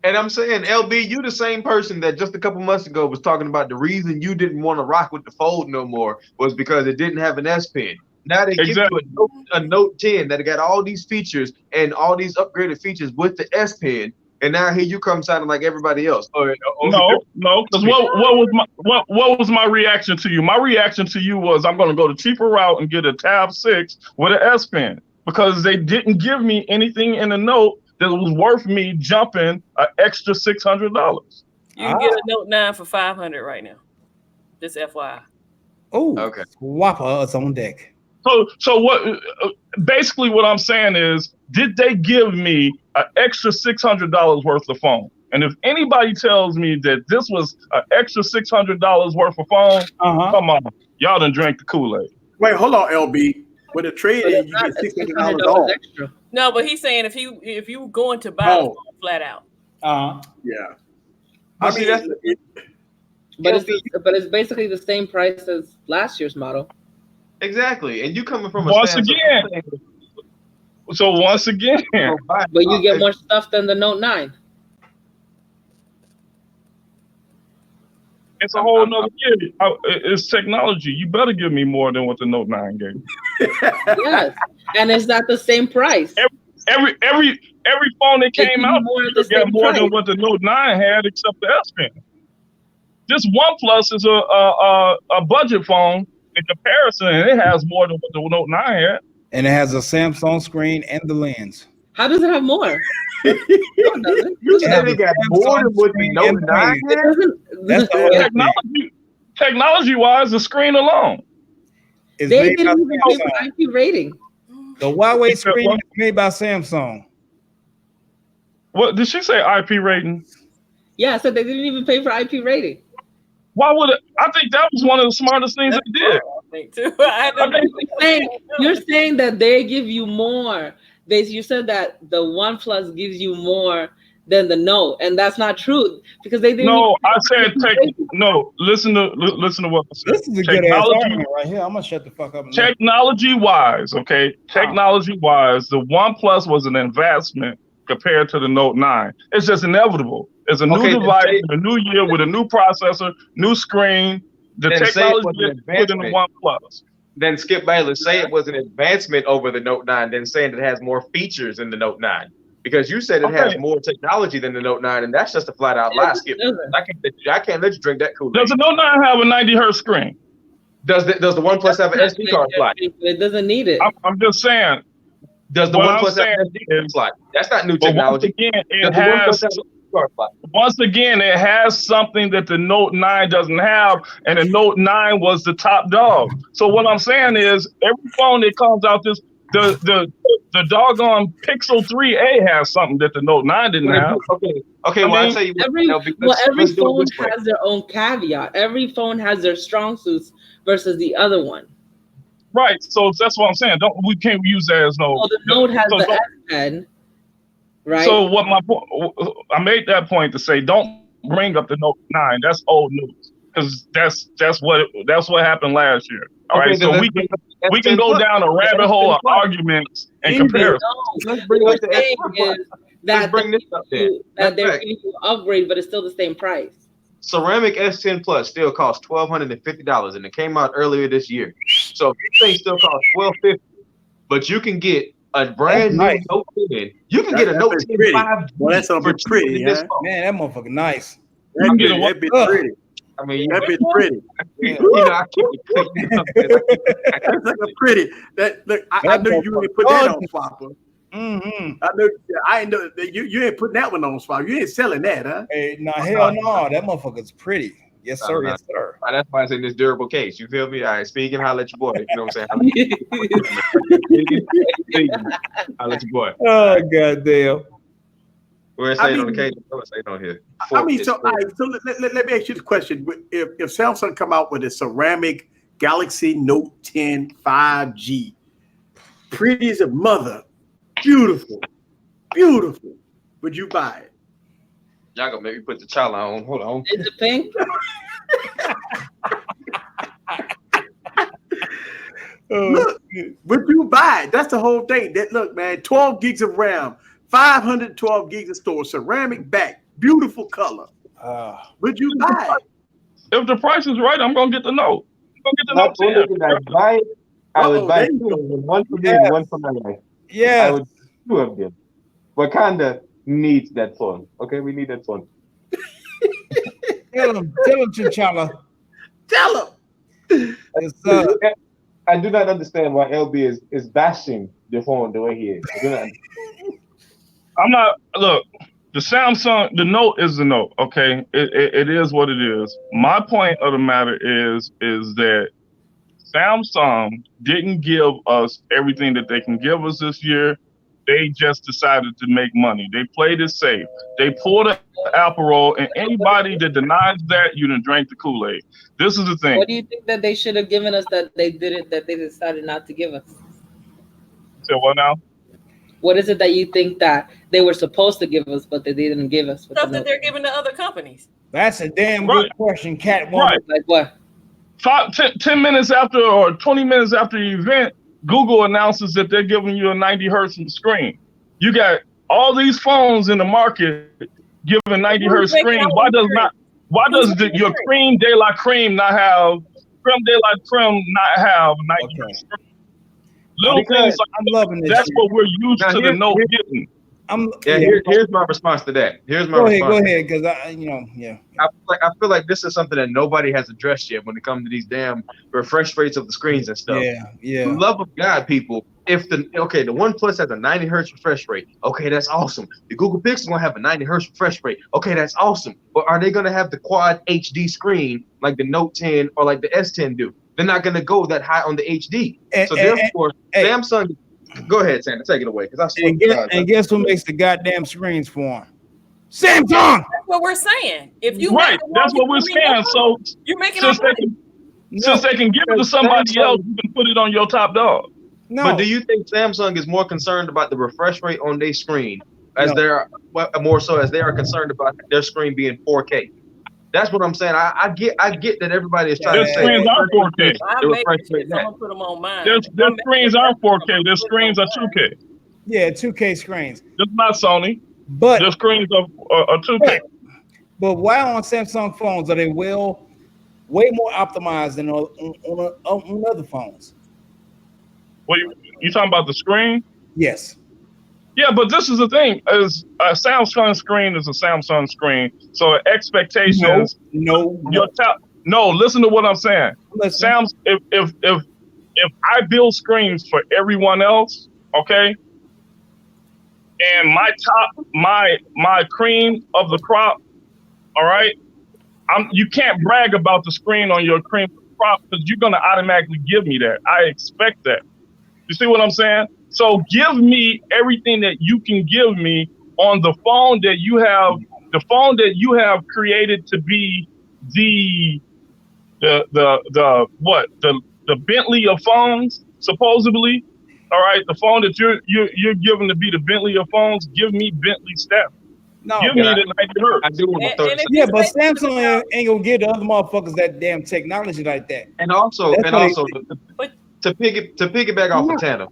And I'm saying, LB, you the same person that just a couple months ago was talking about the reason you didn't want to rock with the Fold no more was because it didn't have an S Pen. Now they give you a Note 10 that got all these features and all these upgraded features with the S Pen, and now here you come sounding like everybody else. No, because what was my reaction to you? My reaction to you was I'm going to go the cheaper route and get a Tab 6 with an S Pen because they didn't give me anything in the Note that was worth me jumping an extra $600. You can get a Note 9 for $500 right now. Just FYI. Oh, okay. Whopper is on deck. So what? Basically, what I'm saying is, did they give me an extra $600 worth of phone? And if anybody tells me that this was an extra $600 worth of phone, come on, y'all done drank the Kool-Aid. Wait, hold on, LB. With a trade-in, you get $600 off. Extra. No, but he's saying if you going to buy the phone flat out. Yeah. But it's basically the same price as last year's model. Exactly, and you coming from once again. But you get more stuff than the Note 9. It's a whole nother year. It's technology. You better give me more than what the Note 9 gave. Yes, and it's not the same price. Every phone that They came give out you more of the got same more than price. what the Note 9 had, except the S Pen. This OnePlus is a budget phone in comparison, and it has more than what the Note 9 had. And it has a Samsung screen and the lens. How does it have more? No, it doesn't. You said it got more than what the Note 9 It had? doesn't. That's the whole thing. Technology-wise, the screen alone. It's They made by didn't even pay for Samsung. IP rating. The Huawei Except screen what? is made by Samsung. What did she say? IP rating? Yeah, so they didn't even pay for IP rating. Why would it? I think that was one of the smartest things they did. Me too. I You're saying that they give you more. You said that the OnePlus gives you more than the Note, and that's not true because they didn't. No, I said no. Listen to what I said. This is a good ass argument right here. I'm gonna shut the fuck up. Technology-wise, okay. Technology-wise, the OnePlus was an advancement compared to the Note 9. It's just inevitable. It's a new device, a new year with a new processor, new screen. The technology is within the OnePlus. Then Skip Bayless, say it was an advancement over the Note 9, then saying it has more features than the Note 9. Because you said it has more technology than the Note 9, and that's just a flat out lie, Skip. I can't let you drink that Kool-Aid. Does the Note 9 have a 90 hertz screen? Does the OnePlus have an SD card slot? It doesn't need it. I'm just saying. Does the OnePlus have an SD card slot? That's not new technology. Once again, it has something that the Note 9 doesn't have, and the Note 9 was the top dog. So what I'm saying is, every phone that comes out the doggone Pixel 3a has something that the Note 9 didn't have. Okay. Well, I'll tell you what. Every phone has their own caveat. Every phone has their strong suits versus the other one. Right. So that's what I'm saying. We can't use that as no. Well, the Note has the S Pen. Right. So what I made that point to say, don't bring up the Note 9. That's old news because that's what happened last year. All right. So we can go down a rabbit hole of arguments and comparisons. Let's bring up the that they're giving you an upgrade, but it's still the same price. Ceramic S10 Plus still costs $1,250, and it came out earlier this year. So this thing still costs $1,250, but you can get a brand new Note 10. You can get a Note 10 5G. Well, that's something pretty, huh? Man, that motherfucker nice. That bitch pretty. I mean, that bitch pretty. I can't. That's like a pretty. I know you ain't put that on Swapper. I know that you ain't putting that one on Swapper. You ain't selling that, huh? Hey, hell no, that motherfucker's pretty. Yes, sir. Yes, sir. That's why it's in this durable case. You feel me? All right, speaking, holla at your boy. You know what I'm saying? I'll let your boy. Oh, goddamn. Where's it on the case? Where's it on here? All right, so let me ask you the question. If Samsung come out with a ceramic Galaxy Note 10 5G, pretty as a mother, beautiful, would you buy it? Y'all gonna make me put the chala on. Hold on. Is it pink? Look, would you buy it? That's the whole thing. Look, man, 12 gigs of RAM, 512 gigs of storage, ceramic back, beautiful color. Would you buy it? If the price is right, I'm gonna get the Note. I'm gonna get the Note 10. I would buy two of them, one for me and one for my wife. Yeah, I would two of them. Wakanda needs that phone. Okay, we need that phone. Tell him, T'Challa. Tell him. I do not understand why LB is bashing the phone the way he is. I'm not. Look, the Samsung, the Note is the Note. Okay, it is what it is. My point of the matter is that Samsung didn't give us everything that they can give us this year. They just decided to make money. They played it safe. They pulled an Apple roll, and anybody that denies that, you done drank the Kool-Aid. This is the thing. What do you think that they should have given us that they didn't, that they decided not to give us? So what now? What is it that you think that they were supposed to give us, but they didn't give us? Stuff that they're giving to other companies. That's a damn good question, Catwoman. Right. Like what? 10 minutes after or 20 minutes after the event, Google announces that they're giving you a 90 hertz screen. You got all these phones in the market giving 90 hertz screen. Why does your cream de la cream not have creme de la creme not have 90 hertz screen? Little things like I'm loving this. that's shit. what we're used Now, to the Note getting. Here's my response to that. Here's my Go response. ahead, because I feel like this is something that nobody has addressed yet when it comes to these damn refresh rates of the screens and stuff. Yeah. For the love of God, people, if the OnePlus has a 90 hertz refresh rate, okay, that's awesome. The Google Pixel gonna have a 90 hertz refresh rate, okay, that's awesome. But are they gonna have the quad HD screen like the Note 10 or like the S10 do? They're not gonna go that high on the HD. So therefore, Samsung. Go ahead, Santa. Take it away. And guess who makes the goddamn screens for them? Samsung. That's what we're saying. If you right, that's what we're saying. So you're making since they can give it to somebody else, you can put it on your top dog. No. But do you think Samsung is more concerned about the refresh rate on their screen as more so as they are concerned about their screen being 4K? That's what I'm saying. I get that everybody is trying to say screens are 4K. Someone put them on mine. Their screens are 4K. Their screens are 2K. Yeah, 2K screens. Just not Sony. But their screens are 2K. But why on Samsung phones are they way more optimized than on other phones? What you talking about the screen? Yes. Yeah, but this is the thing: is a Samsung screen is a Samsung screen. So expectations. No. Listen to what I'm saying. If I build screens for everyone else, okay, and my cream of the crop, all right, you can't brag about the screen on your cream of the crop because you're gonna automatically give me that. I expect that. You see what I'm saying? So give me everything that you can give me on the phone that you have created to be the Bentley of phones, supposedly. All right, the phone that you're given to be the Bentley of phones, give me Bentley stuff. No, give me the 90 hertz. I do want to throw yeah, but Samsung ain't gonna give the other motherfuckers that damn technology like that. And also, to piggyback off of Tanner.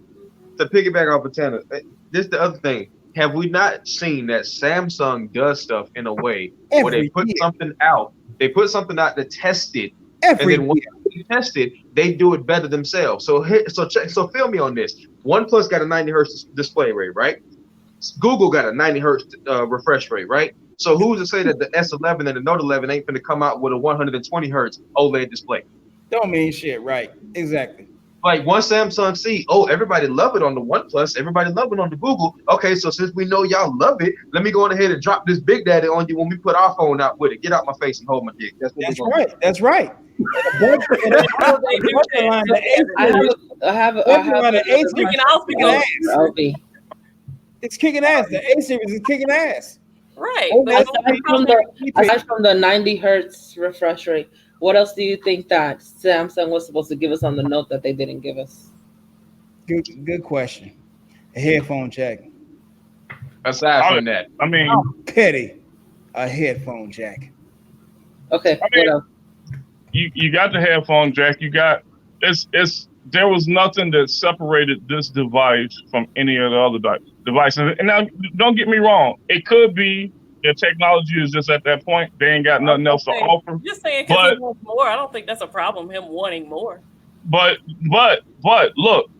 This is the other thing. Have we not seen that Samsung does stuff in a way where they put something out? They put something out to test it, and then when they test it, they do it better themselves. So feel me on this. OnePlus got a 90 hertz display rate, right? Google got a 90 hertz refresh rate, right? So who's to say that the S11 and the Note 11 ain't going to come out with a 120 hertz OLED display? Don't mean shit, right? Exactly. Like once Samsung see, everybody love it on the OnePlus, everybody love it on the Google. Okay, so since we know y'all love it, let me go on ahead and drop this Big Daddy on you when we put our phone out with it. Get out my face and hold my dick. That's right. That's right. It's kicking ass. The A series is kicking ass. Right. Aside from the 90 hertz refresh rate, what else do you think that Samsung was supposed to give us on the Note that they didn't give us? Good question. A headphone jack. Aside from that, I mean, petty. A headphone jack. Okay. What else? You got the headphone jack. You got there was nothing that separated this device from any of the other devices. And now, don't get me wrong. It could be their technology is just at that point. They ain't got nothing else to offer. Just saying because he wants more. I don't think that's a problem, him wanting more. But look,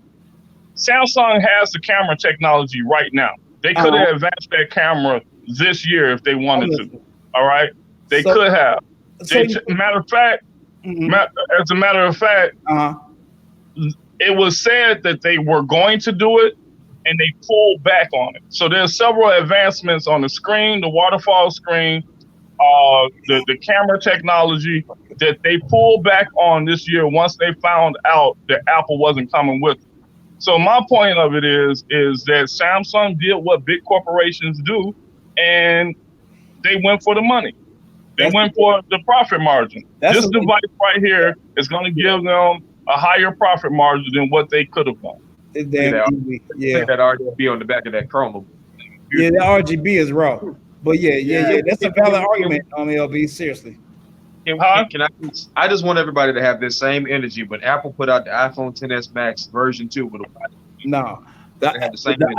Samsung has the camera technology right now. They could have advanced that camera this year if they wanted to. All right? They could have. As a matter of fact, it was said that they were going to do it, and they pulled back on it. So there's several advancements on the screen, the waterfall screen, the camera technology that they pulled back on this year once they found out that Apple wasn't coming with it. So my point of it is that Samsung did what big corporations do, and they went for the money. They went for the profit margin. This device right here is going to give them a higher profit margin than what they could have done. That RGB on the back of that Chromebook. Yeah, the RGB is raw. But yeah. That's a valid argument, LB. Seriously. I just want everybody to have this same energy when Apple put out the iPhone XS Max version 2 with the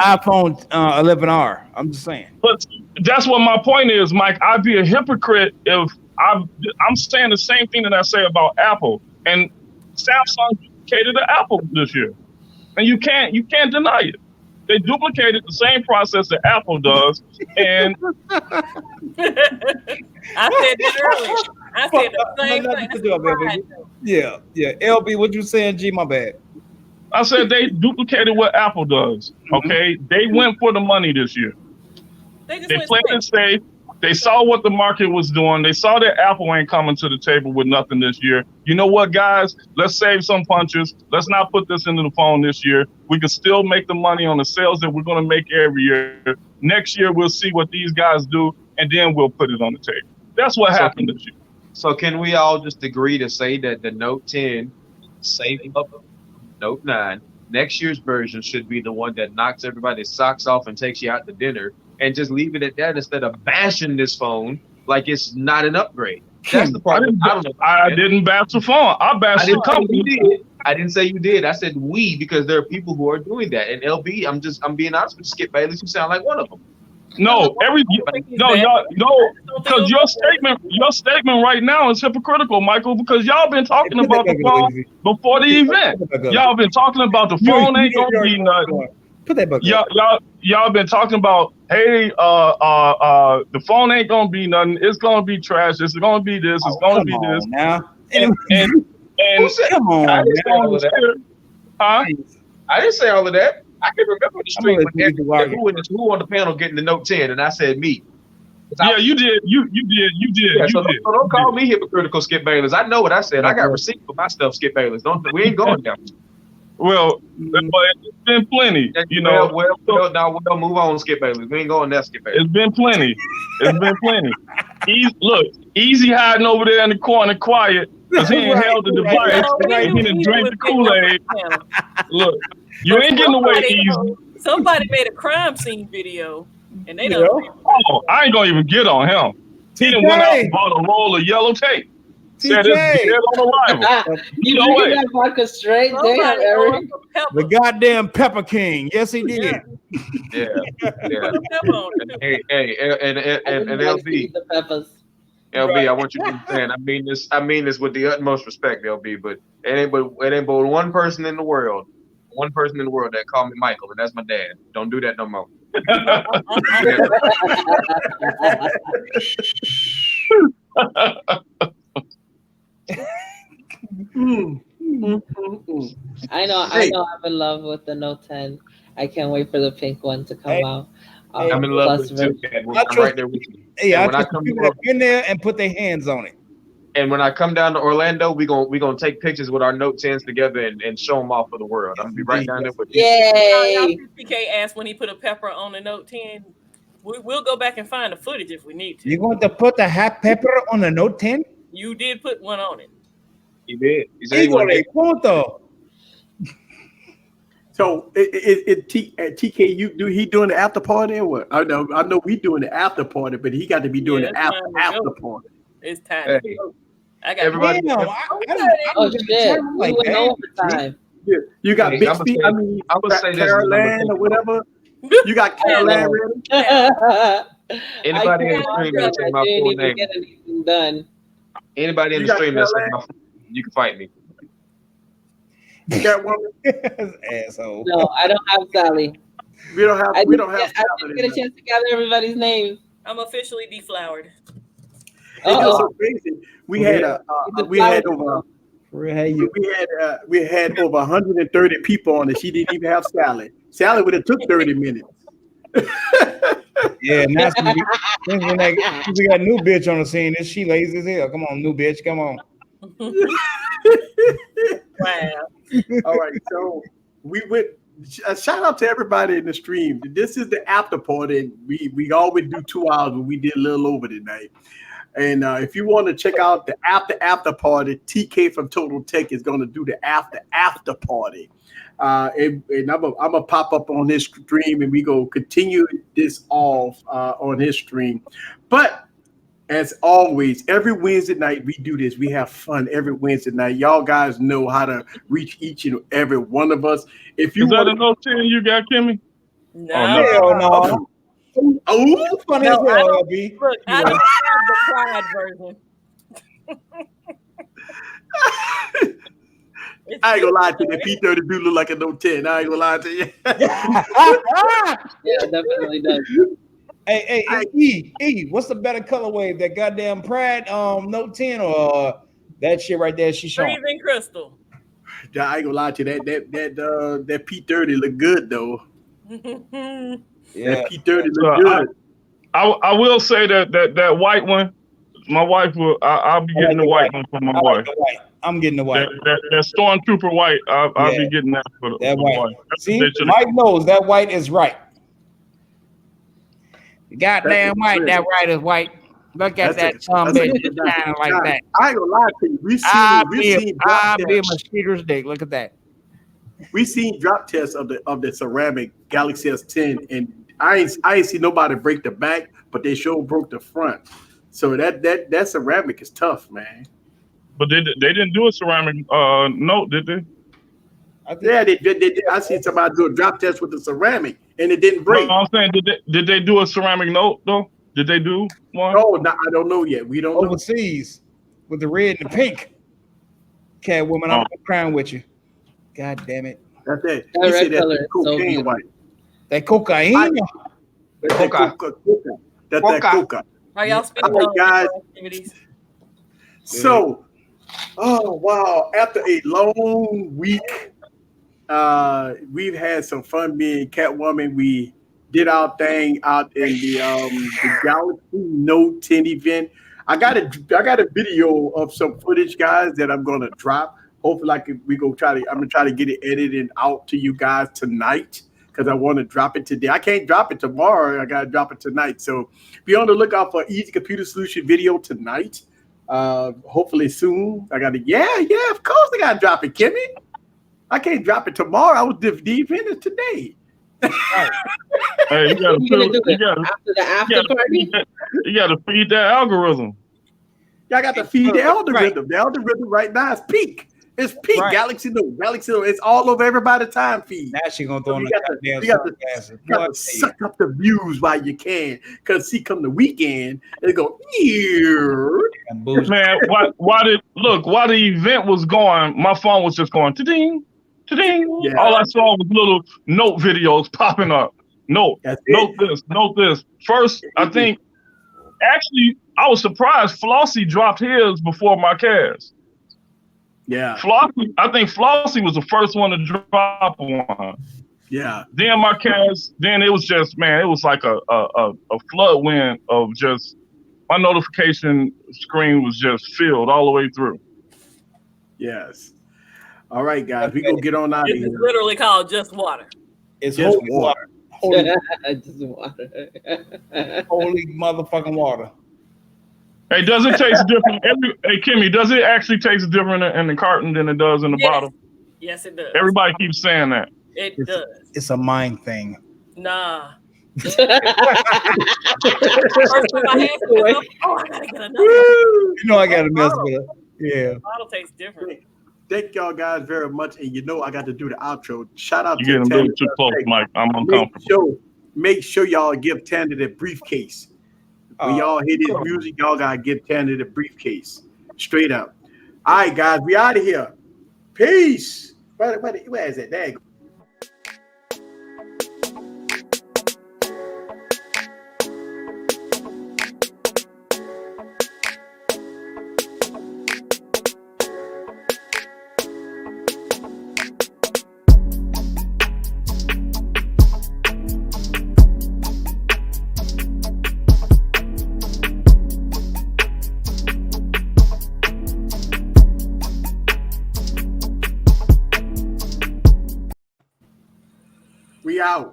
iPhone 11R. I'm just saying. But that's what my point is, Mike. I'd be a hypocrite if I'm saying the same thing that I say about Apple, and Samsung duplicated the Apple this year, and you can't deny it. They duplicated the same process that Apple does, and I said that earlier. I said the same thing. That's surprising. Yeah. LB, what you saying, G? My bad. I said they duplicated what Apple does. Okay, they went for the money this year. They played it safe. They saw what the market was doing. They saw that Apple ain't coming to the table with nothing this year. You know what, guys? Let's save some punches. Let's not put this into the phone this year. We can still make the money on the sales that we're going to make every year. Next year, we'll see what these guys do, and then we'll put it on the table. That's what happened this year. So can we all just agree to say that the Note 10, saving up Note 9, next year's version should be the one that knocks everybody's socks off and takes you out to dinner, and just leave it at that instead of bashing this phone like it's not an upgrade? That's the problem. I didn't bash the phone. I bashed the company. I didn't say you did. I said we, because there are people who are doing that. And LB, I'm being honest with you, Skip Bayless, you sound like one of them. No, because your statement right now is hypocritical, Michael, because y'all been talking about the phone before the event. Y'all been talking about the phone ain't gonna be nothing. Put that back. Y'all been talking about, hey, the phone ain't gonna be nothing. It's gonna be trash. It's gonna be this. It's gonna be this. Now, and come on, I didn't say all of that. Huh? I didn't say all of that. I can remember the stream when who on the panel getting the Note 10, and I said me. Yeah, you did. You did. Yeah, so don't call me hypocritical, Skip Bayless. I know what I said. I got receipts for my stuff, Skip Bayless. We ain't going down. Well, but it's been plenty, you know. Well, move on, Skip Bayless. We ain't going there, Skip Bayless. It's been plenty. Easy hiding over there in the corner, quiet, because he ain't held the device. He didn't drink the Kool-Aid. Look, you ain't getting away easy. Somebody made a crime scene video, and they don't. Oh, I ain't gonna even get on him. He done went out and bought a roll of yellow tape. Said it's dead on arrival. You drinking that vodka straight? Damn, Eric. The goddamn Pepper King. Yes, he did. Yeah. Hey, and LB. The peppers. LB, I want you to understand. I mean this with the utmost respect, LB. But it ain't but one person in the world that called me Michael, and that's my dad. Don't do that no more. I know I'm in love with the Note 10. I can't wait for the pink one to come out. I'm in love with it too. I'm right there with you. Hey, I trust people that in there and put their hands on it. And when I come down to Orlando, we gonna take pictures with our Note 10s together and show them off for the world. I'm gonna be right down there with you. Yay! PK asked when he put a pepper on the Note 10. We'll go back and find the footage if we need to. You're going to put a hot pepper on the Note 10? You did put one on it. He did. He said he wanted it. So TK, he doing the after party or what? I know we doing the after party, but he got to be doing the after party. It's time. Hey, I got everybody. Oh shit! We went overtime. Yeah, you got Big Steve. I mean, Caroline or whatever. You got Caroline ready. Anybody in the stream that say my full name? Get anything done. Anybody in the stream that say my full name, you can fight me. You got one? Asshole. No, I don't have Sally. We don't have. I didn't get a chance to gather everybody's names. I'm officially deflowered. It's so crazy. We had over 130 people on it. She didn't even have Sally. Sally would have took 30 minutes. Yeah, now we got a new bitch on the scene. This she lazy as hell. Come on, new bitch, come on. Wow. All right, so we went. Shout out to everybody in the stream. This is the after party. We always do 2 hours, but we did a little over tonight. And if you want to check out the after party, TK from Total Tech is going to do the after party. And I'm gonna pop up on his stream, and we go continue this off on his stream. But as always, every Wednesday night we do this. We have fun every Wednesday night. Y'all guys know how to reach each and every one of us. If you want to know 10, you got Kimmy? No. Oh, no. Oh, funny no, as hell, look, I don't have the Pride version. I ain't gonna lie to you. That P30 do look like a Note 10. I ain't gonna lie to you. Yeah, definitely does. Hey, E, what's the better colorway? That goddamn Pride Note 10 or that shit right there she's showing? Freezing crystal. I ain't gonna lie to you. That P30 look good though. Yeah, that P30 look good. I will say that white one, my wife will. I'll be getting the white one for my wife. I'm getting the white. That Stormtrooper white. I'll be getting that for that the white. wife. See, Mike knows that white is right. Goddamn white, that white is white. Look at that bitch shining like that. I ain't gonna lie to you. We've seen I'll be a mosquito's dick. Look at that. We seen drop tests of the ceramic Galaxy S10, and I ain't see nobody break the back, but they sure broke the front. So that ceramic is tough, man. But they didn't do a ceramic note, did they? Yeah, they did. I seen somebody do a drop test with the ceramic, and it didn't break. No, I'm saying, did they do a ceramic note though? Did they do one? No, I don't know yet. We don't know. Overseas with the red and the pink. Catwoman, I'm crying with you. God damn it. That's it. That He red said color that's is so cocaine good. white. That cocaine. That's that coca. That's that coca. Are y'all speaking All of right, guys. activities? So, oh wow! After a long week, we've had some fun being Catwoman. We did our thing out in the Galaxy Note 10 event. I got a video of some footage, guys, that I'm gonna drop. Hopefully, I'm gonna try to get it edited out to you guys tonight because I want to drop it today. I can't drop it tomorrow. I gotta drop it tonight. So be on the lookout for Easy Computer Solution video tonight. Hopefully soon. Of course I gotta drop it, Kimmy. I can't drop it tomorrow. I was deep in it today. Hey, you gotta after the after party. You gotta feed that algorithm. Y'all got to feed the algorithm. The algorithm right now is peak. It's peak. Right. Galaxy Note. It's all over everybody's time feed. Now she gonna throw in You the got goddamn to suck up the views while you can. Because see, come the weekend, they go, Man, why the event was going, my phone was just going ta-ding, ta-ding. Yeah. All I saw was little note videos popping up. Note this. First, I think, actually, I was surprised Flossie dropped his before my cast. Yeah. I think Flossie was the first one to drop one. Yeah. Then my cast, then it was just, man, it was like a flood wind of just, my notification screen was just filled all the way through. Yes. All right, guys, we gonna get on out of It's here. literally called Just Water. It's Just holy water. Holy, Just water. holy motherfucking water. Hey, does it taste different? Hey, Kimmy, does it actually taste different in the carton than it does in the bottle? Yes, it does. Everybody keeps saying that. It does. It's a mind thing. Nah. First time I had some, I gotta get another. You know I gotta mess with it. Yeah. The bottle tastes different. Thank y'all guys very much. And I got to do the outro. Shout out You're to getting a little Tandy. too close, Mike. I'm uncomfortable. Make sure y'all give Tandy the briefcase. When y'all hear this music, y'all gotta give Tandy the briefcase. Straight up. All right, guys, we out of here. Peace. Where is it? There you go.